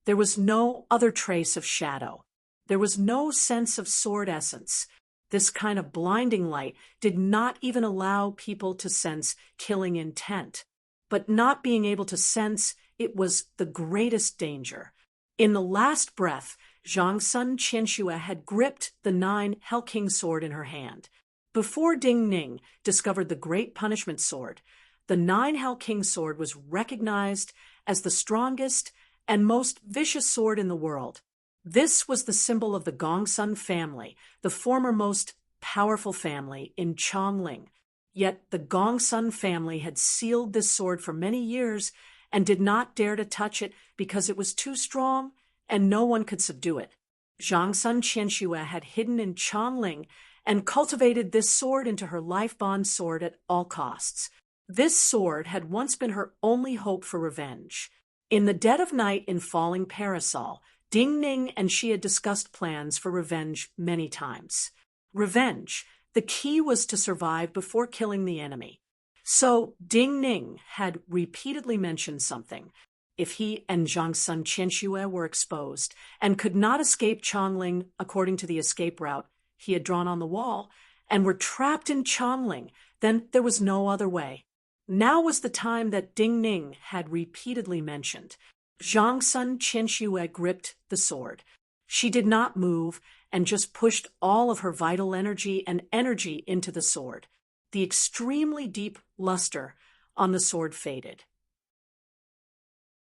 there was no other trace of shadow. There was no sense of sword essence. This kind of blinding light did not even allow people to sense killing intent. But not being able to sense it was the greatest danger. In the last breath, Zhang Sun Qianxue had gripped the 9 Hell King sword in her hand. Before Ding Ning discovered the Great Punishment Sword, the 9 Hell King sword was recognized as the strongest and most vicious sword in the world. This was the symbol of the Gongsun family, the former most powerful family in Chongling. Yet the Gongsun family had sealed this sword for many years and did not dare to touch it because it was too strong and no one could subdue it. Zhang Sun Qianxue had hidden in Chongling and cultivated this sword into her life-bond sword at all costs. This sword had once been her only hope for revenge. In the dead of night in Falling Parasol, Ding Ning and she had discussed plans for revenge many times. Revenge. The key was to survive before killing the enemy. So Ding Ning had repeatedly mentioned something. If he and Zhang Sun Qianxue were exposed and could not escape Chongling according to the escape route he had drawn on the wall, and were trapped in Chongling, then there was no other way. Now was the time that Ding Ning had repeatedly mentioned. Zhang Sun Qianxue gripped the sword. She did not move and just pushed all of her vital energy and energy into the sword. The extremely deep luster on the sword faded.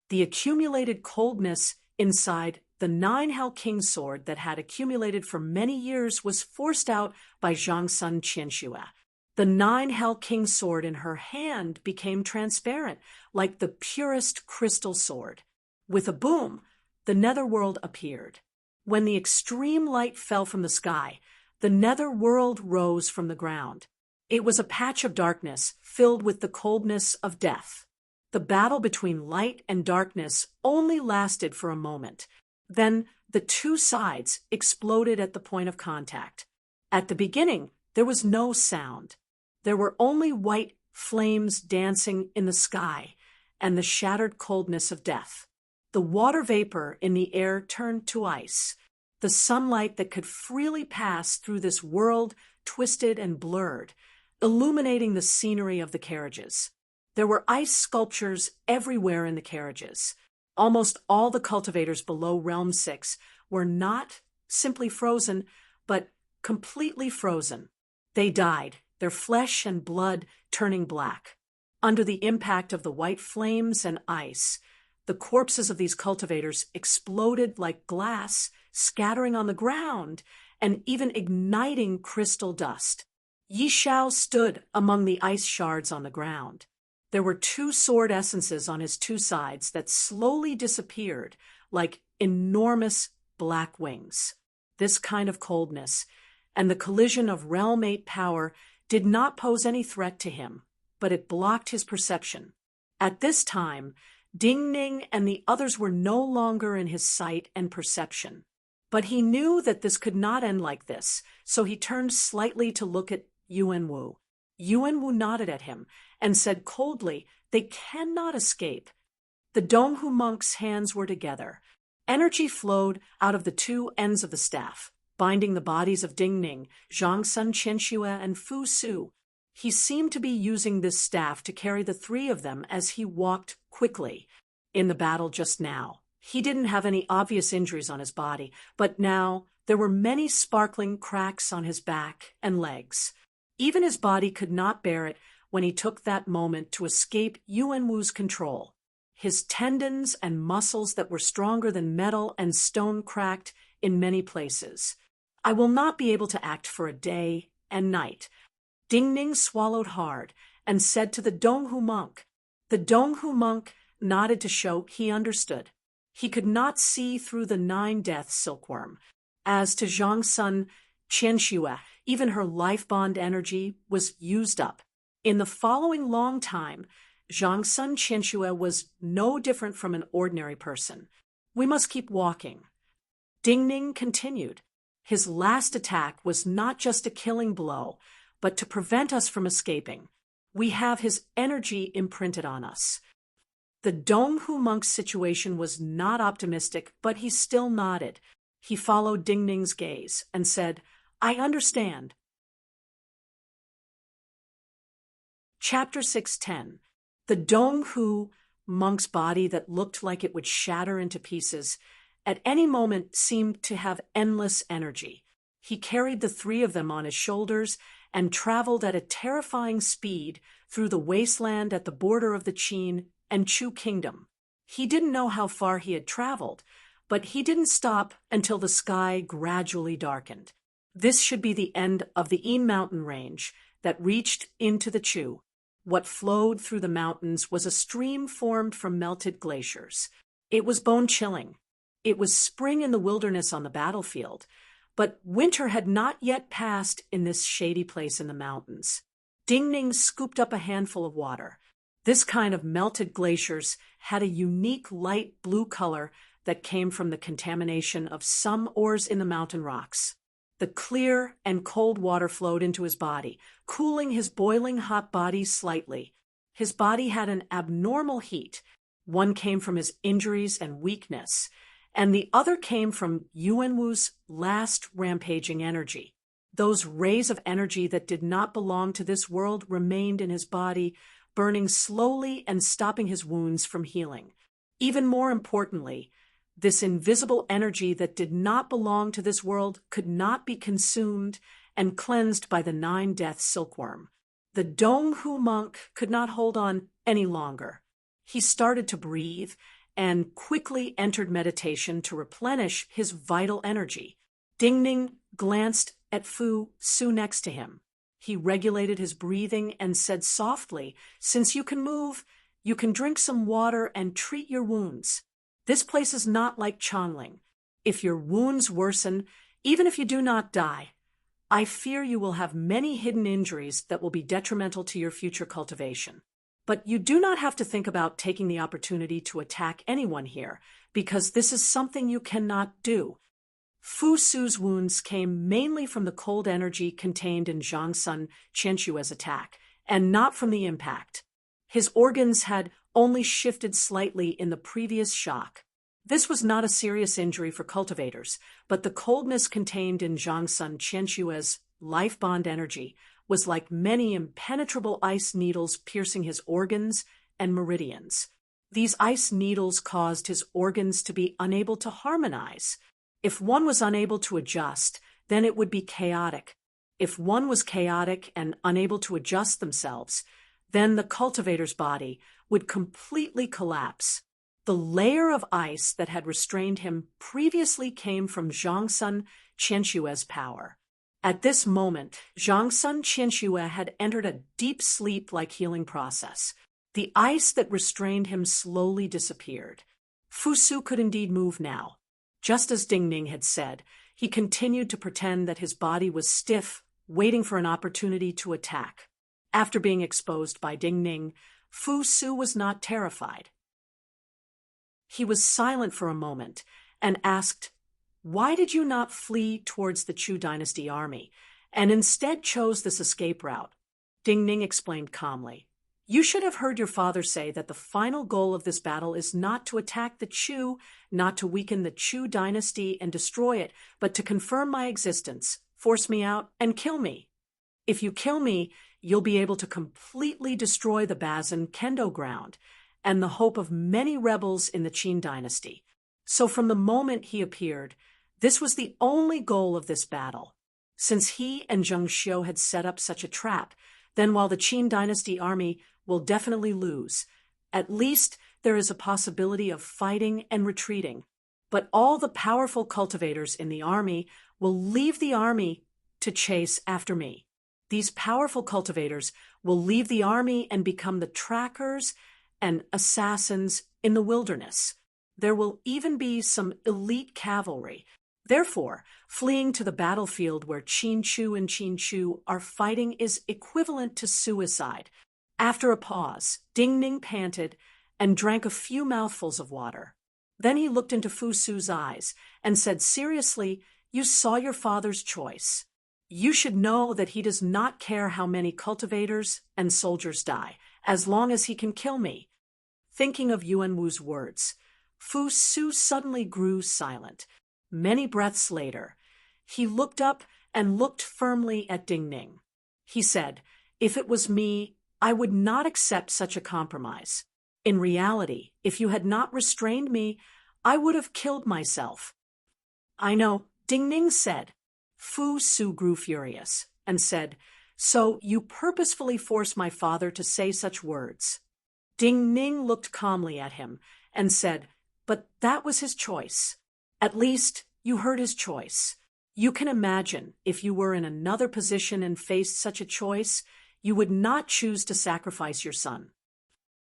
The accumulated coldness inside the 9 Hell King sword that had accumulated for many years was forced out by Zhang Sun Qianxue. The 9 Hell King sword in her hand became transparent, like the purest crystal sword. With a boom, the netherworld appeared. When the extreme light fell from the sky, the netherworld rose from the ground. It was a patch of darkness filled with the coldness of death. The battle between light and darkness only lasted for a moment. Then the two sides exploded at the point of contact. At the beginning, there was no sound. There were only white flames dancing in the sky and the shattered coldness of death. The water vapor in the air turned to ice. The sunlight that could freely pass through this world twisted and blurred, illuminating the scenery of the carriages. There were ice sculptures everywhere in the carriages. Almost all the cultivators below Realm 6 were not simply frozen, but completely frozen. They died, their flesh and blood turning black. Under the impact of the white flames and ice, the corpses of these cultivators exploded like glass, scattering on the ground and even igniting crystal dust. Yi Xiao stood among the ice shards on the ground. There were 2 sword essences on his 2 sides that slowly disappeared like enormous black wings. This kind of coldness and the collision of Realm 8 power did not pose any threat to him, but it blocked his perception. At this time, Ding Ning and the others were no longer in his sight and perception. But he knew that this could not end like this, so he turned slightly to look at Yuan Wu. Yuan Wu nodded at him and said coldly, "They cannot escape." The Donghu monk's hands were together. Energy flowed out of the 2 ends of the staff, binding the bodies of Ding Ning, Zhang Sun Qianxue, and Fu Su. He seemed to be using this staff to carry the 3 of them as he walked quickly. In the battle just now, he didn't have any obvious injuries on his body, but now there were many sparkling cracks on his back and legs. Even his body could not bear it when he took that moment to escape Yuan Wu's control. His tendons and muscles that were stronger than metal and stone cracked in many places. "I will not be able to act for a day and night." Ding Ning swallowed hard and said to the Donghu monk. The Donghu monk nodded to show he understood. He could not see through the 9 death silkworm. As to Zhang Sun Qianxue, even her life bond energy was used up. In the following long time, Zhang Sun Qianxue was no different from an ordinary person. "We must keep walking." Ding Ning continued. His last attack was not just a killing blow, but to prevent us from escaping. We have his energy imprinted on us. The Donghu monk's situation was not optimistic, but he still nodded. He followed Ding Ning's gaze and said, "I understand." Chapter 610. The Donghu monk's body that looked like it would shatter into pieces at any moment seemed to have endless energy. He carried the 3 of them on his shoulders and traveled at a terrifying speed through the wasteland at the border of the Qin and Chu kingdom. He didn't know how far he had traveled, but he didn't stop until the sky gradually darkened. This should be the end of the Yin mountain range that reached into the Chu. What flowed through the mountains was a stream formed from melted glaciers. It was bone-chilling. It was spring in the wilderness on the battlefield, But winter had not yet passed in this shady place in the mountains. Ding Ning scooped up a handful of water. This kind of melted glaciers had a unique light blue color that came from the contamination of some ores in the mountain rocks. The clear and cold water flowed into his body, cooling his boiling hot body slightly. His body had an abnormal heat. One came from his injuries and weakness, and the other came from Yuanwu's last rampaging energy. Those rays of energy that did not belong to this world remained in his body, burning slowly and stopping his wounds from healing. Even more importantly, this invisible energy that did not belong to this world could not be consumed and cleansed by the 9-death silkworm. The Donghu monk could not hold on any longer. He started to breathe and quickly entered meditation to replenish his vital energy. Ding Ning glanced at Fu Su next to him. He regulated his breathing and said softly, "Since you can move, you can drink some water and treat your wounds. This place is not like Changling. If your wounds worsen, even if you do not die, I fear you will have many hidden injuries that will be detrimental to your future cultivation. But you do not have to think about taking the opportunity to attack anyone here, because this is something you cannot do." Fu Su's wounds came mainly from the cold energy contained in Zhang Sun Qianshue's attack, and not from the impact. His organs had only shifted slightly in the previous shock. This was not a serious injury for cultivators, but the coldness contained in Zhang Sun Qianshue's life bond energy was like many impenetrable ice needles piercing his organs and meridians. These ice needles caused his organs to be unable to harmonize. If one was unable to adjust, then it would be chaotic. If one was chaotic and unable to adjust themselves, then the cultivator's body would completely collapse. The layer of ice that had restrained him previously came from Zhang Sun Qianshue's power. At this moment, Zhang Sun Qianshue had entered a deep sleep-like healing process. The ice that restrained him slowly disappeared. Fu Su could indeed move now. Just as Ding Ning had said, he continued to pretend that his body was stiff, waiting for an opportunity to attack. After being exposed by Ding Ning, Fu Su was not terrified. He was silent for a moment and asked, "Why did you not flee towards the Chu dynasty army, and instead chose this escape route?" Ding Ning explained calmly, "You should have heard your father say that the final goal of this battle is not to attack the Chu, not to weaken the Chu dynasty and destroy it, but to confirm my existence, force me out, and kill me. If you kill me, you'll be able to completely destroy the Bazin Kendo ground and the hope of many rebels in the Qin dynasty." So from the moment he appeared, this was the only goal of this battle. Since he and Zheng Xiu had set up such a trap, then while the Qin dynasty army will definitely lose, at least there is a possibility of fighting and retreating. But all the powerful cultivators in the army will leave the army to chase after me. These powerful cultivators will leave the army and become the trackers and assassins in the wilderness. There will even be some elite cavalry. Therefore, fleeing to the battlefield where Qin Chu and Qin Chu are fighting is equivalent to suicide. After a pause, Ding Ning panted and drank a few mouthfuls of water. Then he looked into Fu Su's eyes and said seriously, "You saw your father's choice. You should know that he does not care how many cultivators and soldiers die, as long as he can kill me." Thinking of Yuanwu's words, Fu Su suddenly grew silent. Many breaths later, he looked up and looked firmly at Ding Ning. He said, "If it was me, I would not accept such a compromise. In reality, if you had not restrained me, I would have killed myself." "I know," Ding Ning said. Fu Su grew furious and said, "So you purposefully forced my father to say such words?" Ding Ning looked calmly at him and said, "But that was his choice. At least you heard his choice. You can imagine if you were in another position and faced such a choice, you would not choose to sacrifice your son."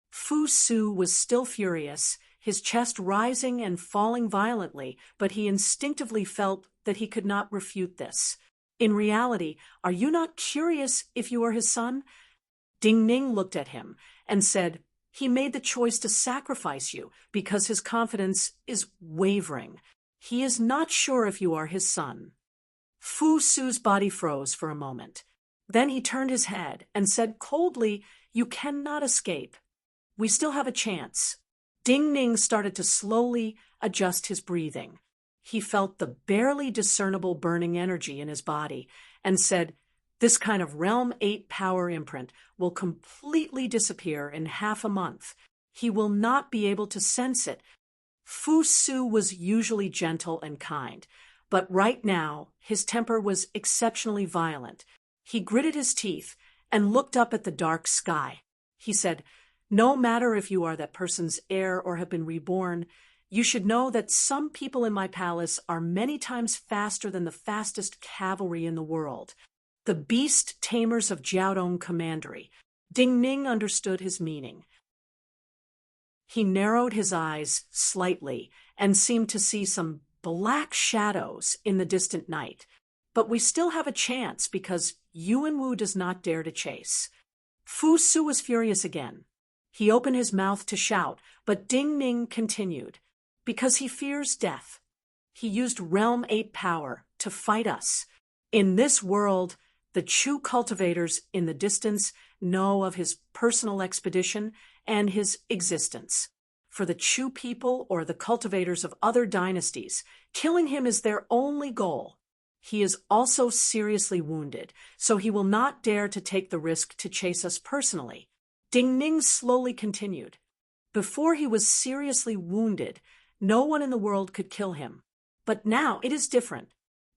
Fu Su was still furious, his chest rising and falling violently, but he instinctively felt that he could not refute this. In reality, are you not curious if you are his son? Ding Ning looked at him and said, he made the choice to sacrifice you because his confidence is wavering. He is not sure if you are his son. Fu Su's body froze for a moment. Then he turned his head and said coldly, you cannot escape. We still have a chance. Ding Ning started to slowly adjust his breathing. He felt the barely discernible burning energy in his body and said, this kind of Realm 8 power imprint will completely disappear in half a month. He will not be able to sense it. Fu Su was usually gentle and kind, but right now his temper was exceptionally violent. He gritted his teeth and looked up at the dark sky. He said, no matter if you are that person's heir or have been reborn, you should know that some people in my palace are many times faster than the fastest cavalry in the world. The beast tamers of Jiaodong Commandery. Ding Ning understood his meaning. He narrowed his eyes slightly and seemed to see some black shadows in the distant night. But we still have a chance because Yuan Wu does not dare to chase. Fu Su was furious again. He opened his mouth to shout, but Ding Ning continued. Because he fears death. He used Realm 8 power to fight us. In this world, the Chu cultivators in the distance know of his personal expedition and his existence. For the Chu people or the cultivators of other dynasties, killing him is their only goal. He is also seriously wounded, so he will not dare to take the risk to chase us personally. Ding Ning slowly continued. Before he was seriously wounded, no one in the world could kill him. But now it is different.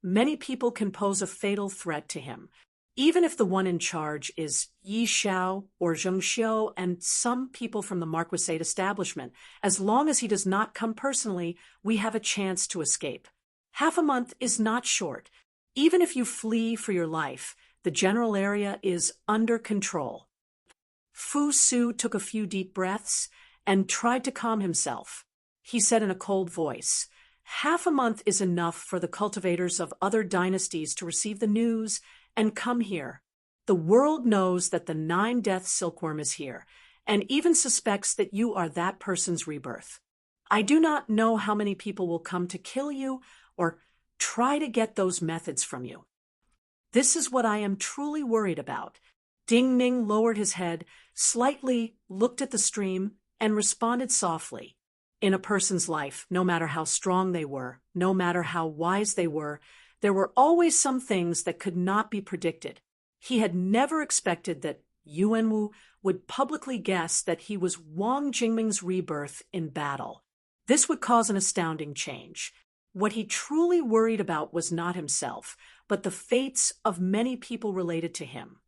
Many people can pose a fatal threat to him, even if the one in charge is Yi Xiao or Zheng Xiu and some people from the Marquisate establishment. As long as he does not come personally, we have a chance to escape. Half a month is not short. Even if you flee for your life, the general area is under control. Fu Su took a few deep breaths and tried to calm himself. He said in a cold voice, half a month is enough for the cultivators of other dynasties to receive the news and come here. The world knows that the 9-death silkworm is here, and even suspects that you are that person's rebirth. I do not know how many people will come to kill you or try to get those methods from you. This is what I am truly worried about. Ding Ning lowered his head, slightly looked at the stream, and responded softly. In a person's life, no matter how strong they were, no matter how wise they were, there were always some things that could not be predicted. He had never expected that Yuan Wu would publicly guess that he was Wang Jingming's rebirth in battle. This would cause an astounding change. What he truly worried about was not himself, but the fates of many people related to him.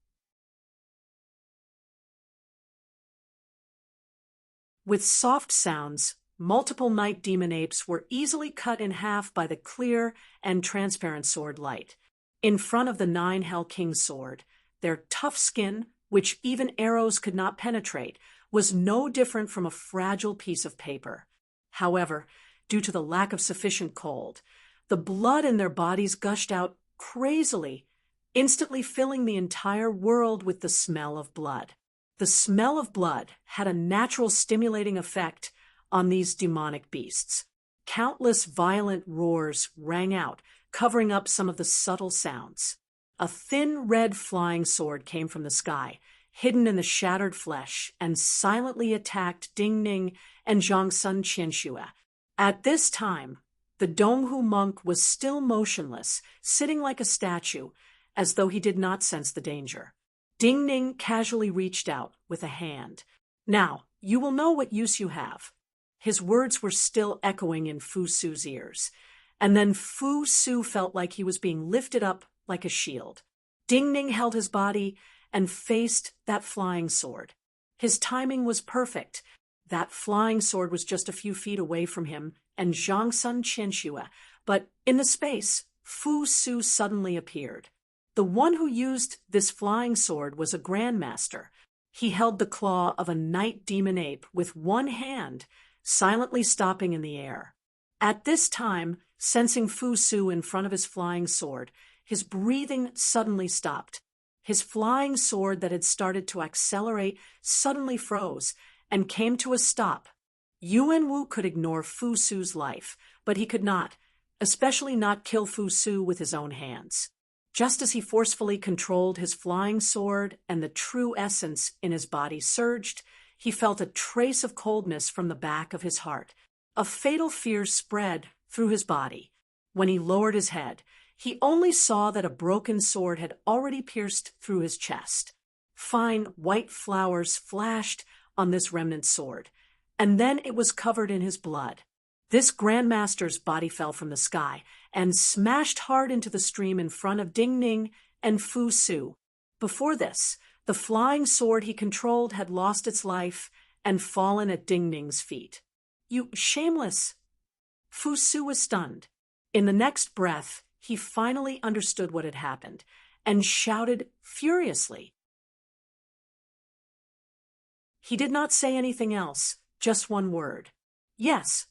With soft sounds, multiple night demon apes were easily cut in half by the clear and transparent sword light. In front of the 9 Hell King's sword, their tough skin, which even arrows could not penetrate, was no different from a fragile piece of paper. However, due to the lack of sufficient cold, the blood in their bodies gushed out crazily, instantly filling the entire world with the smell of blood. The smell of blood had a natural stimulating effect on these demonic beasts. Countless violent roars rang out, covering up some of the subtle sounds. A thin red flying sword came from the sky, hidden in the shattered flesh, and silently attacked Ding Ning and Zhangsun Qianxue. At this time, the Donghu monk was still motionless, sitting like a statue, as though he did not sense the danger. Ding Ning casually reached out with a hand. Now, you will know what use you have. His words were still echoing in Fu Su's ears, and then Fu Su felt like he was being lifted up like a shield. Ding Ning held his body and faced that flying sword. His timing was perfect. That flying sword was just a few feet away from him and Zhangsun Qianxue, but in the space, Fu Su suddenly appeared. The one who used this flying sword was a grandmaster, He held the claw of a night demon ape with one hand, silently stopping in the air. At this time, sensing Fu Su in front of his flying sword, his breathing suddenly stopped. His flying sword that had started to accelerate suddenly froze and came to a stop. Yuan Wu could ignore Fu Su's life, but he could not, especially not kill Fu Su with his own hands. Just as he forcefully controlled his flying sword and the true essence in his body surged, he felt a trace of coldness from the back of his heart. A fatal fear spread through his body. When he lowered his head, he only saw that a broken sword had already pierced through his chest. Fine white flowers flashed on this remnant sword, and then it was covered in his blood. This Grandmaster's body fell from the sky and smashed hard into the stream in front of Ding Ning and Fu Su. Before this, the flying sword he controlled had lost its life and fallen at Ding Ning's feet. "You shameless!" Fu Su was stunned. In the next breath, he finally understood what had happened and shouted furiously. He did not say anything else, just one word. Yes.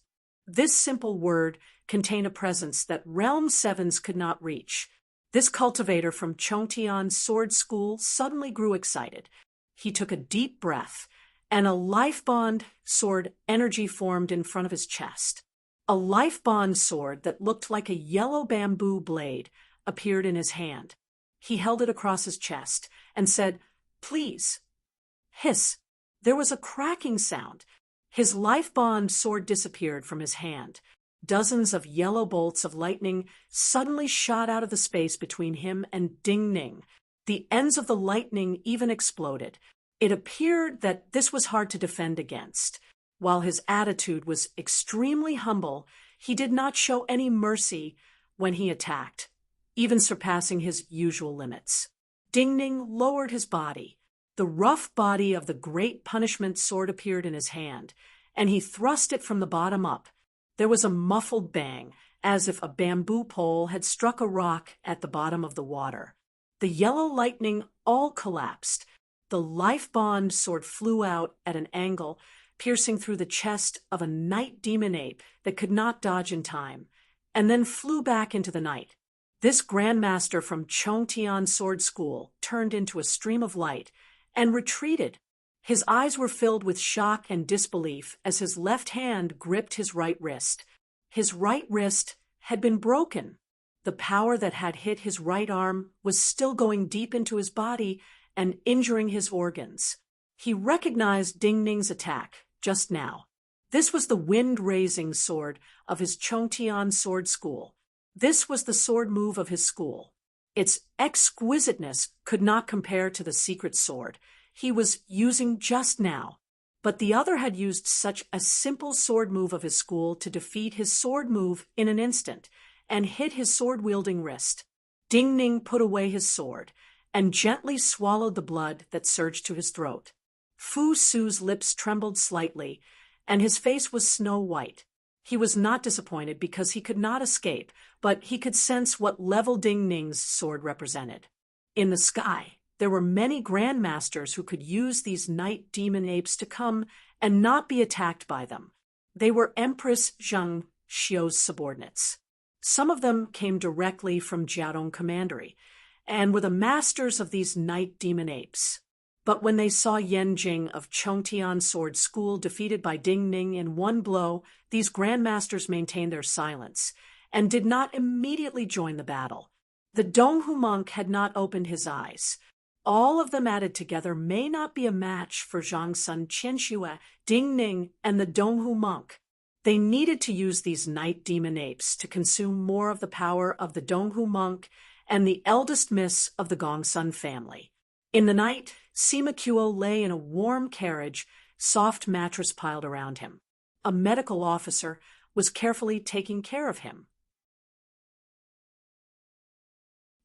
This simple word contained a presence that Realm Sevens could not reach. This cultivator from Chongtian's sword school suddenly grew excited. He took a deep breath, and a life bond sword energy formed in front of his chest. A life bond sword that looked like a yellow bamboo blade appeared in his hand. He held it across his chest and said, "Please." Hiss. There was a cracking sound. His life bond sword disappeared from his hand. Dozens of yellow bolts of lightning suddenly shot out of the space between him and Ding Ning. The ends of the lightning even exploded. It appeared that this was hard to defend against. While his attitude was extremely humble, he did not show any mercy when he attacked, even surpassing his usual limits. Ding Ning lowered his body. The rough body of the great punishment sword appeared in his hand, and he thrust it from the bottom up. There was a muffled bang, as if a bamboo pole had struck a rock at the bottom of the water. The yellow lightning all collapsed. The life bond sword flew out at an angle, piercing through the chest of a night demon ape that could not dodge in time, and then flew back into the night. This Grandmaster from Chongtian Sword School turned into a stream of light and retreated. His eyes were filled with shock and disbelief as his left hand gripped his right wrist. His right wrist had been broken. The power that had hit his right arm was still going deep into his body and injuring his organs. He recognized Ding Ning's attack just now. This was the wind-raising sword of his Chongtian Sword School. This was the sword move of his school. Its exquisiteness could not compare to the secret sword he was using just now, but the other had used such a simple sword move of his school to defeat his sword move in an instant and hit his sword-wielding wrist. Ding Ning put away his sword and gently swallowed the blood that surged to his throat. Fu Su's lips trembled slightly, and his face was snow white. He was not disappointed because he could not escape, but he could sense what level Ding Ning's sword represented. In the sky, there were many grandmasters who could use these night demon apes to come and not be attacked by them. They were Empress Zheng Xiu's subordinates. Some of them came directly from Jiadong Commandery and were the masters of these night demon apes. But when they saw Yan Jing of Chongtian Sword School defeated by Ding Ning in one blow, these grandmasters maintained their silence and did not immediately join the battle. The Donghu monk had not opened his eyes. All of them added together may not be a match for Zhang Sun Qianxue, Ding Ning, and the Donghu monk. They needed to use these night demon apes to consume more of the power of the Donghu monk and the eldest miss of the Gongsun family. In the night, Sima Qiuo lay in a warm carriage, soft mattress piled around him. A medical officer was carefully taking care of him.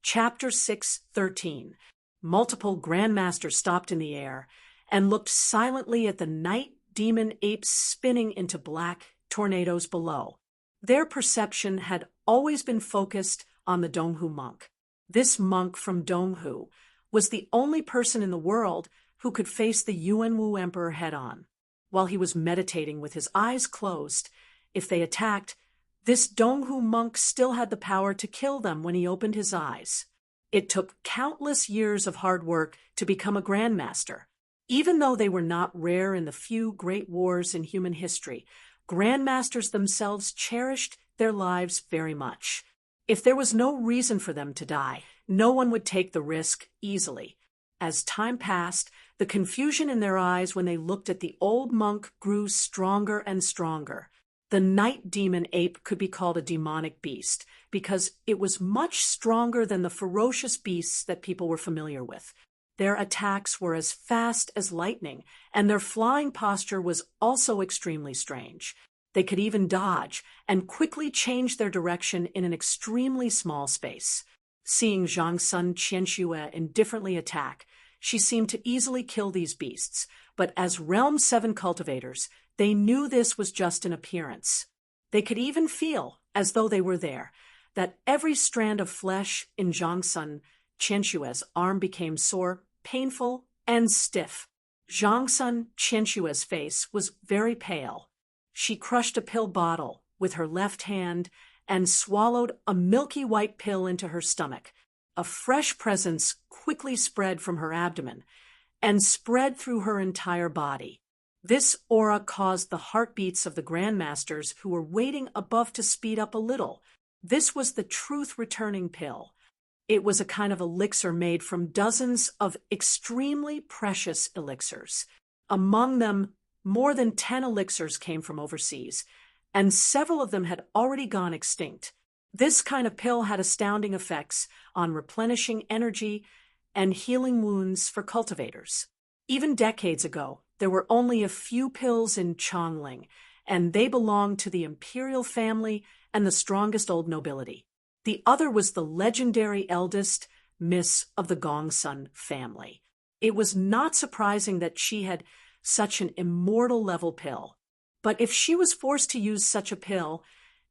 Chapter 6:13. Multiple grandmasters stopped in the air and looked silently at the night demon apes spinning into black tornadoes below. Their perception had always been focused on the Donghu monk. This monk from Donghu was the only person in the world who could face the Yuanwu emperor head-on. While he was meditating with his eyes closed, if they attacked, this Donghu monk still had the power to kill them when he opened his eyes. It took countless years of hard work to become a grandmaster. Even though they were not rare in the few great wars in human history, grandmasters themselves cherished their lives very much. If there was no reason for them to die, no one would take the risk easily. As time passed, the confusion in their eyes when they looked at the old monk grew stronger and stronger. The night demon ape could be called a demonic beast because it was much stronger than the ferocious beasts that people were familiar with. Their attacks were as fast as lightning, and their flying posture was also extremely strange. They could even dodge and quickly change their direction in an extremely small space. Seeing Zhang Sun Qianxue indifferently attack, she seemed to easily kill these beasts, but as Realm 7 cultivators, they knew this was just an appearance. They could even feel, as though they were there, that every strand of flesh in Zhang Sun Qianxue's arm became sore, painful, and stiff. Zhang Sun Qianxue's face was very pale. She crushed a pill bottle with her left hand and swallowed a milky white pill into her stomach. A fresh presence quickly spread from her abdomen and spread through her entire body. This aura caused the heartbeats of the grandmasters who were waiting above to speed up a little. This was the truth-returning pill. It was a kind of elixir made from dozens of extremely precious elixirs. Among them, more than 10 elixirs came from overseas, and several of them had already gone extinct. This kind of pill had astounding effects on replenishing energy and healing wounds for cultivators. Even decades ago, there were only a few pills in Chongling, and they belonged to the imperial family and the strongest old nobility. The other was the legendary eldest miss of the Gongsun family. It was not surprising that she had such an immortal-level pill. But if she was forced to use such a pill,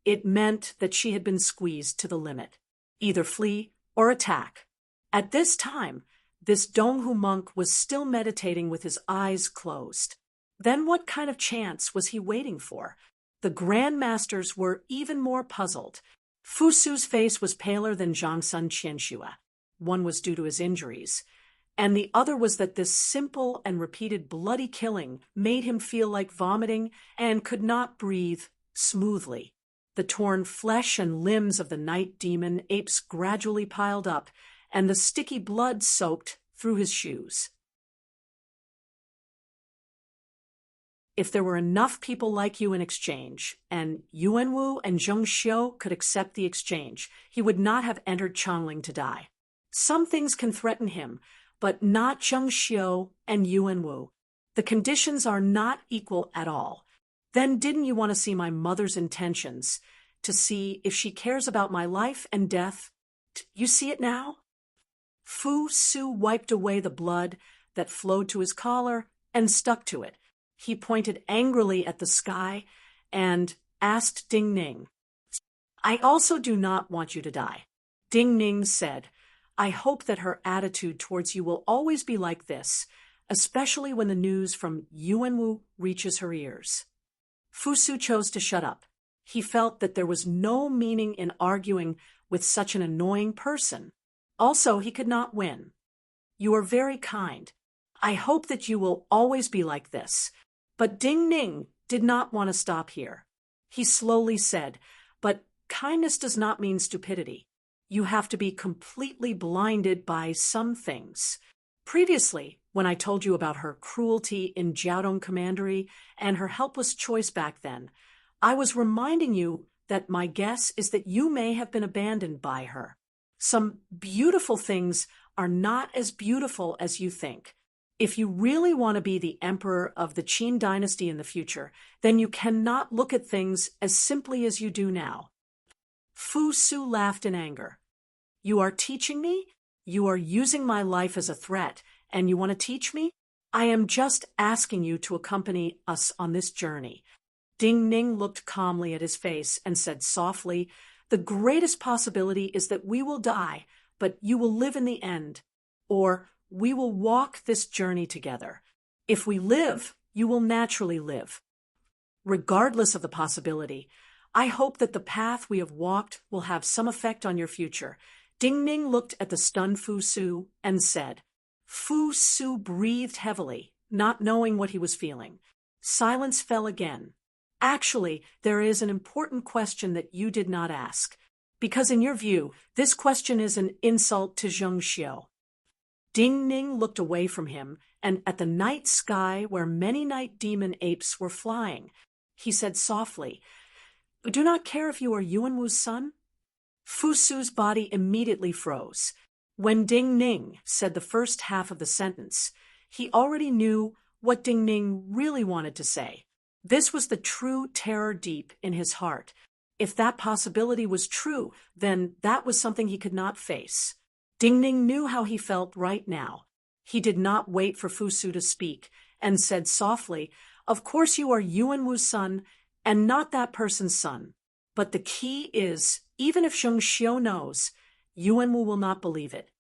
it meant that she had been squeezed to the limit. Either flee or attack. At this time, this Donghu monk was still meditating with his eyes closed. Then what kind of chance was he waiting for? The grandmasters were even more puzzled. Fu Su's face was paler than Zhang Sun Qianxue. One was due to his injuries, and the other was that this simple and repeated bloody killing made him feel like vomiting and could not breathe smoothly. The torn flesh and limbs of the night demon apes gradually piled up, and the sticky blood soaked through his shoes. If there were enough people like you in exchange, and Yuanwu and Zheng Xiu could accept the exchange, he would not have entered Chongling to die. Some things can threaten him, but not Zheng Xiu and Yuanwu. The conditions are not equal at all. Then didn't you want to see my mother's intentions, to see if she cares about my life and death? You see it now? Fu Su wiped away the blood that flowed to his collar and stuck to it. He pointed angrily at the sky and asked Ding Ning, "I also do not want you to die." Ding Ning said, "I hope that her attitude towards you will always be like this, especially when the news from Yuanwu reaches her ears." Fu Su chose to shut up. He felt that there was no meaning in arguing with such an annoying person. Also, he could not win. "You are very kind. I hope that you will always be like this." But Ding Ning did not want to stop here. He slowly said, "But kindness does not mean stupidity. You have to be completely blinded by some things." Previously, when I told you about her cruelty in Jiaodong Commandery and her helpless choice back then, I was reminding you that my guess is that you may have been abandoned by her. Some beautiful things are not as beautiful as you think. If you really want to be the emperor of the Qin dynasty in the future, then you cannot look at things as simply as you do now. Fu Su laughed in anger. "You are teaching me? You are using my life as a threat, and you want to teach me? I am just asking you to accompany us on this journey." Ding Ning looked calmly at his face and said softly, "The greatest possibility is that we will die, but you will live in the end. Or We will walk this journey together. If we live, you will naturally live. Regardless of the possibility, I hope that the path we have walked will have some effect on your future. Ding Ning looked at the stunned Fu Su and said. Fu Su breathed heavily, not knowing what he was feeling. Silence fell again. Actually, there is an important question that you did not ask. Because in your view, this question is an insult to Zheng Xiu. Ding Ning looked away from him and at the night sky where many night demon apes were flying. He said softly, Do not care if you are Yuan Wu's son? Fu Su's body immediately froze. When Ding Ning said the first half of the sentence, he already knew what Ding Ning really wanted to say. This was the true terror deep in his heart. If that possibility was true, then that was something he could not face. Ding Ning knew how he felt right now. He did not wait for Fu Su to speak, and said softly, Of course you are Yuan Wu's son, and not that person's son. But the key is, even if Zheng Xiu knows, Yuan Wu will not believe it.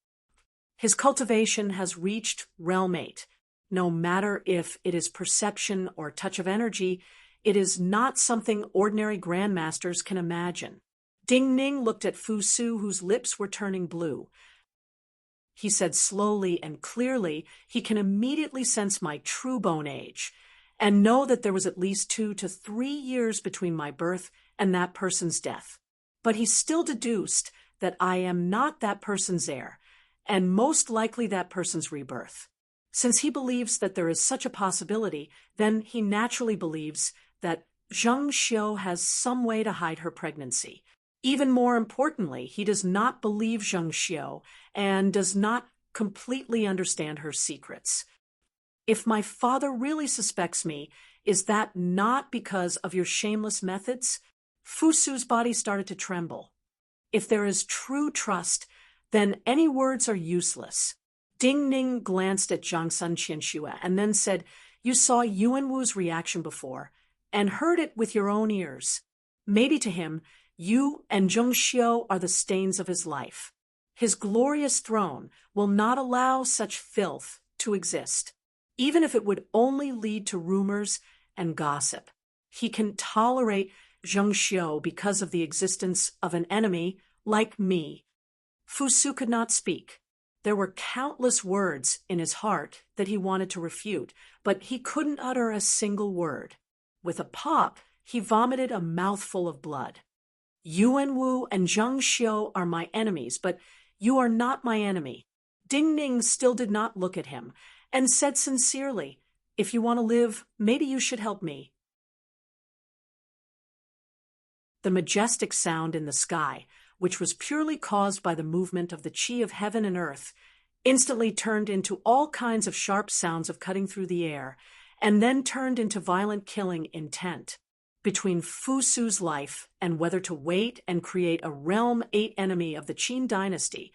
His cultivation has reached realm 8. No matter if it is perception or touch of energy, it is not something ordinary grandmasters can imagine. Ding Ning looked at Fu Su, whose lips were turning blue. He said slowly and clearly, He can immediately sense my true bone age, and know that there was at least 2 to 3 years between my birth and that person's death. But he still deduced that I am not that person's heir, and most likely that person's rebirth. Since he believes that there is such a possibility, then he naturally believes that Zheng Xiu has some way to hide her pregnancy. Even more importantly, he does not believe Zheng Xiu and does not completely understand her secrets. If my father really suspects me, is that not because of your shameless methods? Fu Su's body started to tremble. If there is true trust, then any words are useless. Ding Ning glanced at Zhang Sun Qianxue and then said, You saw Yuan Wu's reaction before, and heard it with your own ears. Maybe to him, you and Zheng Xiu are the stains of his life. His glorious throne will not allow such filth to exist, even if it would only lead to rumors and gossip. He can tolerate Zheng Xiu because of the existence of an enemy like me. Fu Su could not speak. There were countless words in his heart that he wanted to refute, but he couldn't utter a single word. With a pop, he vomited a mouthful of blood. Yuan Wu and Zheng Xiu are my enemies, but you are not my enemy. Ding Ning still did not look at him, and said sincerely, If you want to live, maybe you should help me. The majestic sound in the sky, which was purely caused by the movement of the chi of heaven and earth, instantly turned into all kinds of sharp sounds of cutting through the air, and then turned into violent killing intent. Between Fu Su's life and whether to wait and create a realm 8 enemy of the Qin dynasty,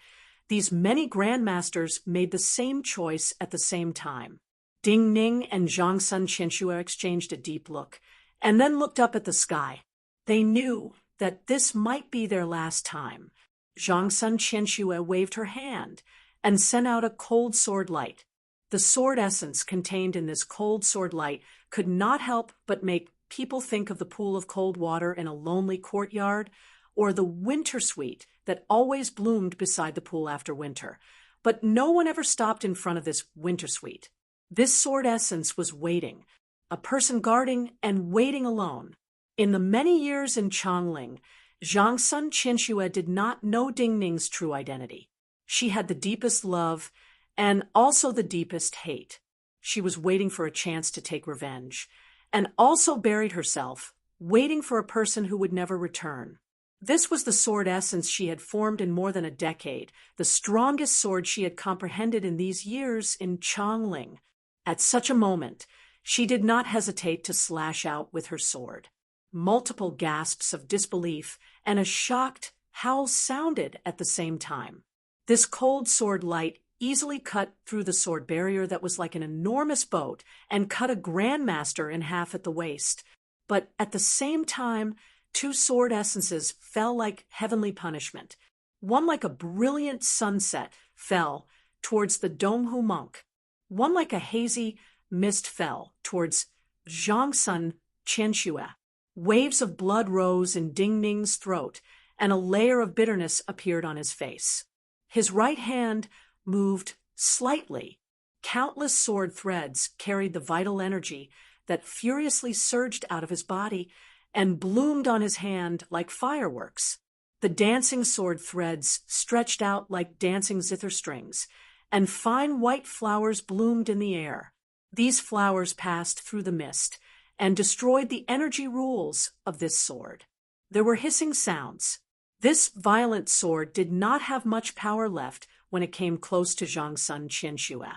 these many grandmasters made the same choice at the same time. Ding Ning and Zhang Sun Qianxue exchanged a deep look, and then looked up at the sky. They knew that this might be their last time. Zhang Sun Qianxue waved her hand and sent out a cold sword light. The sword essence contained in this cold sword light could not help but make people think of the pool of cold water in a lonely courtyard, or the winter sweet that always bloomed beside the pool after winter. But no one ever stopped in front of this winter sweet. This sword essence was waiting, a person guarding and waiting alone. In the many years in Changling, Zhang Sun Qianxue did not know Ding Ning's true identity. She had the deepest love and also the deepest hate. She was waiting for a chance to take revenge, and also buried herself, waiting for a person who would never return. This was the sword essence she had formed in more than a decade, the strongest sword she had comprehended in these years in Changling. At such a moment, she did not hesitate to slash out with her sword. Multiple gasps of disbelief and a shocked howl sounded at the same time. This cold sword light easily cut through the sword barrier that was like an enormous boat and cut a grandmaster in half at the waist. But at the same time, 2 sword essences fell like heavenly punishment. One like a brilliant sunset fell towards the Donghu monk. One like a hazy mist fell towards Zhangsun Qianxue. Waves of blood rose in Ding Ning's throat, and a layer of bitterness appeared on his face. His right hand moved slightly. Countless sword threads carried the vital energy that furiously surged out of his body and bloomed on his hand like fireworks. The dancing sword threads stretched out like dancing zither strings, and fine white flowers bloomed in the air. These flowers passed through the mist and destroyed the energy rules of this sword. There were hissing sounds. This violent sword did not have much power left when it came close to Zhangsun Qianxue.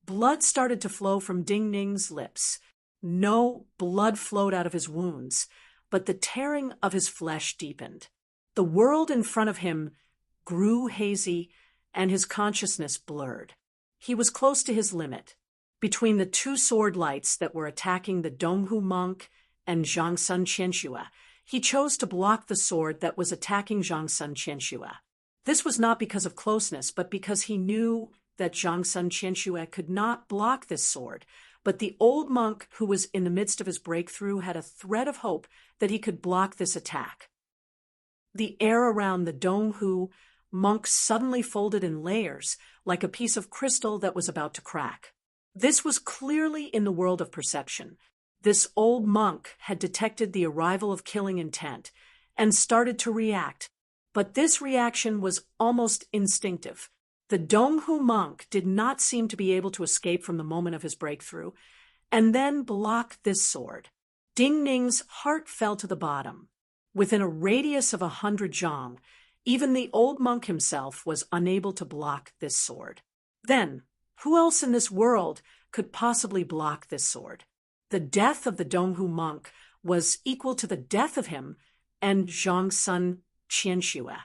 Blood started to flow from Ding Ning's lips. No blood flowed out of his wounds, but the tearing of his flesh deepened. The world in front of him grew hazy, and his consciousness blurred. He was close to his limit. Between the two sword lights that were attacking the Donghu monk and Zhangsun Qianxue, he chose to block the sword that was attacking Zhangsun Qianxue. This was not because of closeness, but because he knew that Zhangsun Qianxue could not block this sword. But the old monk who was in the midst of his breakthrough had a thread of hope that he could block this attack. The air around the Donghu monk suddenly folded in layers, like a piece of crystal that was about to crack. This was clearly in the world of perception. This old monk had detected the arrival of killing intent and started to react, but this reaction was almost instinctive. The Donghu monk did not seem to be able to escape from the moment of his breakthrough, and then block this sword. Ding Ning's heart fell to the bottom. Within a radius of 100 zhang, even the old monk himself was unable to block this sword. Then, who else in this world could possibly block this sword? The death of the Donghu monk was equal to the death of him and Zhangsun Qianxue.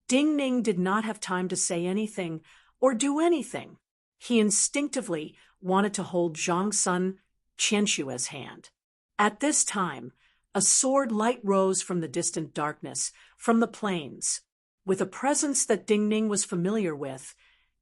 Ding Ning did not have time to say anything or do anything. He instinctively wanted to hold Zhangsun Qianxue's hand. At this time, a sword light rose from the distant darkness, from the plains. With a presence that Ding Ning was familiar with,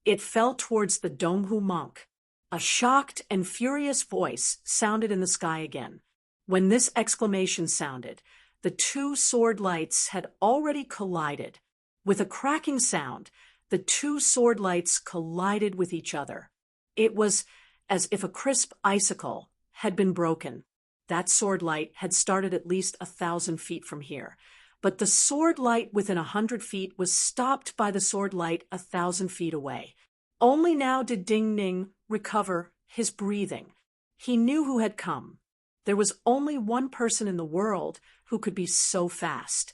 it fell towards the Donghu monk. A shocked and furious voice sounded in the sky again. When this exclamation sounded, the two sword lights had already collided. With a cracking sound, the two sword lights collided with each other. It was as if a crisp icicle had been broken. That sword light had started at least 1,000 feet from here, but the sword light within 100 feet was stopped by the sword light 1,000 feet away. Only now did Ding Ning recover his breathing. He knew who had come. There was only one person in the world who could be so fast.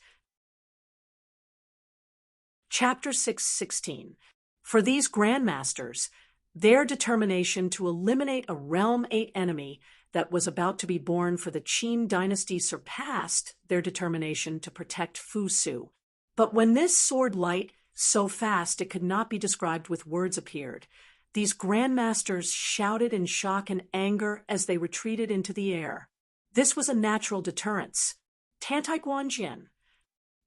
Chapter 6:16. For these grandmasters, their determination to eliminate a Realm 8 enemy that was about to be born for the Qin dynasty surpassed their determination to protect Fusu. But when this sword light, so fast it could not be described with words, appeared, these grandmasters shouted in shock and anger as they retreated into the air. This was a natural deterrence. Tantai Guanjian,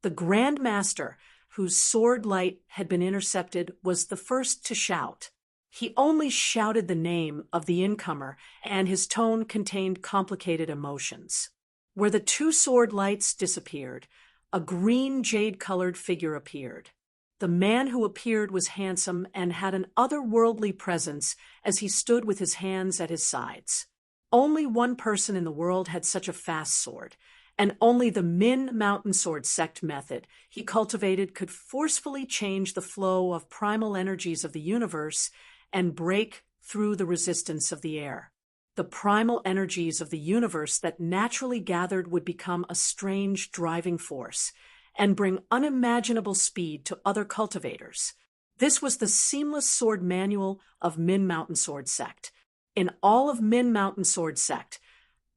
the Grand Master, whose sword light had been intercepted, was the first to shout. He only shouted the name of the incomer, and his tone contained complicated emotions. Where the two sword lights disappeared, a green jade-colored figure appeared. The man who appeared was handsome and had an otherworldly presence as he stood with his hands at his sides. Only one person in the world had such a fast sword, and only the Min Mountain Sword Sect method he cultivated could forcefully change the flow of primal energies of the universe and break through the resistance of the air. The primal energies of the universe that naturally gathered would become a strange driving force and bring unimaginable speed to other cultivators. This was the seamless sword manual of Min Mountain Sword Sect. In all of Min Mountain Sword Sect,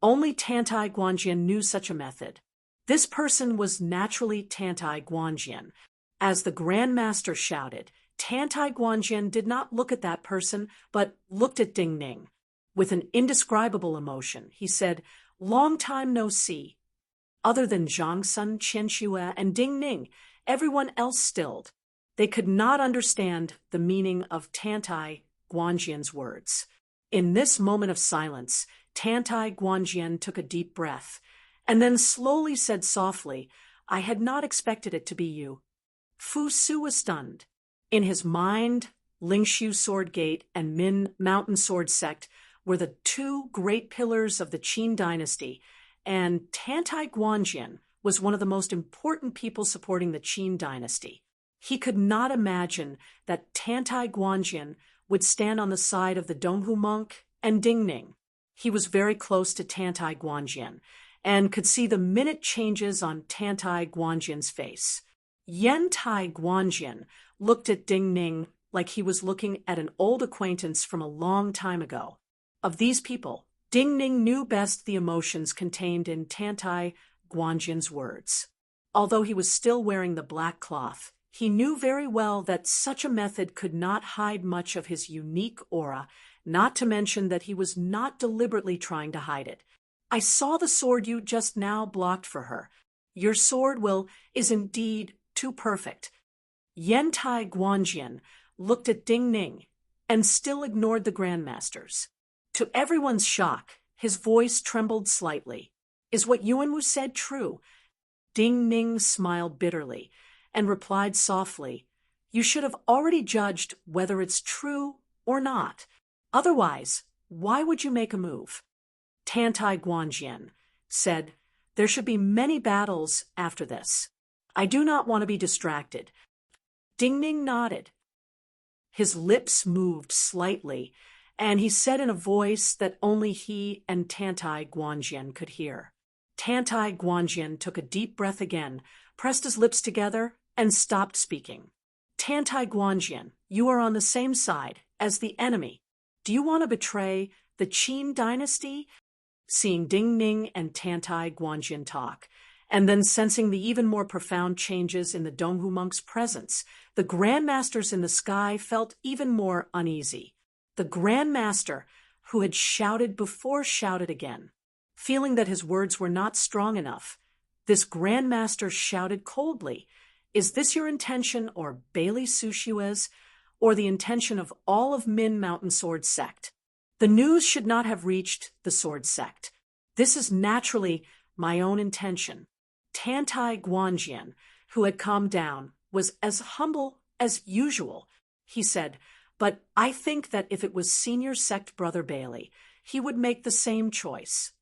only Tantai Guanjian knew such a method. This person was naturally Tantai Guanjian. As the Grand Master shouted, Tantai Guanjian did not look at that person, but looked at Ding Ning. With an indescribable emotion, he said, "Long time no see." Other than Zhangsun Qianxue and Ding Ning, everyone else stilled. They could not understand the meaning of Tantai Guanjian's words. In this moment of silence, Tantai Guanjian took a deep breath, and then slowly said softly, "I had not expected it to be you." Fu Su was stunned. In his mind, Lingshu Sword Gate and Min Mountain Sword Sect were the two great pillars of the Qin dynasty, and Tantai Guanjian was one of the most important people supporting the Qin dynasty. He could not imagine that Tantai Guanjian would stand on the side of the Donghu monk and Ding Ning. He was very close to Tantai Guanjian and could see the minute changes on Tantai Guanjian's face. Yantai Guanjian looked at Ding Ning like he was looking at an old acquaintance from a long time ago. Of these people, Ding Ning knew best the emotions contained in Tantai Guanjian's words. Although he was still wearing the black cloth, he knew very well that such a method could not hide much of his unique aura, not to mention that he was not deliberately trying to hide it. "I saw the sword you just now blocked for her. Your sword is indeed too perfect." Yantai Guanjian looked at Ding Ning and still ignored the grandmasters. To everyone's shock, his voice trembled slightly. "Is what Yuanwu said true?" Ding Ning smiled bitterly and replied softly, "You should have already judged whether it's true or not. Otherwise, why would you make a move?" Tantai Guanjian said, "There should be many battles after this. I do not want to be distracted." Ding Ning nodded. His lips moved slightly, and he said in a voice that only he and Tantai Guanjian could hear. Tantai Guanjian took a deep breath again, pressed his lips together, and stopped speaking. "Tantai Guanjian, you are on the same side as the enemy. Do you want to betray the Qin dynasty?" Seeing Ding Ning and Tantai Guanjian talk, and then sensing the even more profound changes in the Donghu monk's presence, the grandmasters in the sky felt even more uneasy. The grandmaster, who had shouted before, shouted again. Feeling that his words were not strong enough, this grandmaster shouted coldly, "Is this your intention, or Bailey Sushue's, or the intention of all of Min Mountain Sword Sect? The news should not have reached the Sword Sect. This is naturally my own intention." Tantai Guanjian, who had calmed down, was as humble as usual. He said, "But I think that if it was Senior Sect Brother Bailey, he would make the same choice."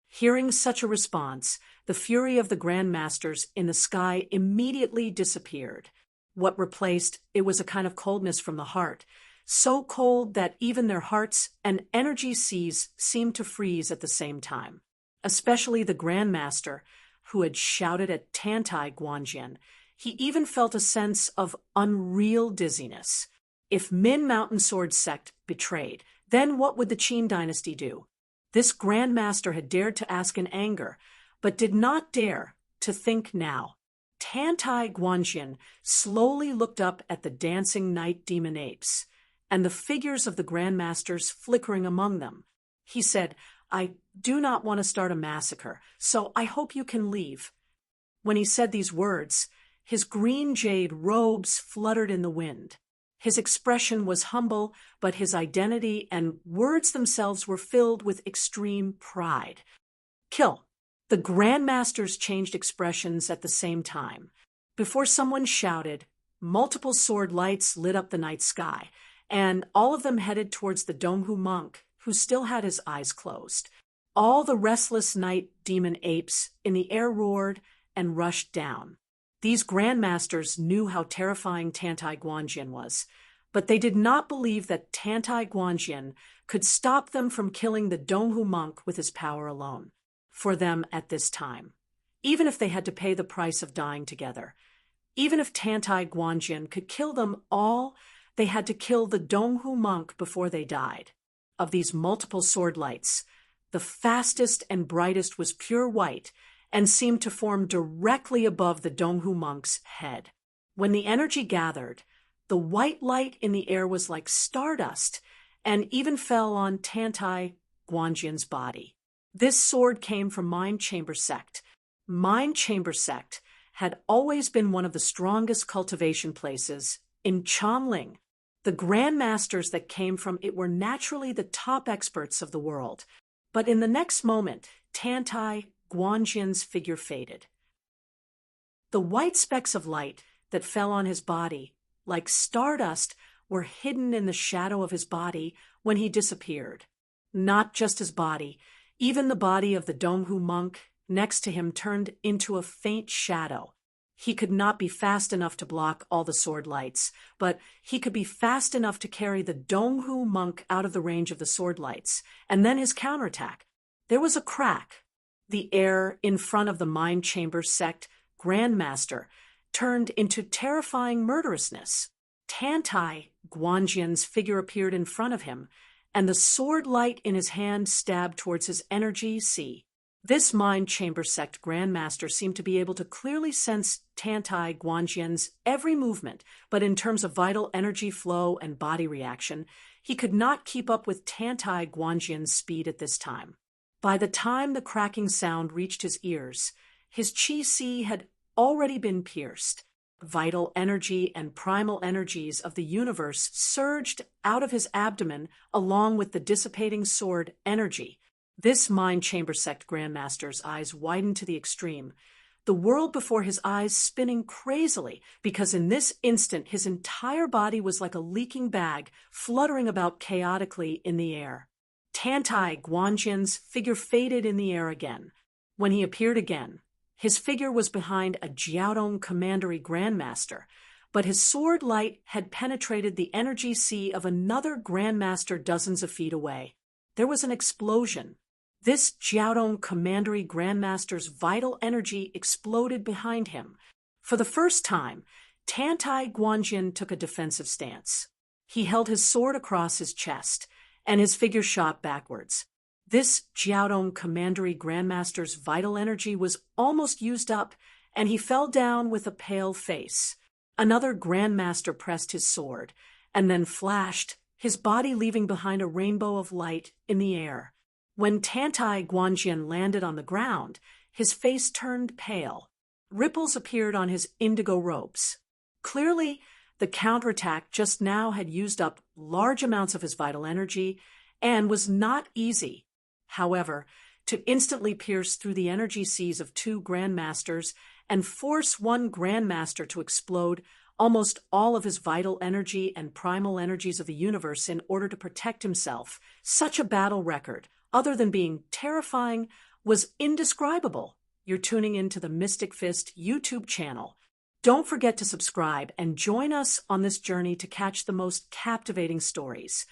Hearing such a response, the fury of the grandmasters in the sky immediately disappeared. What replaced it was a kind of coldness from the heart, so cold that even their hearts and energy seas seemed to freeze at the same time. Especially the grandmaster, who had shouted at Tantai Guanjian. He even felt a sense of unreal dizziness. If Min Mountain Sword Sect betrayed, then what would the Qin dynasty do? This grandmaster had dared to ask in anger, but did not dare to think now. Tantai Guanjian slowly looked up at the dancing night demon apes, and the figures of the grandmasters flickering among them. He said, "I do not want to start a massacre, so I hope you can leave." When he said these words, his green jade robes fluttered in the wind. His expression was humble, but his identity and words themselves were filled with extreme pride. "Kill." The grandmasters changed expressions at the same time. Before someone shouted, multiple sword lights lit up the night sky, and all of them headed towards the Donghu monk, who still had his eyes closed. All the restless night demon apes in the air roared and rushed down. These grandmasters knew how terrifying Tantai Guanjian was, but they did not believe that Tantai Guanjian could stop them from killing the Donghu monk with his power alone. For them at this time, even if they had to pay the price of dying together, even if Tantai Guanjian could kill them all, they had to kill the Donghu monk before they died. Of these multiple sword lights, the fastest and brightest was pure white and seemed to form directly above the Donghu monk's head. When the energy gathered, the white light in the air was like stardust and even fell on Tantai Guanjian's body. This sword came from Mind Chamber Sect. Mind Chamber Sect had always been one of the strongest cultivation places in Changling. The grandmasters that came from it were naturally the top experts of the world. But in the next moment, Tantai Guanjin's figure faded. The white specks of light that fell on his body, like stardust, were hidden in the shadow of his body when he disappeared. Not just his body, even the body of the Donghu monk next to him turned into a faint shadow. He could not be fast enough to block all the sword lights, but he could be fast enough to carry the Donghu monk out of the range of the sword lights, and then his counterattack. There was a crack. The air in front of the Mind Chamber sect Grandmaster turned into terrifying murderousness. Tantai Guanjin's figure appeared in front of him, and the sword light in his hand stabbed towards his energy sea. This Mind Chamber sect Grandmaster seemed to be able to clearly sense Tantai Guanjin's every movement, but in terms of vital energy flow and body reaction, he could not keep up with Tantai Guanjin's speed at this time. By the time the cracking sound reached his ears, his chi sea had already been pierced. Vital energy and primal energies of the universe surged out of his abdomen along with the dissipating sword energy. This Mind Chamber sect Grandmaster's eyes widened to the extreme, the world before his eyes spinning crazily, because in this instant his entire body was like a leaking bag fluttering about chaotically in the air. Tantai Guanjin's figure faded in the air again. When he appeared again, his figure was behind a Jiaodong Commandery Grandmaster, but his sword light had penetrated the energy sea of another Grandmaster dozens of feet away. There was an explosion. This Jiaodong Commandery Grandmaster's vital energy exploded behind him. For the first time, Tantai Guanjin took a defensive stance. He held his sword across his chest, and his figure shot backwards. This Jiaodong Commandery Grandmaster's vital energy was almost used up, and he fell down with a pale face. Another Grandmaster pressed his sword, and then flashed, his body leaving behind a rainbow of light in the air. When Tantai Guanjin landed on the ground, his face turned pale. Ripples appeared on his indigo robes. Clearly, the counterattack just now had used up large amounts of his vital energy and was not easy. However, to instantly pierce through the energy seas of two Grandmasters and force one Grandmaster to explode almost all of his vital energy and primal energies of the universe in order to protect himself, such a battle record, other than being terrifying, was indescribable. You're tuning into the Mystic Fist YouTube channel. Don't forget to subscribe and join us on this journey to catch the most captivating stories.